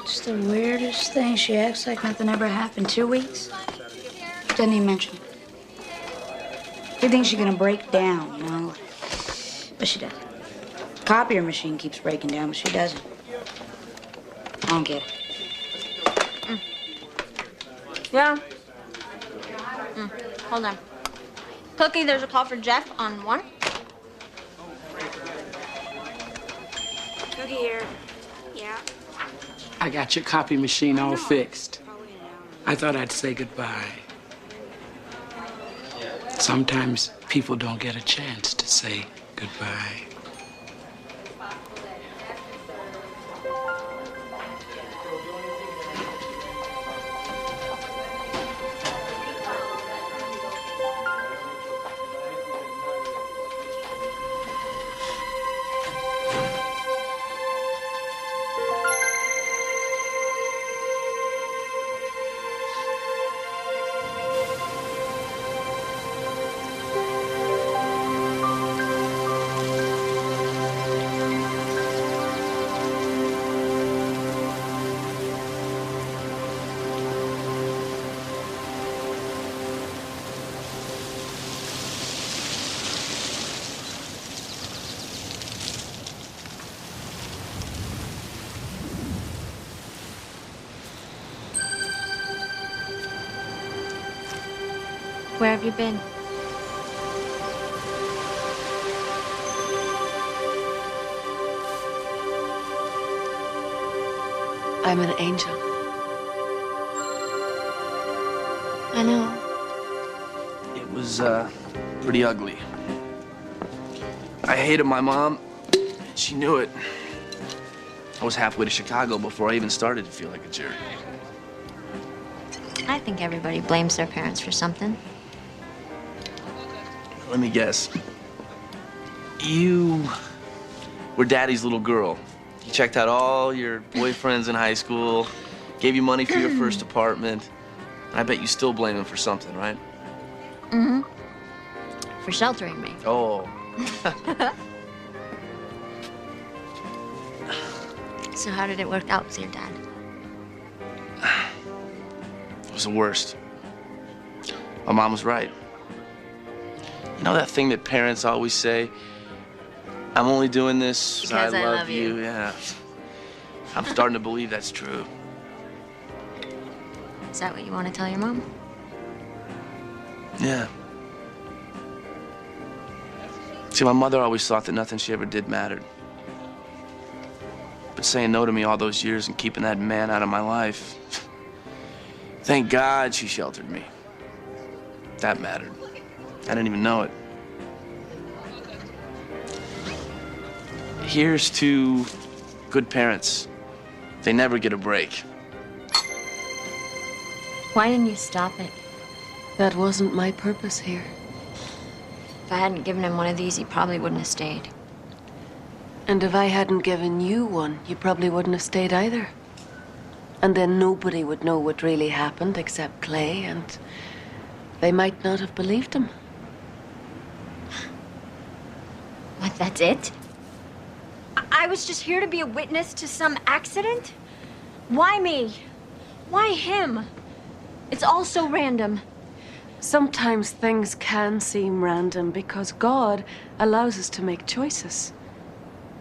[SPEAKER 16] It's the weirdest thing. She acts like nothing ever happened. 2 weeks? Doesn't even mention it. You think she's gonna break down, you know? But she doesn't. Copier machine keeps breaking down, but she doesn't. I don't get it.
[SPEAKER 14] Yeah. Hold on. Cookie, there's a call for Jeff on 1.
[SPEAKER 16] Cookie here. Yeah.
[SPEAKER 23] I got your copy machine all fixed. I thought I'd say goodbye. Sometimes people don't get a chance to say goodbye.
[SPEAKER 14] Where have you been?
[SPEAKER 2] I'm an angel.
[SPEAKER 14] I know.
[SPEAKER 21] It was, pretty ugly. I hated my mom, and she knew it. I was halfway to Chicago before I even started to feel like a jerk.
[SPEAKER 14] I think everybody blames their parents for something.
[SPEAKER 21] Let me guess. You were Daddy's little girl. He checked out all your boyfriends in high school, gave you money for your first apartment. And I bet you still blame him for something, right?
[SPEAKER 14] Mm-hmm. For sheltering me.
[SPEAKER 21] Oh.
[SPEAKER 14] So how did it work out with your dad?
[SPEAKER 21] It was the worst. My mom was right. You know that thing that parents always say? I'm only doing this
[SPEAKER 14] because I love you.
[SPEAKER 21] Yeah. I'm starting to believe that's true.
[SPEAKER 14] Is that what you want to tell your mom?
[SPEAKER 21] Yeah. See, my mother always thought that nothing she ever did mattered. But saying no to me all those years and keeping that man out of my life, thank God she sheltered me. That mattered. I didn't even know it. Here's to good parents. They never get a break.
[SPEAKER 14] Why didn't you stop it?
[SPEAKER 2] That wasn't my purpose here.
[SPEAKER 14] If I hadn't given him one of these, he probably wouldn't have stayed.
[SPEAKER 2] And if I hadn't given you one, you probably wouldn't have stayed either. And then nobody would know what really happened except Clay, and they might not have believed him.
[SPEAKER 14] What, that's it? I was just here to be a witness to some accident? Why me? Why him? It's all so random.
[SPEAKER 2] Sometimes things can seem random because God allows us to make choices.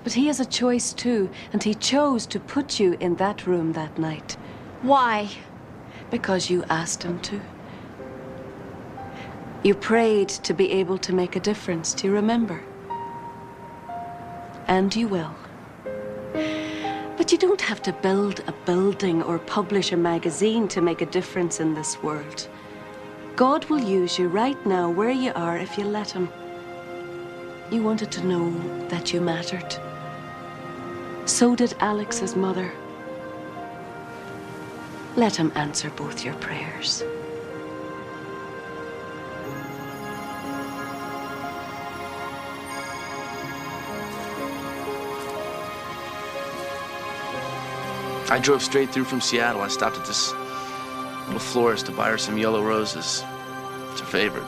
[SPEAKER 2] But He has a choice too, and He chose to put you in that room that night.
[SPEAKER 14] Why?
[SPEAKER 2] Because you asked Him to. You prayed to be able to make a difference. Do you remember? And you will. But you don't have to build a building or publish a magazine to make a difference in this world. God will use you right now where you are if you let Him. You wanted to know that you mattered. So did Alex's mother. Let Him answer both your prayers.
[SPEAKER 21] I drove straight through from Seattle. I stopped at this little florist to buy her some yellow roses. It's her favorite.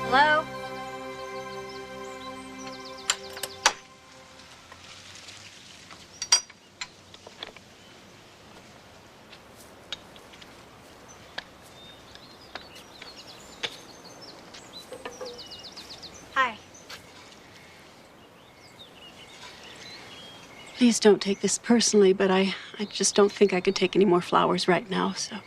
[SPEAKER 14] Hello? Hi.
[SPEAKER 6] Please don't take this personally, but I just don't think I could take any more flowers right now, so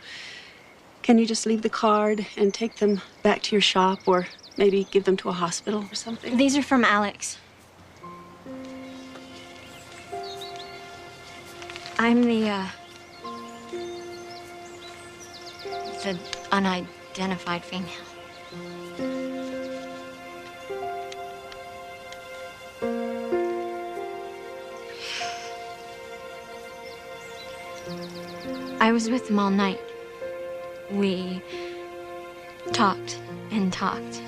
[SPEAKER 6] can you just leave the card and take them back to your shop, or maybe give them to a hospital or something?
[SPEAKER 14] These are from Alex. I'm the unidentified female. I was with him all night. We talked and talked.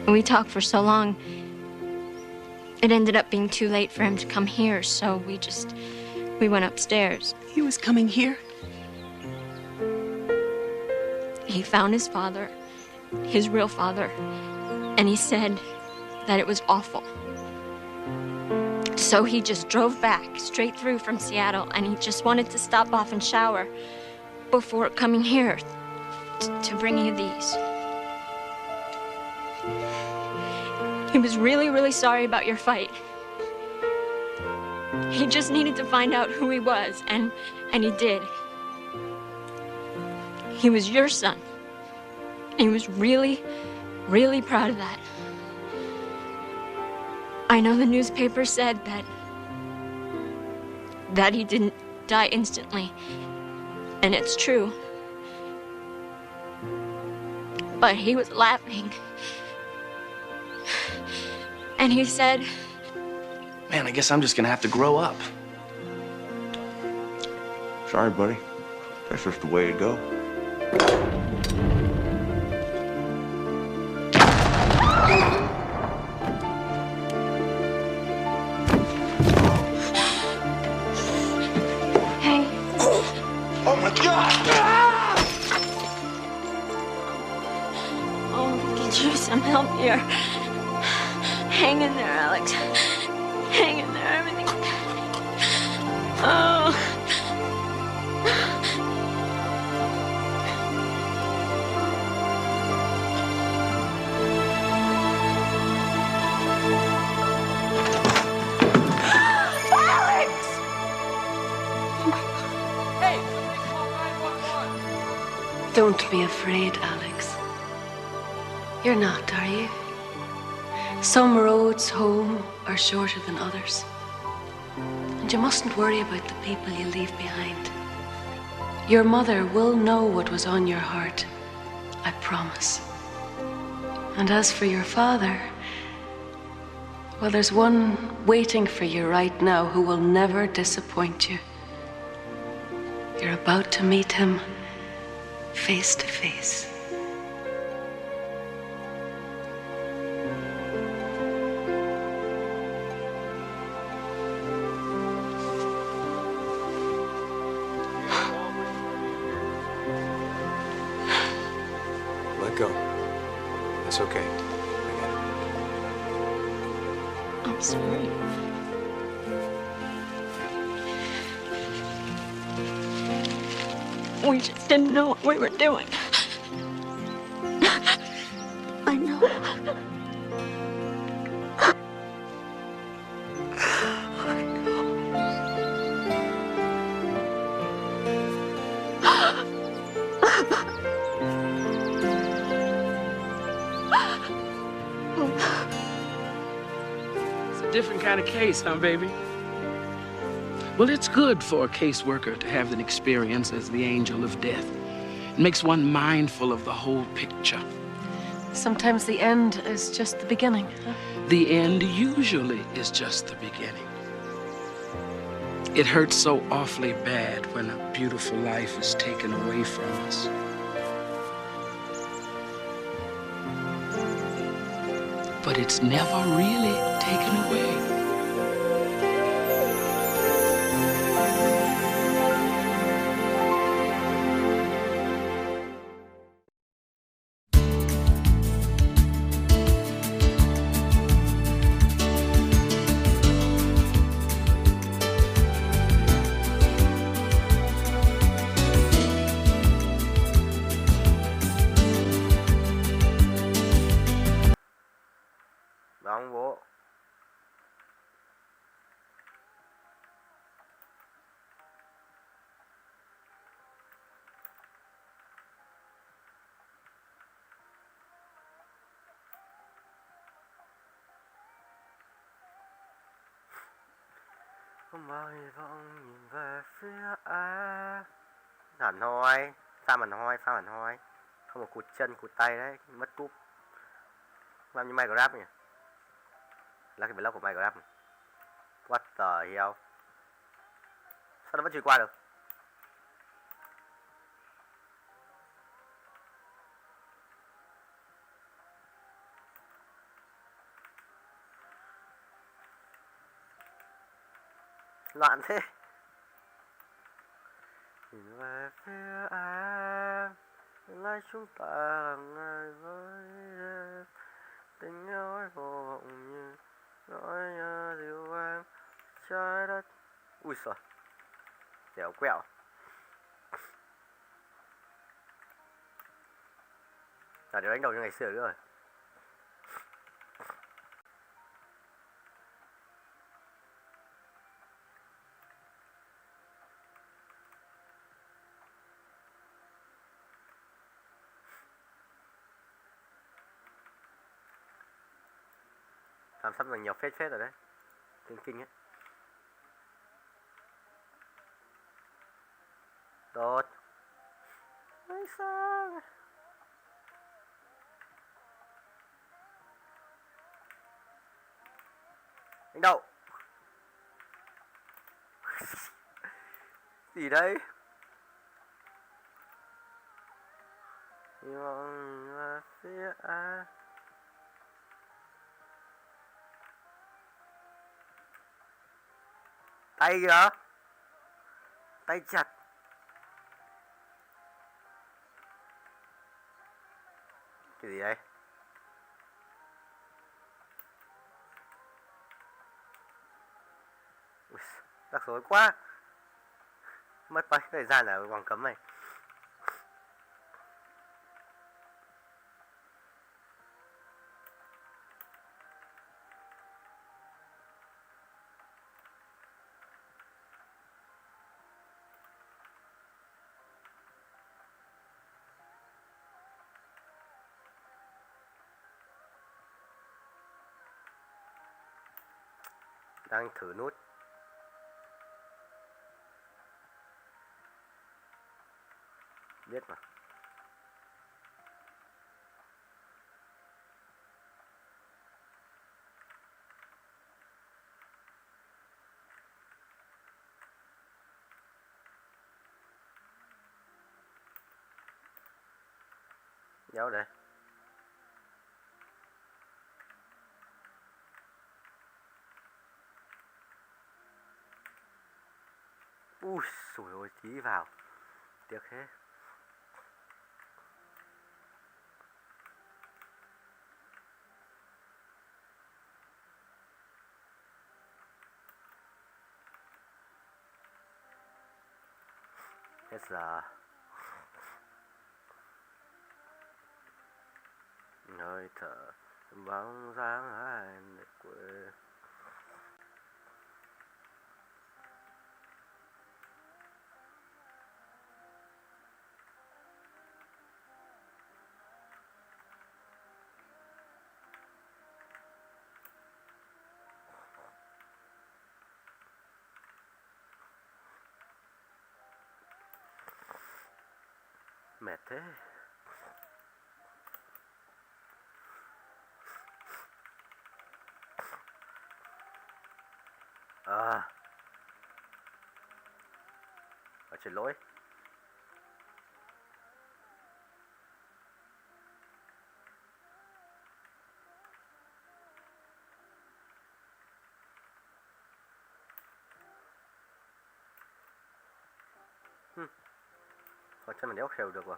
[SPEAKER 14] We talked for so long, it ended up being too late for him to come here, so we went upstairs.
[SPEAKER 6] He was coming here?
[SPEAKER 14] He found his father, his real father, and he said that it was awful. So he just drove back straight through from Seattle, and he just wanted to stop off and shower before coming here to bring you these. He was really, really sorry about your fight. He just needed to find out who he was, and he did. He was your son. He was really, really proud of that. I know the newspaper said that he didn't die instantly, and it's true. But he was laughing. And he said,
[SPEAKER 21] Man, I guess I'm just gonna have to grow up.
[SPEAKER 11] Sorry, buddy. That's just the way it goes.
[SPEAKER 14] Hey.
[SPEAKER 11] Oh my God!
[SPEAKER 14] Oh, get you some help here. Hang in there, Alex. Hang in there, everything. Oh.
[SPEAKER 15] Alex! Hey!
[SPEAKER 2] Don't be afraid, Alex. You're not, are you? Some roads home are shorter than others. And you mustn't worry about the people you leave behind. Your mother will know what was on your heart, I promise. And as for your father, well, there's one waiting for you right now who will never disappoint you. You're about to meet him face to face.
[SPEAKER 20] It's okay.
[SPEAKER 14] I'm sorry. We just didn't know what we were doing. I know.
[SPEAKER 23] It's a different kind of case, huh, baby? Well, it's good for a caseworker to have an experience as the angel of death. It makes one mindful of the whole picture.
[SPEAKER 2] Sometimes the end is just the beginning, huh?
[SPEAKER 23] The end usually is just the beginning. It hurts so awfully bad when a beautiful life is taken away from us. But it's never really taken away.
[SPEAKER 20] Đón bố. Không bao hy vọng nhìn về phía em. Hẳn hoi, sao hẳn hoi, sao hẳn hoi. Không một cụt chân, cụt tay đấy, mất cúp. Làm như Minecraft nhỉ? Lucky Block của Minecraft. What the hell? Sao nó vẫn chưa qua được? Loạn thế. Nhìn về phía em, ngay chúng ta là ngày với em. Tình yêu ấy vô vọng như nỗi nhớ dịu em trái đất. Ui giời, dẻo quẹo. Để đánh đầu như ngày xưa nữa rồi. Làm sắp thành nhiều phết phết rồi đấy. Kinh kinh ấy. Tốt. Ôi sao? Đánh đậu. Gì đây? Hy vọng là phía A. Tay kìa. Tay chặt. Cái gì đây? Ui, rắc rối quá. Mất bao nhiêu thời gian ở vòng cấm này. Đang thử nút. Biết mà. Đâu đây? Ui xùi ôi, tí vào. Tiếc thế.
[SPEAKER 12] Hết giờ. Hơi thở bóng dáng hai để quên. Mệt thế. Xin lỗi. Có chân mình đéo khều được rồi.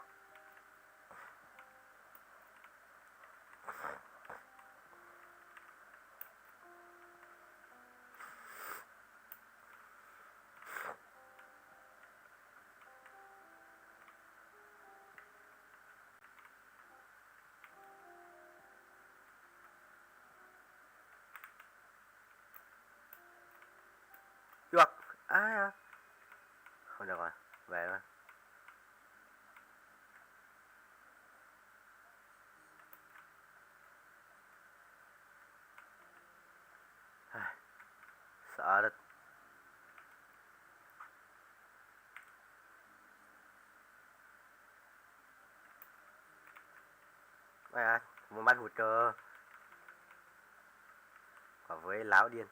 [SPEAKER 12] Chuột. À. Không được rồi. Về thôi. Sợ thật. À, muốn bắt hụt cơ. Quả với láo điên.